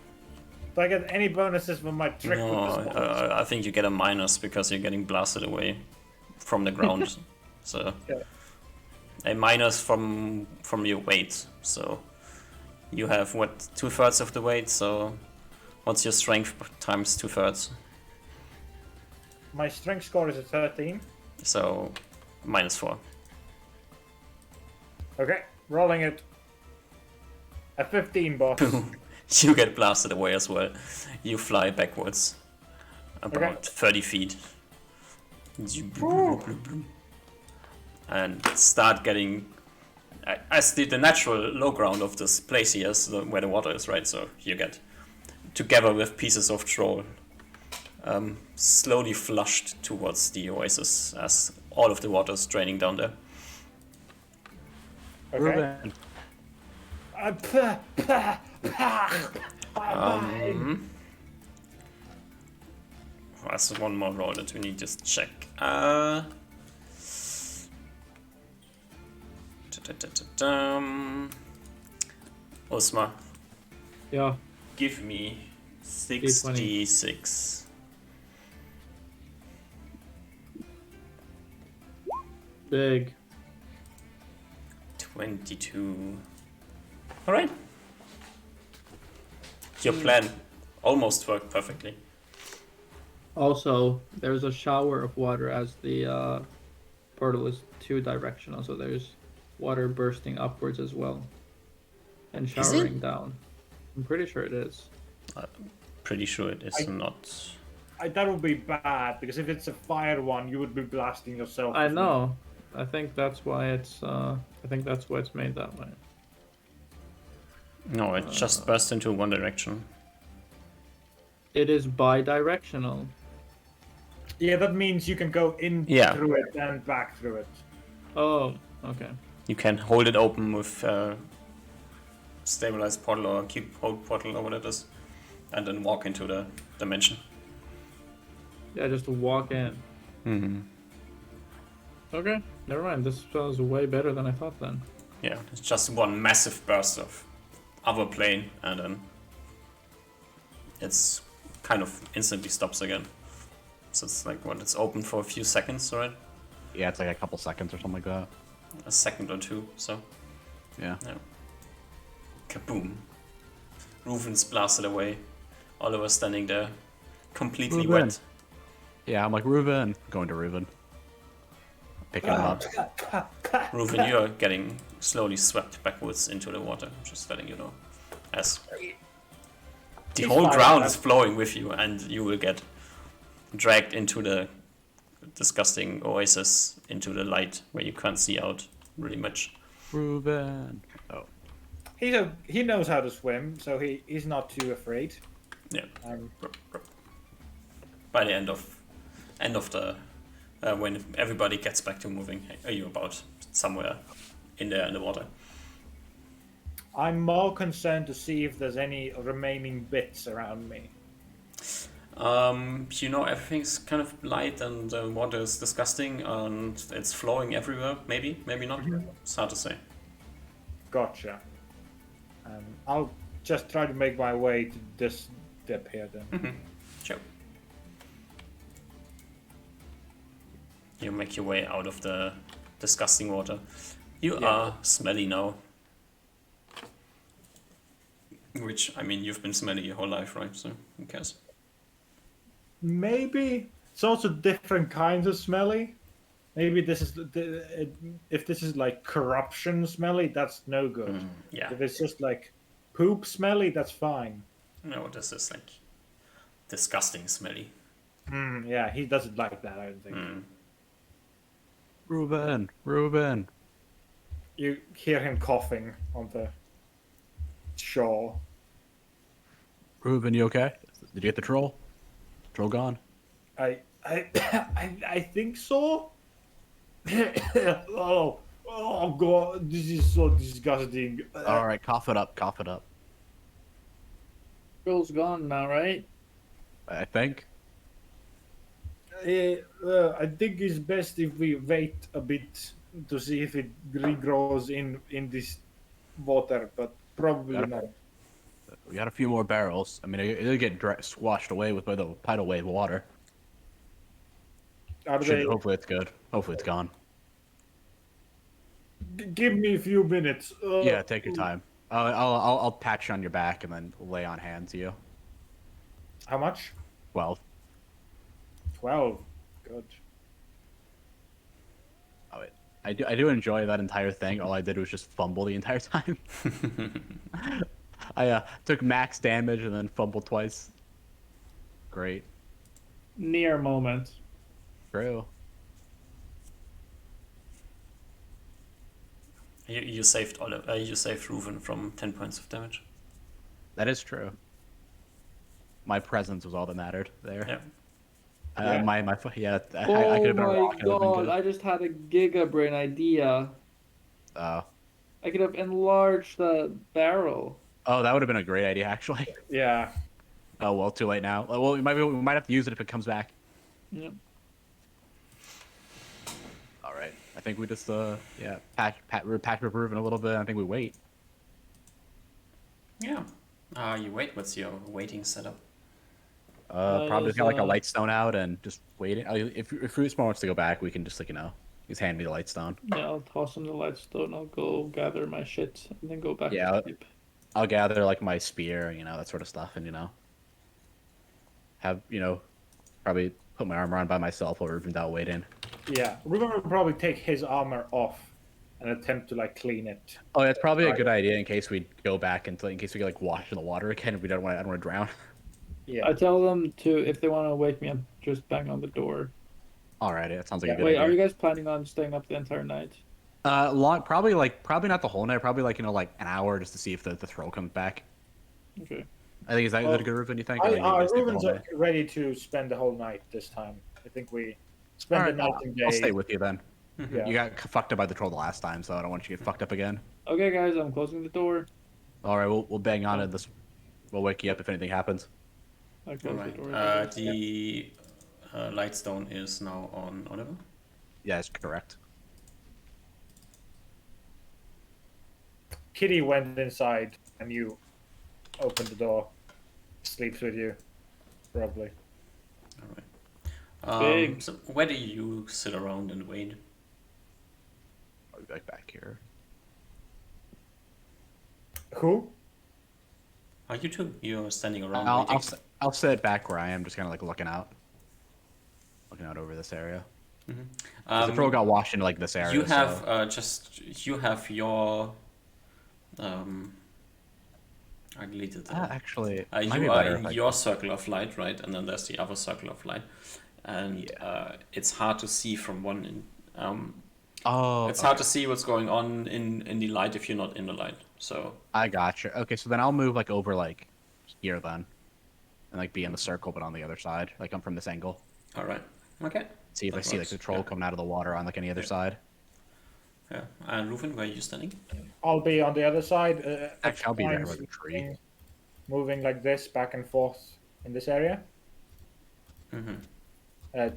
Do I get any bonuses for my trick No, with the swords? I think you get a minus because you're getting blasted away from the ground. So Okay. a minus from your weight. So you have what, 2/3 of the weight. So what's your strength times 2/3? My strength score is a 13. So -4. Okay, rolling it. A 15, boss. You get blasted away as well. You fly backwards about 30 feet. And start getting as the natural low ground of this place here is where the water is, right? So you get together with pieces of troll slowly flushed towards the oasis as all of the water is draining down there. Okay. Reuben. That's one more roll that we need to check. Osma, Yeah. give me 66. Big. 22. Alright. Your plan almost worked perfectly. Also, there's a shower of water as the portal is 2-directional, so there's water bursting upwards as well. And Is it? showering down. I'm pretty sure it is. Pretty sure it is not. That would be bad, because if it's a fire one, you would be blasting yourself. I know. I think that's why it's made that way. No, it just burst into one direction. It is bi-directional. Yeah, that means you can go in Yeah. through it and back through it. Oh, okay. You can hold it open with stabilized portal or keep hold portal or whatever it is, and then walk into the dimension. Yeah, just to walk in. Mm-hmm. Okay, never mind. This was way better than I thought then. Yeah, it's just one massive burst of other plane, and then it's kind of instantly stops again. So it's like what, it's open for a few seconds, right? Yeah, it's like a couple seconds or something like that. A second or two, so Yeah. kaboom. Reuven's blasted away. Oliver standing there, completely Reuven. wet. Yeah, I'm like, Reuben. Going to Reuben. Picking him up. Reuven, you are getting slowly swept backwards into the water, just letting you know. As the He's whole fine, ground man. is flowing with you, and you will get dragged into the disgusting oasis, into the light where you can't see out really much. Reuben. Oh. He knows how to swim, so he's not too afraid. Yeah. Um, By the end of the when everybody gets back to moving, are you about somewhere in there in the water? I'm more concerned to see if there's any remaining bits around me. You know, everything's kind of light and the water is disgusting and it's flowing everywhere. Maybe, maybe not. It's hard to say. Gotcha. I'll just try to make my way to this dip here then. Sure. You make your way out of the disgusting water. You are smelly now. Which, I mean, you've been smelly your whole life, right? So, who cares? Maybe it's also different kinds of smelly. Maybe this is if this is like corruption smelly, that's no good. Yeah. If it's just like poop smelly, that's fine. No, this is like disgusting smelly. Yeah, he doesn't like that. I don't think. Reuben. You hear him coughing on the shore. Reuben, you okay? Did you get the troll? Troll gone? I think so. Oh god, this is so disgusting. All right, cough it up. Girl's gone now, right? I think. I think it's best if we wait a bit to see if it regrows in this water, but probably not. We got a few more barrels. I mean, it'll get squashed away with the tidal wave water. Hopefully it's good. Hopefully it's gone. Give me a few minutes. Yeah, take your time. I'll patch on your back and then lay on hands to you. How much? 12. 12. Good. Oh, wait. I do enjoy that entire thing. All I did was just fumble the entire time. I took max damage and then fumbled twice. Great. Near moment. True. You saved you saved Reuven from 10 points of damage. That is true. My presence was all that mattered there. Yeah. Yeah. I could Oh have been a my rock. It would've been god, good. I just had a giga brain idea. Oh, I could have enlarged the barrel. that would have been a great idea, actually. Yeah. Oh well, too late now. Well, we might have to use it if it comes back. Yep. All right. I think we just patch Reuven a little bit. I think we wait. Yeah. You wait. What's your waiting setup? Probably just, got like a light stone out and just wait. If Fruitsmore wants to go back, we can just just hand me the light stone. Yeah, I'll toss him the light stone. I'll go gather my shit and then go back Yeah, to sleep. I'll gather like my spear, that sort of stuff, and have probably put my armor on by myself while Reuven's out waiting. Yeah. Ruben will probably take his armor off and attempt to like clean it. Oh, that's probably a good idea in case we go back in case we get like washed in the water again. If I don't want to drown. Yeah. I tell them to, if they want to wake me up, just bang on the door. Alrighty, that sounds like a good Wait, idea. are you guys planning on staying up the entire night? Probably not the whole night. Probably like like an hour just to see if the throw comes back. Okay. I think is that a good Reuven? You think? Or think we stay the Ruben's whole day? ready to spend the whole night this time. I think we spend the night and day. I'll stay with you then. Yeah. You got fucked up by the troll the last time, so I don't want you to get fucked up again. Okay, guys, I'm closing the door. All right, we'll bang on it. We'll wake you up if anything happens. I close Alright. the door. The light stone is now on Oliver. Yeah, that's correct. Kitty went inside and you opened the door. Sleeps with you, probably. Alright. Big. So where do you sit around and wait? I'll be back here. Who? Are you two? You're standing around I'll waiting? I'll sit back where I am, just kind of like looking out over this area. 'Cause the troll got washed into like this area. You have so. you have your I deleted that. Actually, it might be You are better in if I- your circle of light, right? And then there's the other circle of light, and it's hard to see from one. It's hard to see what's going on in the light if you're not in the light. So I gotcha. Okay, so then I'll move like over like here then, and like be in the circle, but on the other side. Like I'm from this angle. all right, okay. See if I That see like works, the troll yeah. coming out of the water on like any other Yeah. side. Yeah. And Reuven, where are you standing? I'll be on the other side. Actually, I'll be right times by the tree. moving like this back and forth in this area.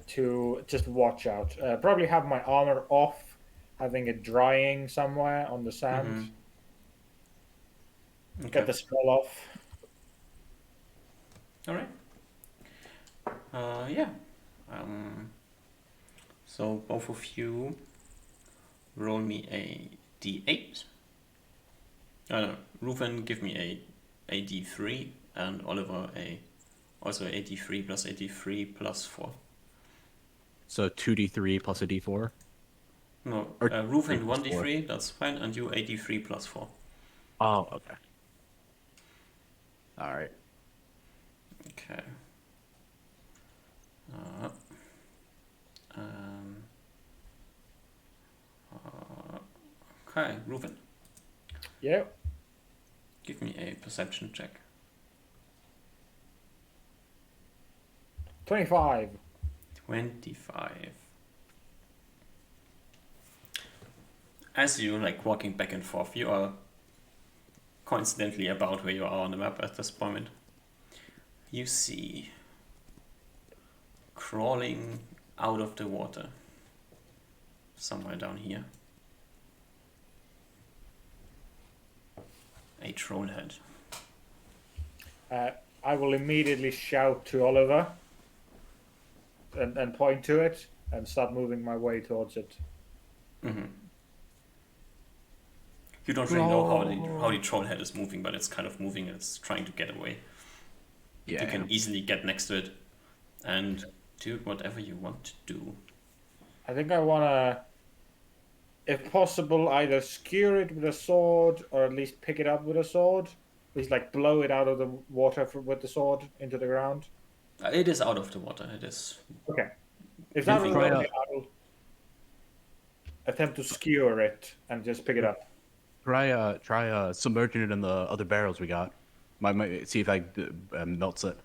to just watch out. Probably have my armor off, having it drying somewhere on the sand. Okay. Get the smell off. All right. Yeah. So both of you roll me a d8. Ruven, give me a d3, and Oliver also a d3 plus a d3 plus 4. So 2d3 plus a d4. No, Or Ruven 3 plus 1d3, that's fine, and you a d3 plus 4. Oh, okay. All right. Okay. Uh, um, okay, Ruven, Yeah. give me a perception check. 25. 25. As you walking back and forth, you are coincidentally about where you are on the map at this moment. You see crawling out of the water somewhere down here a troll head. I will immediately shout to Oliver and point to it and start moving my way towards it. You don't really know how the troll head is moving, but it's kind of moving and it's trying to get away. Yeah. You can easily get next to it and do whatever you want to do. I think I want to, if possible, either skewer it with a sword or at least pick it up with a sword. At least blow it out of the water with the sword into the ground. It is out of the water. It is. Okay. If that Moving. will I'll attempt to skewer it and just pick it up. Try submerging it in the other barrels we got. Might see if that melts it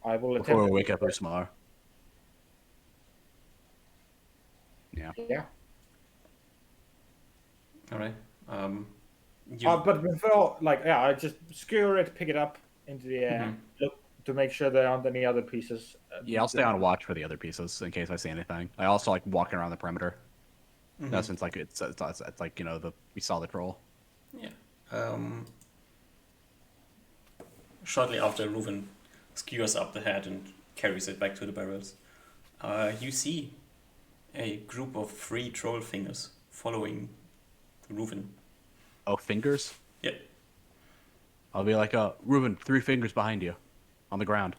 I will before we attempt. wake up Usmar. Yeah. Yeah. All right. But before, I just skewer it, pick it up into the air, look to make sure there aren't any other pieces. Yeah, I'll stay on watch for the other pieces in case I see anything. I also walking around the perimeter. No, since it's we saw the troll. Yeah. Shortly after Ruven skewers up the head and carries it back to the barrels, you see a group of 3 troll fingers following Ruven. Oh, fingers? Yeah. I'll be like, Ruben, 3 fingers behind you, on the ground.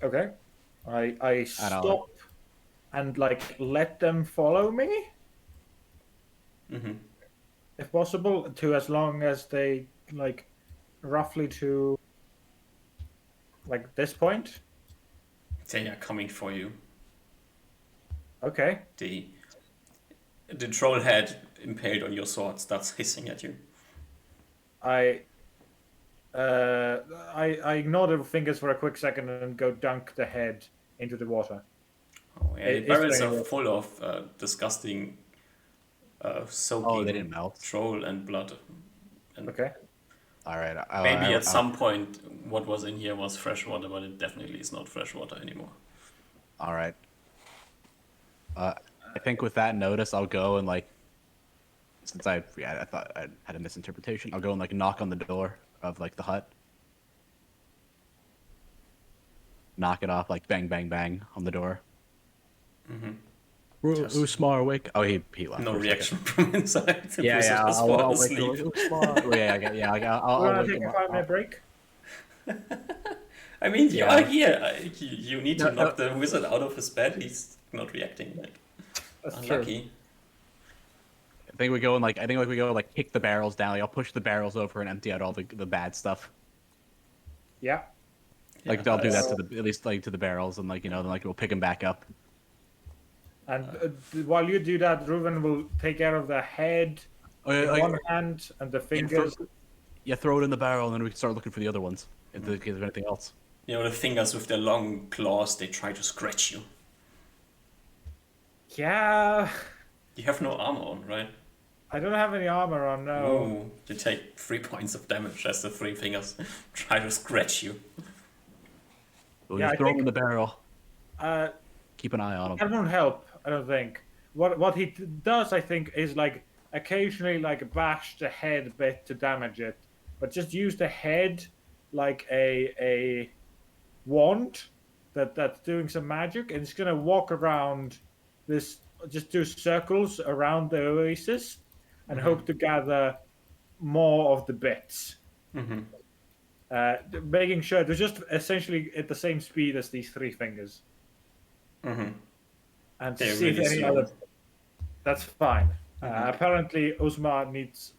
Okay. I stop and let them follow me. If possible, to as long as they roughly to this point. They are coming for you. Okay. The troll head impaled on your sword starts hissing at you. I ignore the fingers for a quick second and go dunk the head into the water. Oh, yeah, the barrels are full of disgusting, soaking they didn't melt. troll and blood. And Okay. All right. maybe at some point what was in here was fresh water, but it definitely is not fresh water anymore. All right. I think with that notice, I'll go and since I thought I had a misinterpretation, I'll go and knock on the door of the hut. Knock it off, bang, bang, bang on the door. Usmar, awake. Oh, he left. No reaction from inside. The Yeah, person yeah. was I'll fallen wake asleep. Usmar. I'll Wanna wake take him a 5-minute up. break? I mean, you Yeah. are here. You need to No, knock the wizard out of his bed. He's not reacting. That's Unlucky. true. I think we go and kick the barrels down. I'll push the barrels over and empty out all the bad stuff. Yeah. Yeah, I'll do that that's- to the at least to the barrels and then we'll pick them back up. And while you do that, Ruven will take care of the head in one hand and the fingers. Throw it in the barrel and then we can start looking for the other ones in case of anything else. The fingers with their long claws, they try to scratch you. Yeah. You have no armor on, right? I don't have any armor on, no. Ooh, you take 3 points of damage as the 3 fingers try to scratch you. We'll Yeah, just I throw him think- in the barrel. Uh, Keep an eye on him. that won't help. I don't think. What he does, I think, is like occasionally like bash the head a bit to damage it, but just use the head like a wand that's doing some magic, and it's gonna walk around this, just do circles around the oasis, and hope to gather more of the bits. Mm-hmm. Making sure they're just essentially at the same speed as these three fingers, Mm-hmm. and They're see if really any slow. other. That's fine. Mhm. Apparently, Uzma needs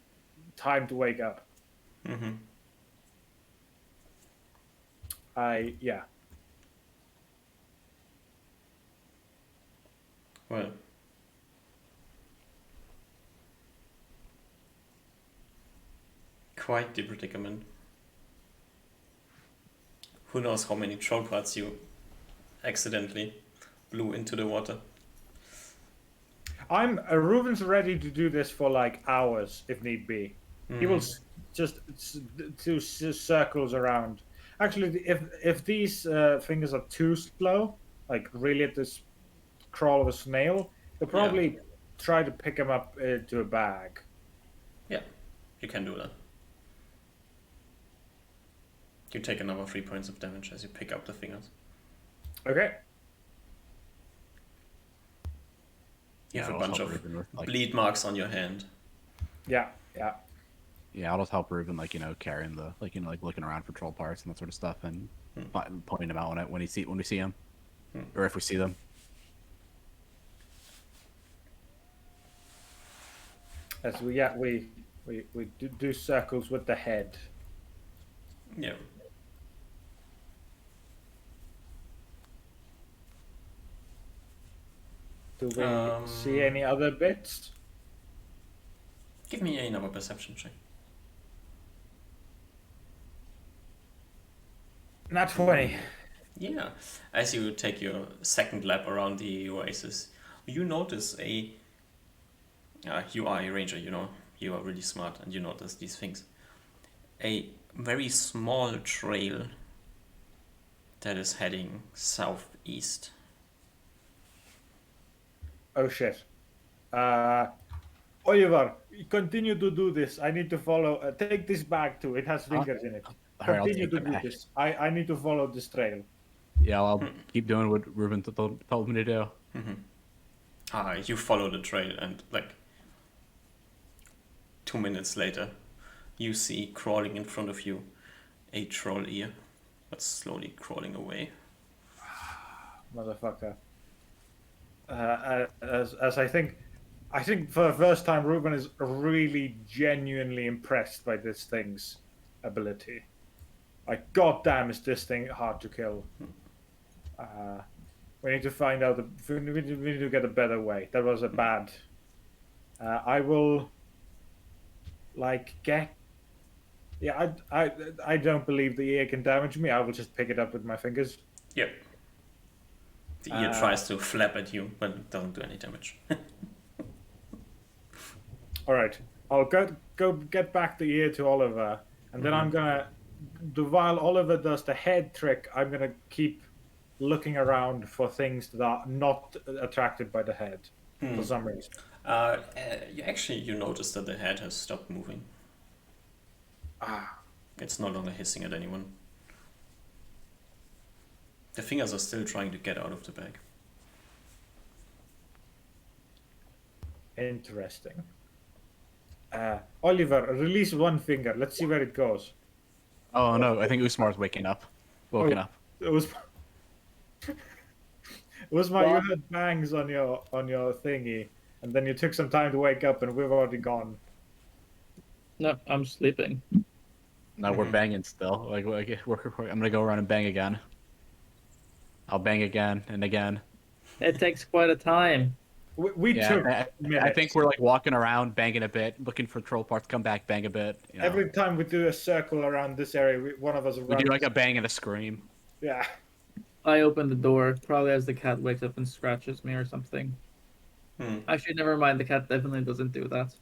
time to wake up. Mm-hmm. Yeah. Well. Quite the predicament. Who knows how many troll parts you accidentally blew into the water. Reuben's ready to do this for like hours if need be. He will just do circles around. Actually, if these fingers are too slow, like really at this crawl of a snail, they'll probably try to pick him up to a bag. Yeah, you can do that. You take another 3 points of damage as you pick up the fingers. Okay. You have a I'll bunch help of Ruben with, like, bleed marks on your hand. Yeah. Yeah. yeah, I'll just help Ruben, like, carrying the, like, like looking around for troll parts and that sort of stuff, and pointing them out when we see him, or if we see them. As we do circles with the head. Yeah. Do we see any other bits? Give me another perception check. Not 20. Yeah. As you take your second lap around the oasis, you notice you are a ranger, you know, you are really smart and you notice these things. A very small trail that is heading southeast. Oh shit. Oliver, continue to do this. I need to follow. Take this bag too. It has fingers in it. All right, I'll Continue take to the do bag. this. I need to follow this trail. Yeah, I'll keep doing what Ruben told me to do. You follow the trail and like 2 minutes later, you see crawling in front of you a troll ear that's slowly crawling away. Motherfucker. As I think for the first time, Ruben is really genuinely impressed by this thing's ability. Like, goddamn, is this thing hard to kill? We need to find out. We need to get a better way. That was a bad. I will. Like get. Yeah, I don't believe the ear can damage me. I will just pick it up with my fingers. Yep. The ear tries to flap at you, but it doesn't do any damage. All right, I'll go get back the ear to Oliver, and then I'm gonna. While Oliver does the head trick, I'm gonna keep looking around for things that are not attracted by the head for some reason. You notice that the head has stopped moving. It's no longer hissing at anyone. The fingers are still trying to get out of the bag. Interesting. Oliver, release one finger. Let's see where it goes. Oh no, I think Usmar's woken up. It was. Usma, you had bangs on your thingy, and then you took some time to wake up, and we've already gone. No, I'm sleeping. No, we're banging still. Like I'm gonna go around and bang again. I'll bang again and again. It takes quite a time. We Yeah, took I minutes. think we're like walking around, banging a bit, looking for troll parts, come back, bang a bit. You know. Every time we do a circle around this area, one of us We runs. do like a bang and a scream. Yeah. I open the door, probably as the cat wakes up and scratches me or something. Actually, never mind. The cat definitely doesn't do that.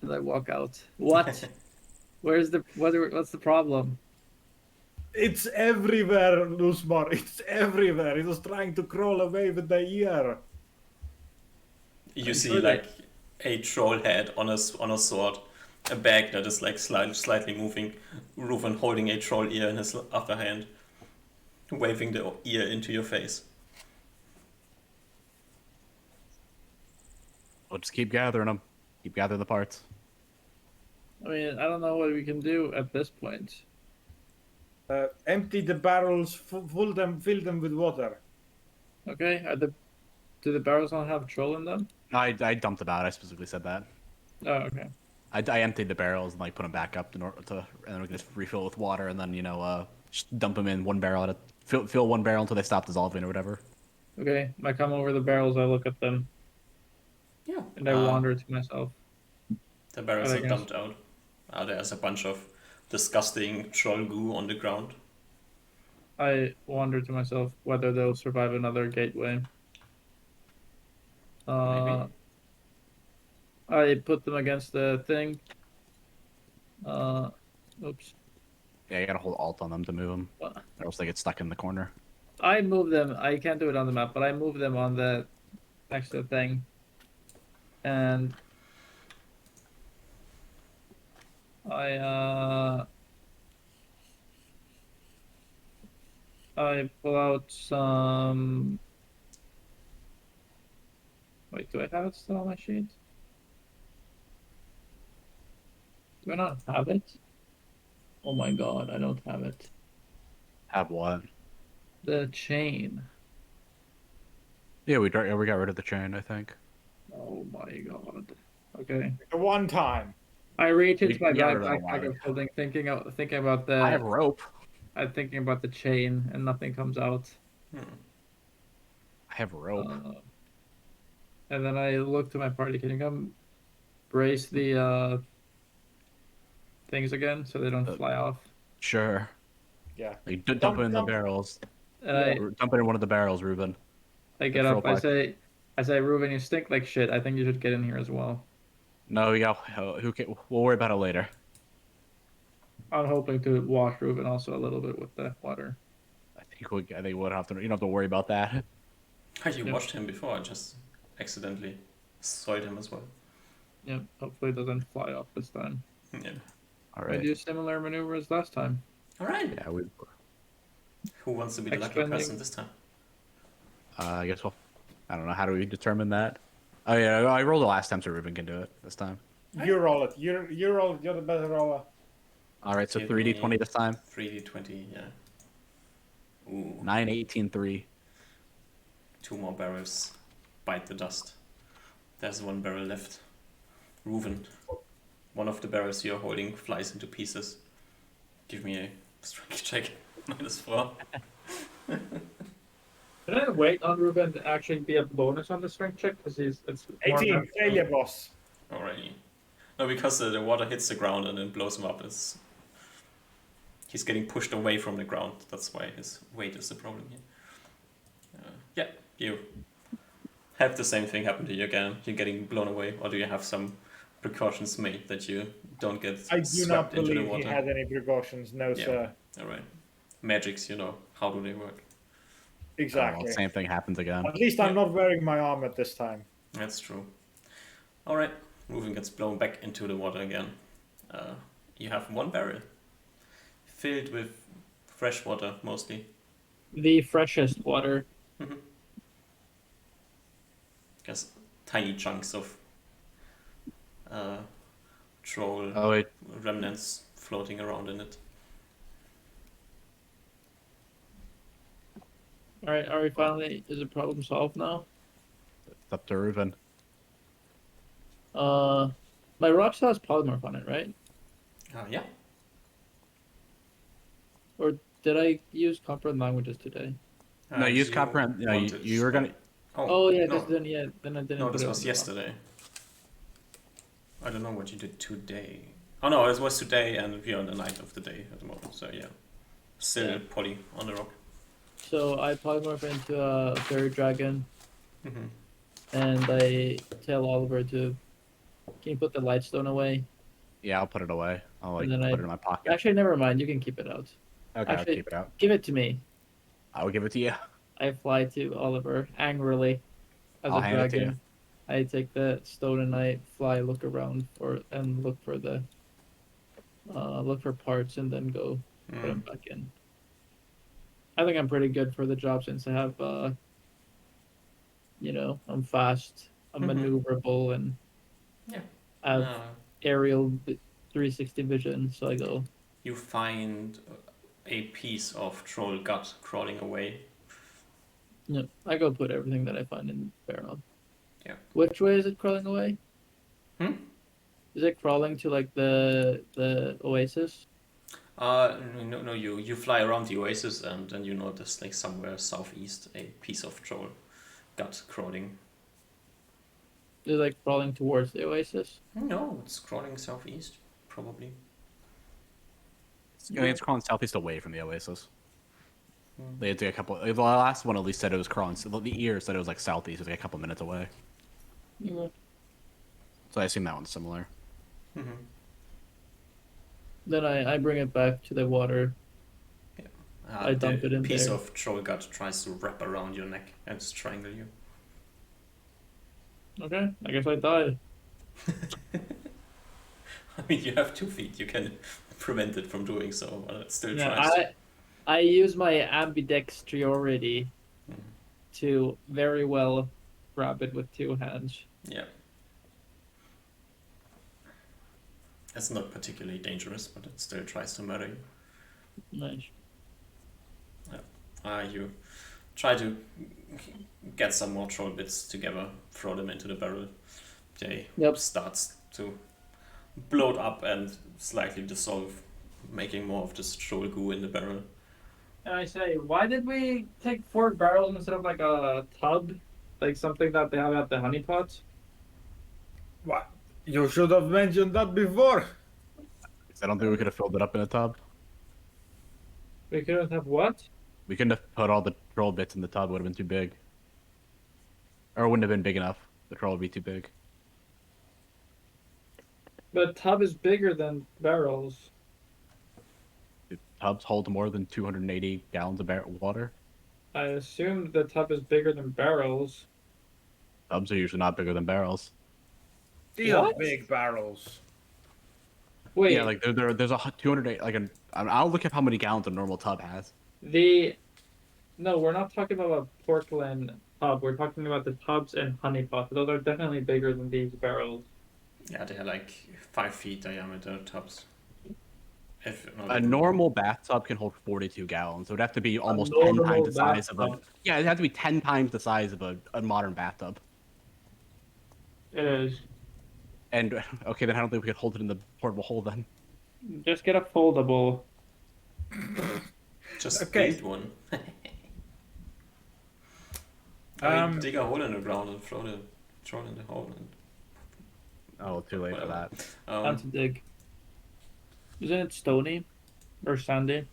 And I walk out. What? What's the problem? It's everywhere, Lusmar. It's everywhere. It was trying to crawl away with the ear. You I'm see sure like a troll head on a sword, a bag that is like slightly moving, Reuven holding a troll ear in his upper hand, waving the ear into your face. We'll just keep gathering them. Keep gathering the parts. I mean, I don't know what we can do at this point. Empty the barrels, fill them with water. Okay, do the barrels not have troll in them? I dumped them out. I specifically said that. Oh, okay. I emptied the barrels and like put them back up and then we can just refill with water and then just dump them in one barrel at a fill one barrel until they stop dissolving or whatever. Okay, I come over the barrels, I look at them, Yeah. and I wander to myself. The barrels I are guess. dumped out. There's a bunch of disgusting troll goo on the ground. I wonder to myself whether they'll survive another gateway. Maybe. I put them against the thing. Oops. Yeah, you gotta hold Alt on them to move them, What? or else they get stuck in the corner. I move them. I can't do it on the map, but I move them on the next to the thing. And I pull out some. Wait, do I have it still on my sheet? Do I not have it? Oh my god, I don't have it. Have what? The chain. Yeah, we got rid of the chain, I think. Oh my god. Okay. One time. I reach into my We got rid of backpack a like lot. I'm holding, thinking about I have the. rope. I'm thinking about the chain, and nothing comes out. Hmm. I have rope. And then I look to my party. Can you come brace the things again so they don't fly off? Sure. Yeah. Like, dump it in the Dump- barrels. And Dump it in one of the barrels, Ruben. I get throw up. I back. say, Reuben, you stink like shit. I think you should get in here as well. No, we got. We'll worry about it later. I'm hoping to wash Reuben also a little bit with the water. I think we'll have to. You don't have to worry about that. You Yep. watched him before, I just accidentally soiled him as well. Yep. Hopefully it doesn't fly off this time. Yeah. All I right. do similar maneuvers last time. Alright. Yeah, we. Who wants to be the lucky Expanding. person this time? I guess we'll. I don't know. How do we determine that? Oh yeah, I rolled the last time, so Ruben can do it this time. You roll it. You roll it. You're the better roller. All right, so Give 3d20 me- this time. 3d20, yeah. Ooh, 9, 18, 3. 2 more barrels. Bite the dust. There's 1 barrel left. Reuven, one of the barrels you're holding flies into pieces. Give me a strength check. -4. Can I wait on Reuben to actually be a bonus on the strength check? Because it's more 18. than- Failure, boss. Alrighty. No, because the water hits the ground and then blows him up. He's getting pushed away from the ground. That's why his weight is the problem here. Yeah, you have the same thing happen to you again. You're getting blown away, or do you have some precautions made that you don't get I do not swept into the believe he water? had any precautions. No, Yeah. sir. Alright. Magics, how do they work? Exactly. Same thing happens again. At least I'm not wearing my armor this time. That's true. Alright, Reuven gets blown back into the water again. You have 1 barrel filled with fresh water mostly. the freshest water. Guess tiny chunks of troll Oh wait, remnants floating around in it. All right, are we finally? Is the problem solved now? it's up to Ruben. My rock still has polymorph on it, right? Yeah. Or did I use comparable languages today? No, use copper and you were gonna. Oh yeah, no. then I didn't. No, put this it was on the yesterday. I don't know what you did today. Oh no, it was today, and we're on the night of the day at the moment. So yeah, still Yeah. poly on the rock. So I polymorph into a fairy dragon, Mhm. and I tell Oliver to, can you put the light stone away? Yeah, I'll put it away. I'll like And then put I- it in my pocket. Actually, never mind. You can keep it out. Okay, I'll Actually, keep it out. give it to me. I will give it to you. I fly to Oliver angrily as I'll a hand it to you. dragon. I take the stone and I fly, look around and look for parts, and then go put them back in. I think I'm pretty good for the job since I have, I'm fast, I'm maneuverable, and Yeah. I have Uh, aerial 360 vision. So I go. you find a piece of troll gut crawling away. Yeah, I go put everything that I find in the barrel. Yeah. Which way is it crawling away? Hmm? Is it crawling to like the oasis? No, you fly around the oasis and then you notice like somewhere southeast a piece of troll gut crawling. Is it like crawling towards the oasis? No, it's crawling southeast, probably. I think it's crawling southeast away from the oasis. Hmm. They had to get a couple. The last one at least said it was crawling. So the ear said it was like southeast. It was like a couple minutes away. Yeah. So I assume that one's similar. Mm-hmm. Then I bring it back to the water. I dump the it in piece there. of troll gut tries to wrap around your neck and strangle you. Okay, I guess I die. I mean, you have 2 feet. You can prevent it from doing so, but it still Yeah, tries. I use my ambidextrosity Mhm. to very well grab it with 2 hands. Yeah. It's not particularly dangerous, but it still tries to murder you. Nice. You try to get some more troll bits together, throw them into the barrel. They starts to bloat up and slightly dissolve, making more of this troll goo in the barrel. And I say, why did we take 4 barrels instead of like a tub, like something that they have at the honeypots? What? You should have mentioned that before. I don't think we could have filled it up in a tub. We couldn't have what? We couldn't have put all the troll bits in the tub. It would have been too big. Or it wouldn't have been big enough. The troll would be too big. But a tub is bigger than barrels. Do tubs hold more than 280 gallons of water? I assume the tub is bigger than barrels. Tubs are usually not bigger than barrels. These are What? big barrels. Wait, Yeah, like there's a 200 like an. I'll look up how many gallons a normal tub has. no, we're not talking about a porcelain tub. We're talking about the tubs and honeypots. Those are definitely bigger than these barrels. Yeah, they're like 5 feet diameter tubs. A normal bathtub can hold 42 gallons. So it'd have to be almost 10 normal times the size of a. bathtub. Yeah, it'd have to be 10 times the size of a modern bathtub. It is. And okay, then I don't think we could hold it in the portable hole then. Just get a foldable. Just Okay. build one. I mean, dig a hole in the ground and throw the troll in the hole. And, Oh, too late for whatever. that. Time to dig. Isn't it stony or sandy?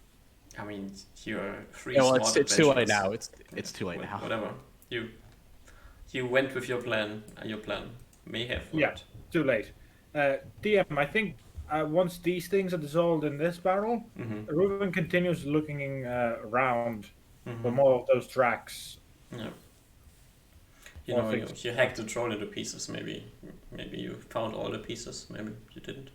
I mean, you're free. Yeah, well, it's too late adventurers. now. It's too late now. Whatever. You went with your plan. And your plan may have worked. Yeah, too late. DM, I think once these things are dissolved in this barrel, Mm-hmm. Ruben continues looking around for Mm-hmm. more of those tracks. Yeah. You More know, things. you hacked the troll into pieces. Maybe you found all the pieces. Maybe you didn't.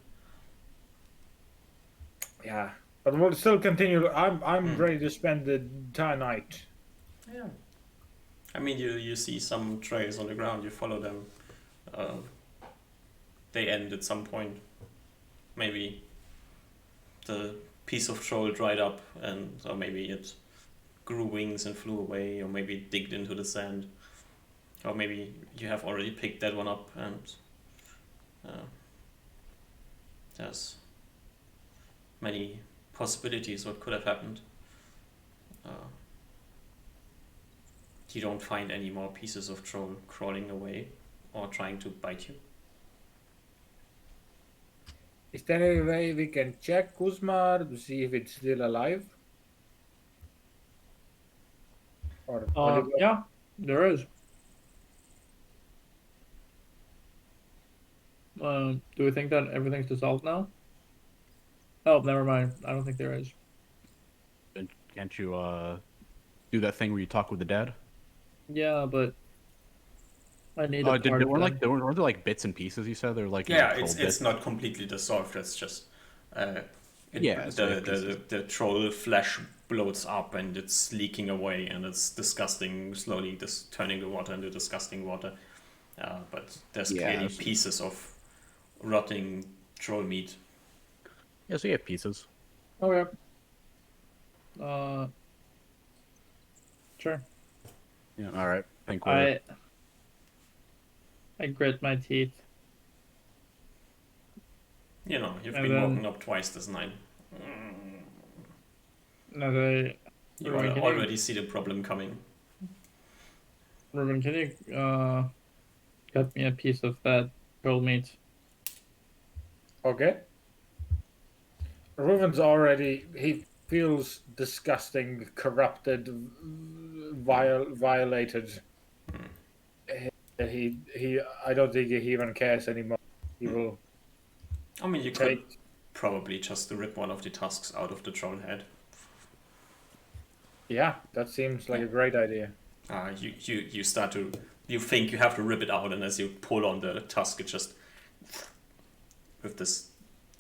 Yeah, but we'll still continue. I'm ready to spend the entire night. Yeah. I mean, you see some trails on the ground. You follow them. They end at some point. Maybe the piece of troll dried up, or maybe it grew wings and flew away, or maybe it digged into the sand, or maybe you have already picked that one up, and there's many possibilities what could have happened. You don't find any more pieces of troll crawling away or trying to bite you. Is there any way we can check Kuzma to see if it's still alive? Or Oliver? Yeah, there is. Do we think that everything's dissolved now? Oh, never mind. I don't think there is. can't you do that thing where you talk with the dead? Yeah, but I need Oh, a part of them. weren't there like bits and pieces? You said they're like Yeah, troll it's bits. not completely dissolved. It's just Yeah, so we have the troll flesh bloats up and it's leaking away and it's disgusting, slowly just turning the water into disgusting water. But there's Yeah, clearly so- pieces of rotting troll meat. Yeah, so you have pieces. Okay. Uh, sure. Yeah, all right. I think I grit my teeth. You know, you've And been then- woken up twice this night. No, they. You Ruben, can already see the problem coming. Ruben, can you cut me a piece of that troll meat? Okay. Reuven's already. He feels disgusting, corrupted, violated. He. I don't think he even cares anymore. He will I mean, you could take. probably just rip one of the tusks out of the troll head. Yeah, that seems like a great idea. You start to, you think you have to rip it out, and as you pull on the tusk, it just, with this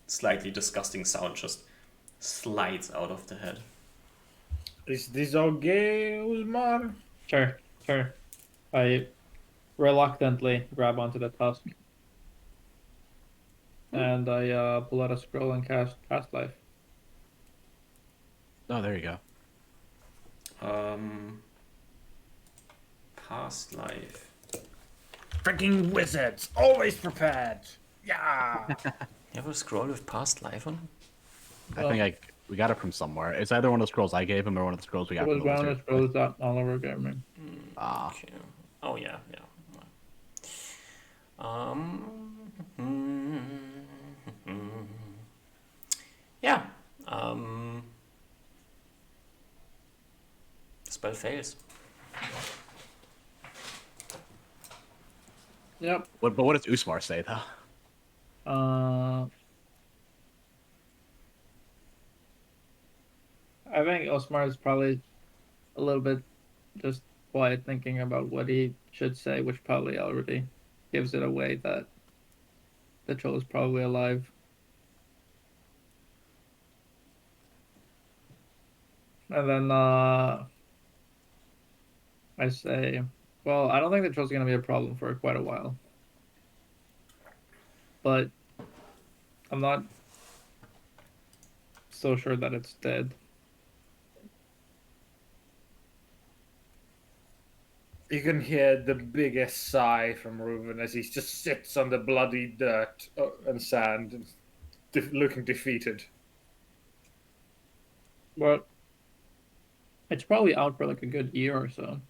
slightly disgusting sound, just slides out of the head. Is this okay, Usmar? Sure. I reluctantly grab onto the tusk. And I pull out a scroll and cast Past Life. Oh, there you go. Past life. Freaking wizards, always prepared. Yeah. You have a scroll with past life on it? I think we got it from somewhere. It's either one of the scrolls I gave him or one of the scrolls we It got was from the one of wizard. the scrolls that Oliver gave me. Ah, Okay. Oh yeah. Yeah. Spell fails. Yep. but what does Usmar say though? I think Osmar is probably a little bit just quiet thinking about what he should say, which probably already gives it away that the troll is probably alive. And then I say, well, I don't think the troll's gonna be a problem for quite a while. But I'm not so sure that it's dead. You can hear the biggest sigh from Reuven as he just sits on the bloody dirt and sand, and looking defeated. But it's probably out for like a good year or so.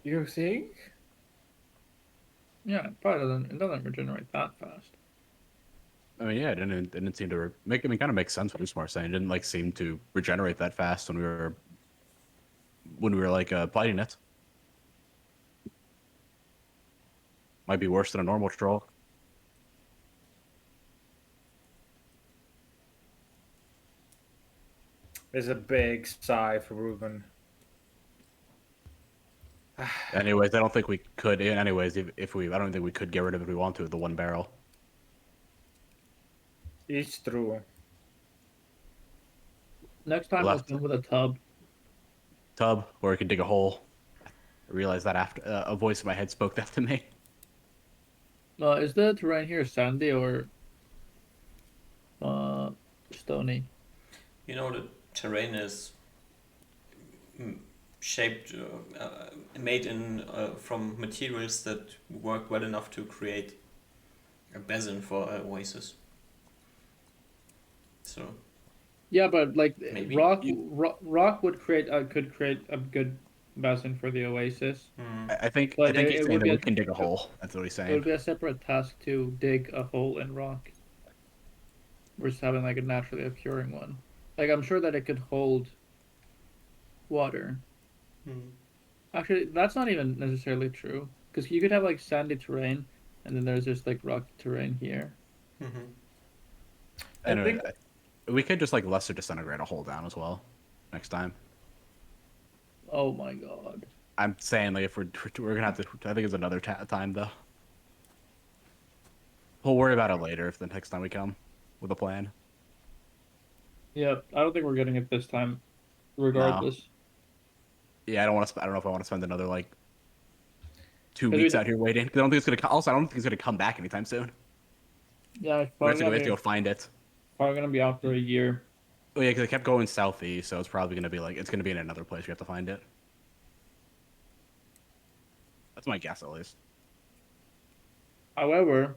You think? Yeah, it doesn't regenerate that fast. I mean, yeah, it didn't seem to make. I mean, kind of makes sense what Usmar's saying. It didn't like seem to regenerate that fast when we were like fighting it. Might be worse than a normal troll. There's a big sigh for Reuven. Anyways, I don't think we could. Anyways, if we, I don't think we could get rid of it if we want to. The one barrel. It's true. Next time I'll Left. come with a tub. Tub where we could dig a hole. I realized that after a voice in my head spoke that to me. Is the terrain here sandy or stony? You know, the terrain is shaped, made in from materials that work well enough to create a basin for an oasis. So Yeah, but like Maybe. rock would could create a good basin for the oasis. I think But he's it saying would that be we a- can dig a hole. That's what he's It would saying. be a separate task to dig a hole in rock versus having like a naturally occurring one. Like I'm sure that it could hold water. Actually, that's not even necessarily true because you could have like sandy terrain, and then there's just like rocky terrain here. I Anyway, think we could just like lesser disintegrate a hole down as well next time. Oh my god. I'm saying like if we're gonna have to. I think it's another time though. We'll worry about it later if the next time we come with a plan. Yeah, I don't think we're getting it this time, No. regardless. Yeah, I don't want to. I don't know if I want to spend another like 2 weeks Because out here waiting. 'Cause I don't think it's gonna. Also, I don't think it's gonna come back anytime soon. yeah, it's We probably have to go. We have to gonna go find it. be out for a year. Oh yeah, because it kept going southeast, so it's probably gonna be like it's gonna be in another place. We have to find it. That's my guess, at least. However,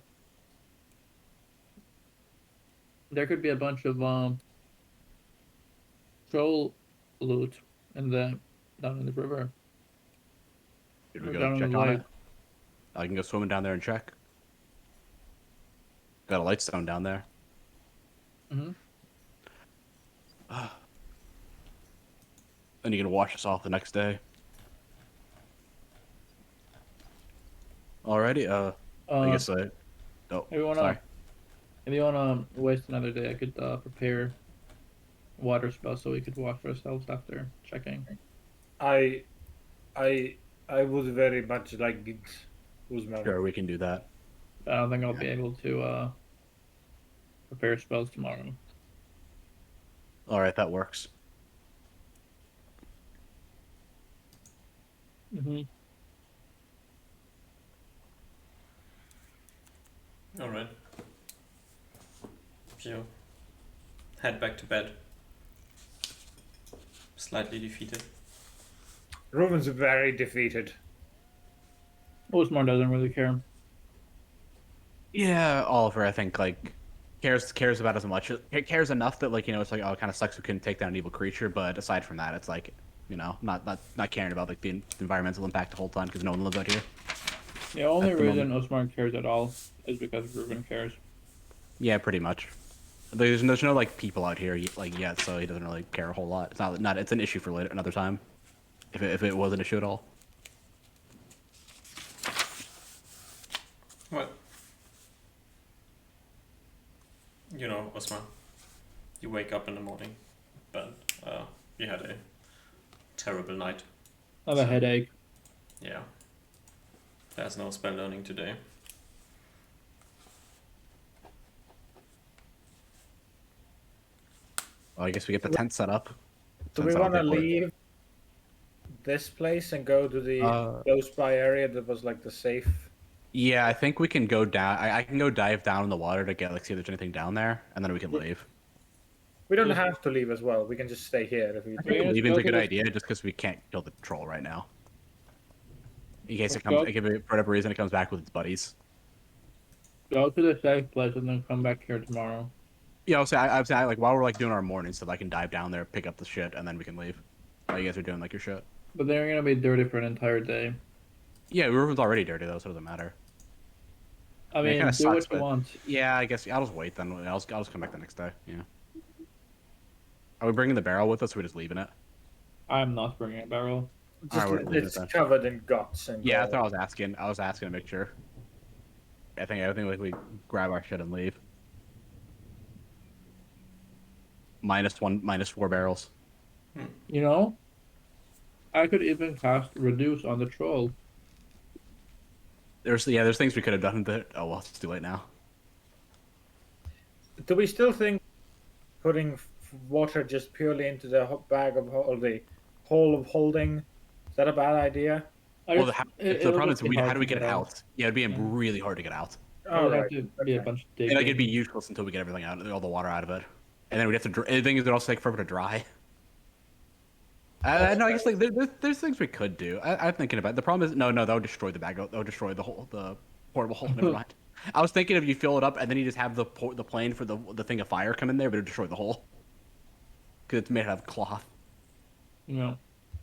there could be a bunch of troll loot in the down in the river. Did we Or go down in check the on lake. it? I can go swimming down there and check. Got a light stone down there. Mm-hmm. And you can wash us off the next day. Alrighty. I guess I. Oh, If you wanna, sorry. if you wanna waste another day, I could prepare water spell so we could wash ourselves after checking. I I I would very much like it, Uzman. Sure, we can do that. I don't think I'll be able to prepare spells tomorrow. All right, that works. Mm-hmm. All right. So, head back to bed. Slightly defeated. Ruben's very defeated. Osmar doesn't really care. Yeah, Oliver, I think like cares about as much. Cares enough that like it's like oh, it kind of sucks we couldn't take down an evil creature, but aside from that, it's like not caring about like the environmental impact the whole time because no one lives out here. The only At the reason Osmar cares at all is because Ruben cares. Yeah, pretty much. There's no like people out here like yet, so he doesn't really care a whole lot. It's not it's an issue for later another time, if it was an issue at all. Well, you know, Osman, you wake up in the morning, but you had a terrible night. I have a headache. Yeah. There's no spell learning today. Well, I guess we get the tent set up. Do Since we I don't want to think we're- leave this place and go to the Uh, close by area that was like the safe? Yeah, I think we can go down. I can go dive down in the water to get like see if there's anything down there, and then we can leave. We don't Just- have to leave as well. We can just stay here if we. I Yeah, think let's leaving's go a to good this- idea, just because we can't kill the troll right now. In case Let's it comes, go. if for whatever reason it comes back with its buddies. Go to the safe place and then come back here tomorrow. Yeah, I was saying like while we're like doing our morning stuff, I can dive down there, pick up the shit, and then we can leave. While you guys are doing like your shit. But they're gonna be dirty for an entire day. Yeah, Ruben's already dirty though, so it doesn't matter. I Yeah, it mean, kinda do sucks, what you but- want. Yeah, I guess I'll just wait then. I'll just come back the next day. Yeah. Are we bringing the barrel with us? Or are we just leaving it? I'm not bringing a barrel. Just, Alright, we're leaving it's it then. covered in guts and. Yeah, that's what I was asking. I was asking to make sure. I think like we grab our shit and leave. -4 barrels. You know, I could even cast reduce on the troll. There's things we could have done, but oh well, it's too late now. Do we still think putting water just purely into the bag of or the hole of holding is that a bad idea? Well, the problem is how do we get it out? out? Yeah, it'd be Yeah. really hard to get out. It Oh, would right. have to be a Okay. bunch of And digging. like it'd be useless until we get everything out, all the water out of it, and then we'd have to. The thing is, it'd also take forever to dry. No, I guess like there's things we could do. I'm thinking about it. The problem is no, that would destroy the bag. That would destroy the portable hole. Never mind. I was thinking if you fill it up and then you just have the plane for the thing of fire come in there, but it'd destroy the hole because it's made out of cloth. You know,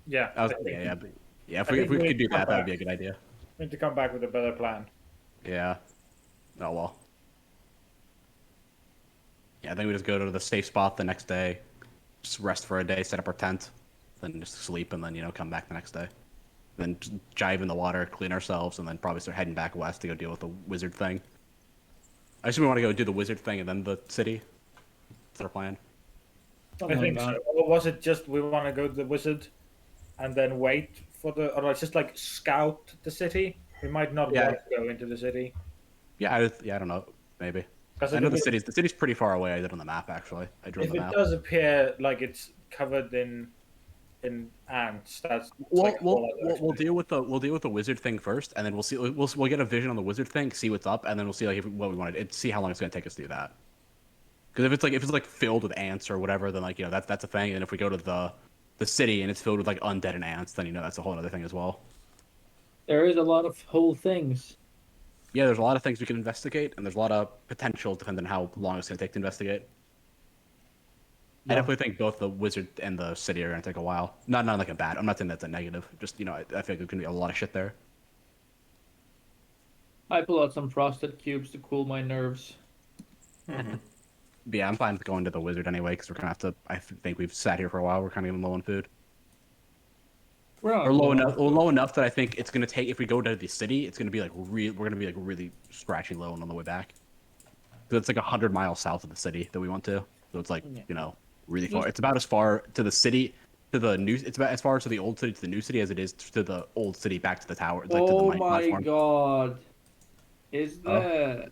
Yeah. I was, I think yeah, but, yeah. If I we think we could do come that, that would back. be a good idea. we need to come back with a better plan. Yeah. Oh well. Yeah, I think we just go to the safe spot the next day, just rest for a day, set up our tent, then just sleep, and then come back the next day. Then just dive in the water, clean ourselves, and then probably start heading back west to go deal with the wizard thing. I assume we want to go do the wizard thing and then the city. our plan. Something I think like so. that. Or was it just we want to go to the wizard and then wait for the, or just like scout the city? We might not Yeah. want to go into the city. Yeah, I don't know. Maybe. Because I if know it, the city's pretty far away. I did on the map actually. I drew on if the it map. does appear like it's covered in ants, that's like a whole other We'll experience. we'll deal with the wizard thing first, and then we'll see. We'll get a vision on the wizard thing, see what's up, and then we'll see like what we want to see how long it's gonna take us to do that. Because if it's like filled with ants or whatever, then like that's a thing. And if we go to the city and it's filled with like undead and ants, then that's a whole other thing as well. There is a lot of whole things. Yeah, there's a lot of things we can investigate, and there's a lot of potential depending on how long it's gonna take to investigate. I Yeah. definitely think both the wizard and the city are gonna take a while. Not like a bad. I'm not saying that's a negative. Just I feel like there's gonna be a lot of shit there. I pull out some frosted cubes to cool my nerves. Mhm. But yeah, I'm fine with going to the wizard anyway because we're gonna have to. I think we've sat here for a while. We're kind of getting low on food, We're not or alone. low enough that I think it's gonna take. If we go to the city, it's gonna be like we're gonna be like really scratchy low on the way back. So it's like 100 miles south of the city that we went to. So it's like Yeah. really far. Just- It's about as far to the city to the new. It's about as far to the old city to the new city as it is to the old city back to the tower. Like to the Oh my my farm. god. Is Oh. the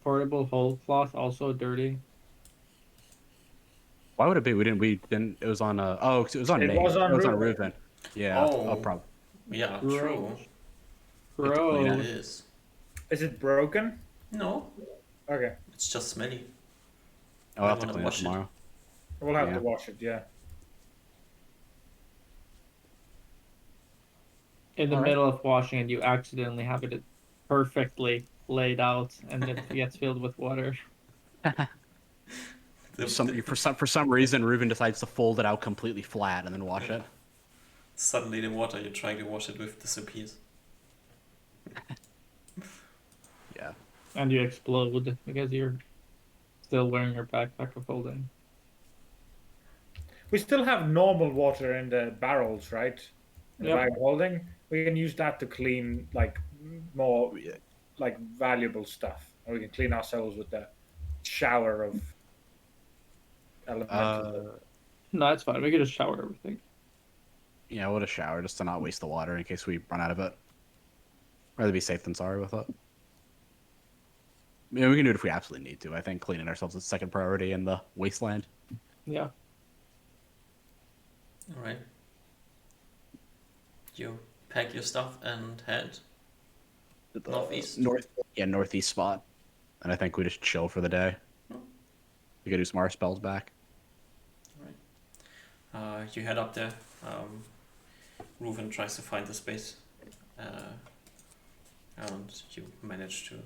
portable whole cloth also dirty? Why would it be? We didn't. It was on. Oh, 'cause it was on It Nate. was on It was on Ruben. Reuven. Yeah. Oh. Probably. Yeah, true. We have to clean Yeah, it. it is. Is it broken? No, Okay, it's just smelly. I'll have to wanna clean it wash it. tomorrow. we'll have Yeah. to wash it. Yeah. In the Alright. middle of washing it, you accidentally have it perfectly laid out and it gets filled with water. The- For some reason, Reuven decides to fold it out completely flat and then wash it. Suddenly the water you're trying to wash it with disappears. Yeah. And you explode because you're still wearing your backpack of holding. We still have normal water in the barrels, right? In the Yep. bag of holding. We can use that to clean like more Yeah. like valuable stuff, and we can clean ourselves with the shower of elemental. No, it's fine. We can just shower everything. Yeah, we'll just shower just to not waste the water in case we run out of it. Rather be safe than sorry with it. Yeah, we can do it if we absolutely need to. I think cleaning ourselves is second priority in the wasteland. Yeah. Alright. You pack your stuff and head The northeast. Northeast spot. And I think we just chill for the day. Hmm. We could do some more spells back. You head up there. Reuven tries to find the space. And you manage to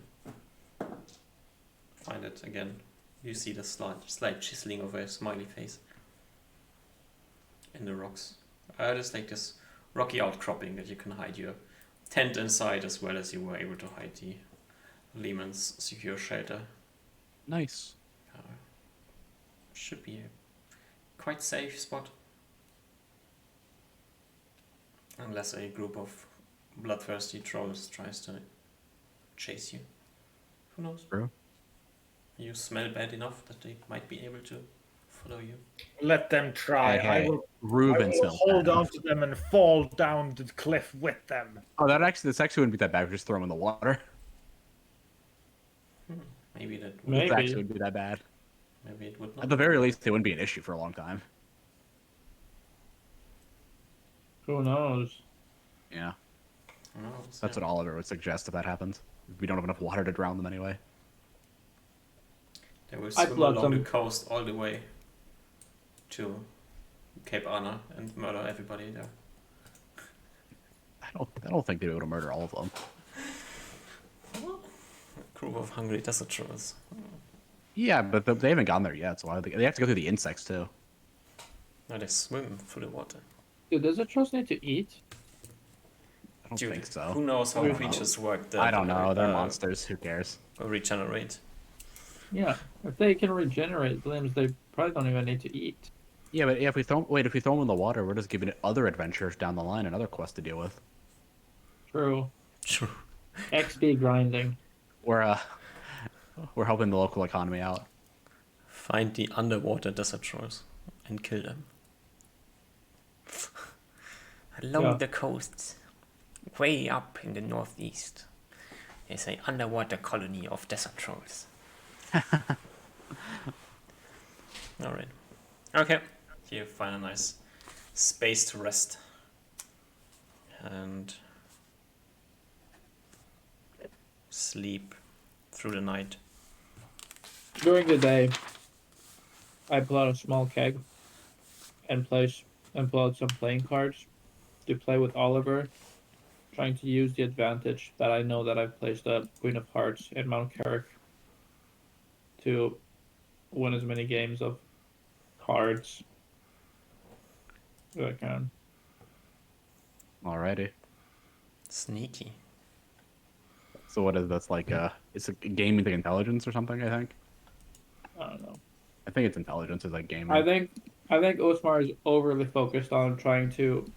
find it again. You see the slight chiseling of a smiley face in the rocks. There's like this rocky outcropping that you can hide your tent inside, as well as you were able to hide the Lehman's secure shelter. Nice. Should be a quite safe spot. Unless a group of bloodthirsty trolls tries to chase you. Who knows? True. You smell bad enough that they might be able to follow you. Let them try. Hey, I will Reuven still. hold on to them and fall down the cliff with them. Oh, this actually wouldn't be that bad. We just throw them in the water. Maybe that would, Maybe. It actually wouldn't be that bad. maybe it would At not. the very least, it wouldn't be an issue for a long time. Who knows? Yeah. Who knows? That's Yeah. what Oliver would suggest if that happens. We don't have enough water to drown them anyway. They will I swim plot along the some- coast all the way to Cape Anna and murder everybody there. I don't think they'd be able to murder all of them. A group of hungry desert trolls. Yeah, but they haven't gone there yet, so they have to go through the insects too. No, they swim through the water. Dude, does a trolls need to eat? I don't Dude, think so. who knows how I don't creatures work that I don't know. They're uh, monsters. Who cares? regenerate. Yeah. If they can regenerate limbs, they probably don't even need to eat. Yeah, but if we throw them in the water, we're just giving it other adventures down the line, another quest to deal with. True. True. XP grinding. We're helping the local economy out. Find the underwater desert trolls and kill them. Along Yeah. the coasts, way up in the northeast, is an underwater colony of desert trolls. Alright. Okay. You find a nice space to rest. And sleep through the night. During the day, I pull out a small keg and pull out some playing cards to play with Oliver, trying to use the advantage that I know that I've placed a Queen of Hearts in Mount Carrick to win as many games of cards as I can. Alrighty. Sneaky. So what is this like? It's a game with intelligence or something. I think. I don't know. I think it's intelligence is like gaming. I think Osmar is overly focused on trying to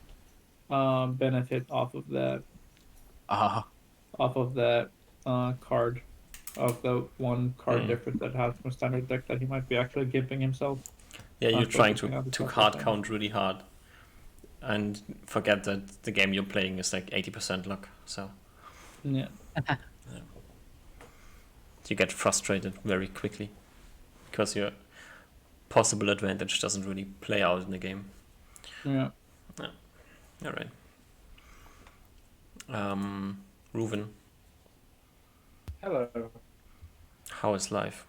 benefit off of that card of the one card difference that has from standard deck that he might be actually giving himself. Yeah, you're Not trying focusing on the to stuff card that's count really hard. And forget that the game you're playing is like 80% luck. So Yeah. you get frustrated very quickly. Because your possible advantage doesn't really play out in the game. Yeah. Alright. Reuven, Hello. how is life?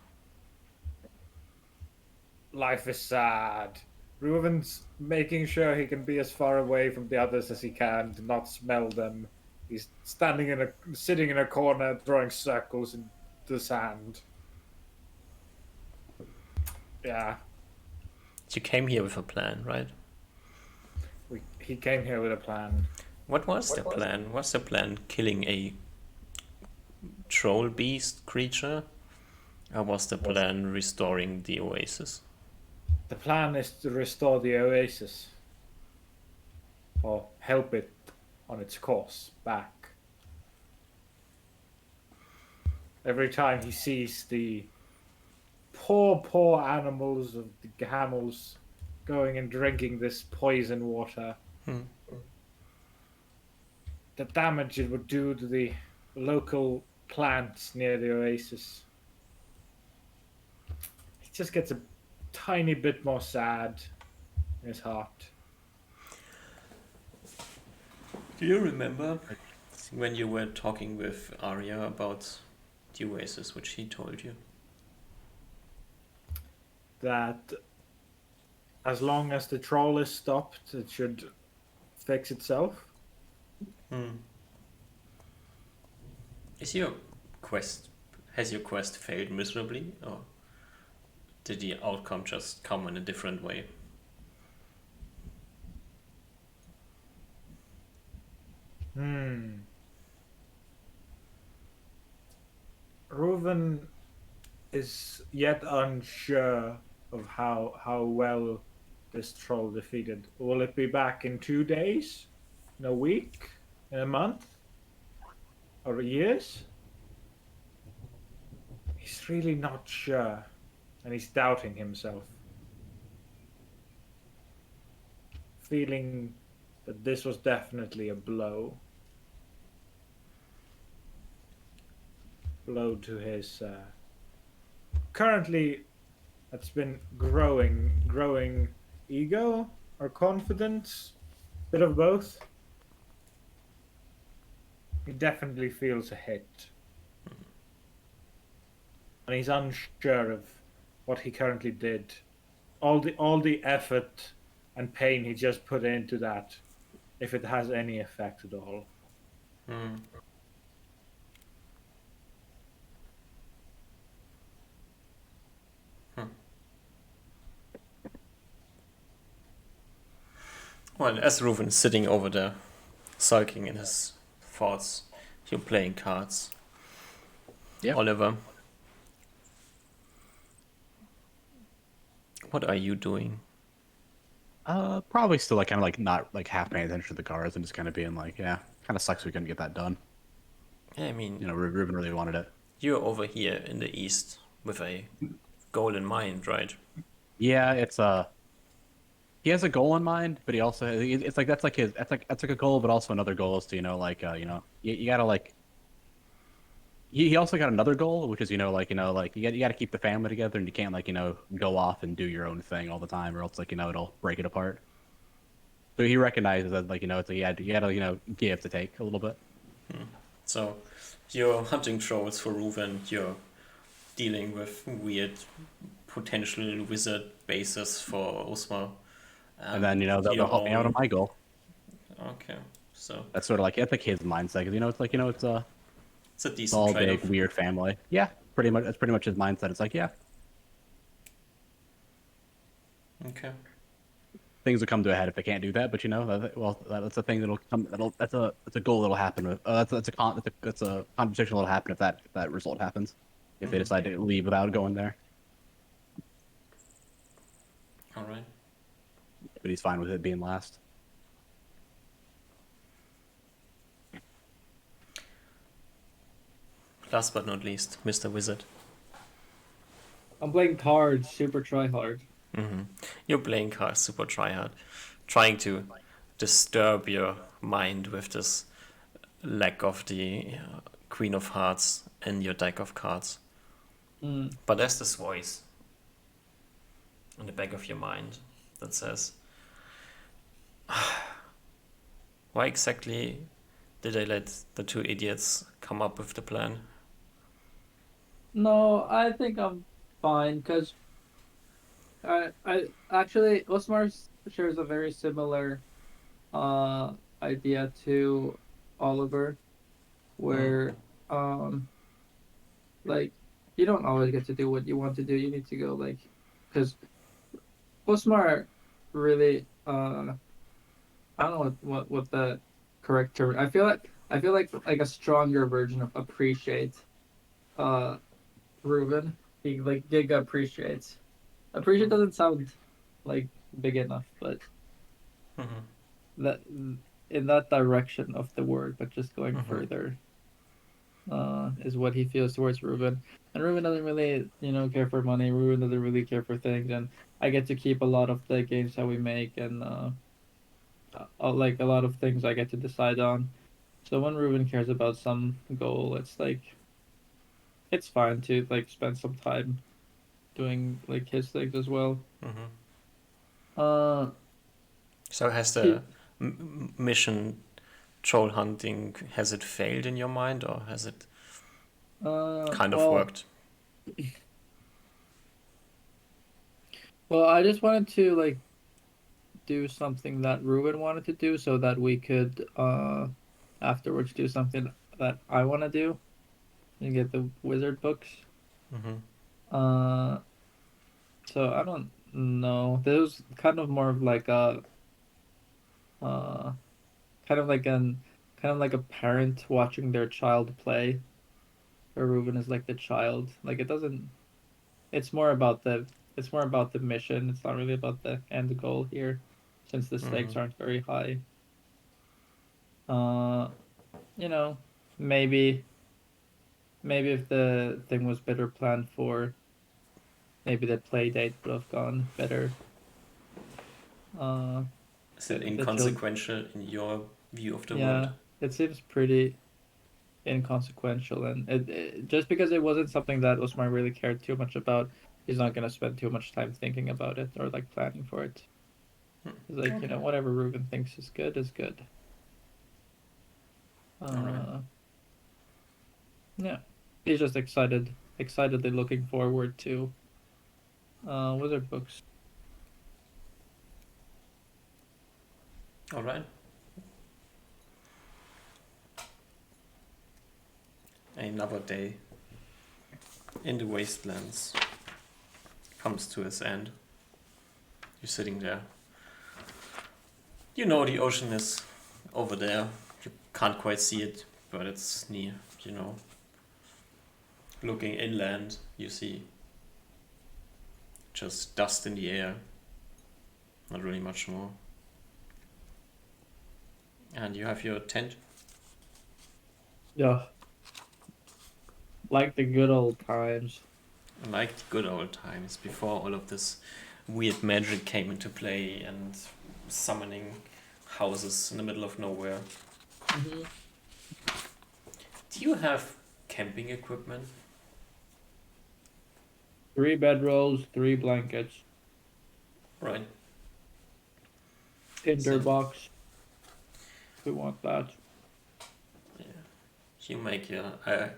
Life is sad. Reuven's making sure he can be as far away from the others as he can to not smell them. He's sitting in a corner, drawing circles in the sand. Yeah, You came here with a plan, right? he came here with a plan. What was the plan? Was the plan killing a troll beast creature? Or was the plan restoring the oasis? The plan is to restore the oasis, or help it on its course back. Every time he sees the poor animals of the camels going and drinking this poison water, the damage it would do to the local plants near the oasis. He just gets a tiny bit more sad in his heart. Do you remember when you were talking with Arya about the oasis, which he told you? That as long as the troll is stopped, it should fix itself. Has your quest failed miserably, or did the outcome just come in a different way? Reuven is yet unsure of how well this troll defeated. Will it be back in 2 days? In a week? In a month? Or years? He's really not sure. And he's doubting himself. Feeling that this was definitely a blow. Blow to his currently it's been growing ego or confidence, bit of both. He definitely feels a hit, and he's unsure of what he currently did, all the effort and pain he just put into that, if it has any effect at all. Well, as Reuven is sitting over there, sulking in his thoughts, you're playing cards. Yeah. Oliver, what are you doing? Probably still like kind of like not like half paying attention to the cards and just kind of being like, yeah, kind of sucks we couldn't get that done. Yeah, I mean, You know, Ruben really wanted it. you're over here in the east with a goal in mind, right? Yeah, it's he has a goal in mind, but he also it's like that's like a goal, but also another goal is to you gotta like he also got another goal, which is you got to keep the family together, and you can't go off and do your own thing all the time, or else it'll break it apart. So he recognizes that it's like you gotta give to take a little bit. So you're hunting trolls for Ruven, you're dealing with weird potential wizard bases for Osmar. And then they'll your help me out on own. my goal. Okay, so That's sort of like that's like his mindset, because it's like it's a it's decent all trade-off. big weird family. Yeah, pretty much. That's pretty much his mindset. It's like Okay. things will come to a head if they can't do that. But that's a thing that'll come. That's a goal that'll happen. That's a conversation that'll happen if that result happens. If they decide to leave without going there, All right. but he's fine with it being last. Last but not least, Mr. Wizard. I'm playing cards, super try hard. You're playing cards super tryhard, trying to disturb your mind with this lack of the Queen of Hearts in your deck of cards. But there's this voice in the back of your mind that says, why exactly did I let the two idiots come up with the plan? No, I think I'm fine because I actually Osmar shares a very similar idea to Oliver, where like you don't always get to do what you want to do. You need to go because Osmar really I don't know what the correct term. I feel like a stronger version of appreciate Ruben. He like Giga appreciates. Appreciate doesn't sound like big enough, but that in that direction of the word, but just going further, is what he feels towards Ruben. And Ruben doesn't really, care for money. Ruben doesn't really care for things, and I get to keep a lot of the games that we make, and like a lot of things I get to decide on. So when Ruben cares about some goal, it's like it's fine to like spend some time doing like his things as well. So has He, the mission troll hunting, has it failed in your mind, or has it kind of well, worked? well, I just wanted to like do something that Ruben wanted to do, so that we could afterwards do something that I want to do and get the wizard books. Uh, so I don't know. This was kind of more of like a uh, kind of like a parent watching their child play. Where Ruben is like the child. Like it doesn't. It's more about the mission. It's not really about the end goal here, since the stakes aren't very high. Uh, maybe if the thing was better planned for, maybe the play date would have gone better. Is it the inconsequential in your view of the Yeah, world? it seems pretty inconsequential, and just because it wasn't something that Osmar really cared too much about, he's not gonna spend too much time thinking about it or like planning for it. He's like, whatever Ruben thinks is good is good. Alright. Yeah, he's just excitedly looking forward to wizard books. All right. Another day in the wastelands comes to its end. You're sitting there. You know the ocean is over there. You can't quite see it, but it's near, Looking inland, you see just dust in the air. Not really much more. And you have your tent. Yeah, like the good old times. Like the good old times before all of this weird magic came into play and summoning houses in the middle of nowhere. Mm-hmm. Do you have camping equipment? 3 bedrolls, 3 blankets, Right. tinder So- box. If we want that. Yeah. You make a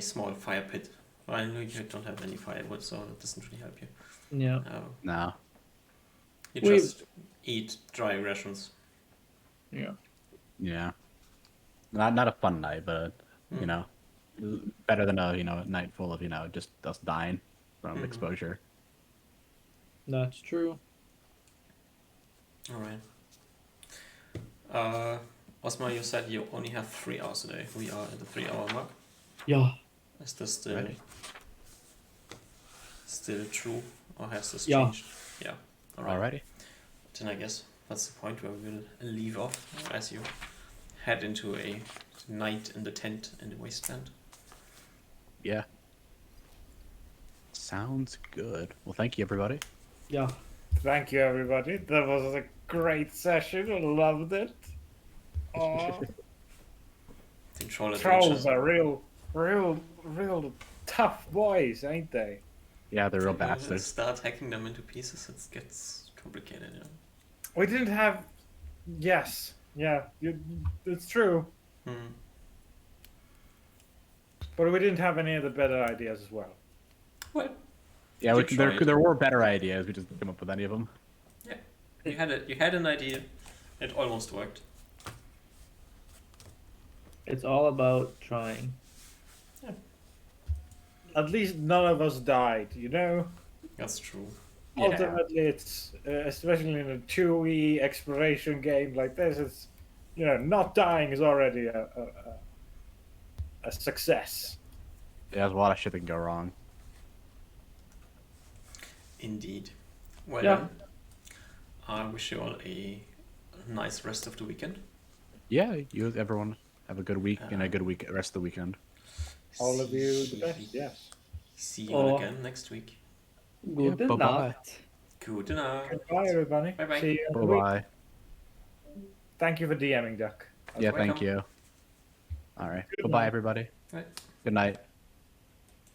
small fire pit. Well, I know you don't have any firewood, so that doesn't really help you. Yeah. No. You We- just eat dry rations. Yeah. Yeah. Not a fun night, but Hmm. you know, better than a night full of just us dying from Mhm. exposure. That's true. All right. Osmar, you said you only have 3 hours a day. We are at the 3-hour mark. Yeah. Is this still Ready. true, or has this Yeah. changed? Yeah. All right. Alrighty. Then I guess that's the point where we will leave off as you head into a night in the tent in the wasteland. Yeah. Sounds good. Well, thank you, everybody. Yeah. Thank you, everybody. That was a great session. I loved it. Oh, The troll trolls adventure. are real tough boys, ain't they? Yeah, they're real When you bastards. start hacking them into pieces, it gets complicated. You know? We didn't have. Yes, yeah, it's true. Hmm. But we didn't have any of the better ideas as well. Well, Yeah, You there tried. there were better ideas. We just didn't come up with any of them. you had an idea. It almost worked. It's all about trying. At least none of us died, you know? That's true. Yeah. Ultimately, it's, especially in a 2E exploration game like this, it's, not dying is already a success. There's a lot of shit that can go wrong. Indeed. Well Yeah. done. I wish you all a nice rest of the weekend. Yeah, everyone have a good week and a good week rest of the weekend. All of you the best, yes. See you all Oh. again next week. Good bye-bye. night. Good night. Goodbye, everybody. Bye-bye. See you in a Bye week. bye. Thank you for DMing, Duck. Yeah, welcome. thank you. All right. Good Bye bye, night. everybody. Right. Good night.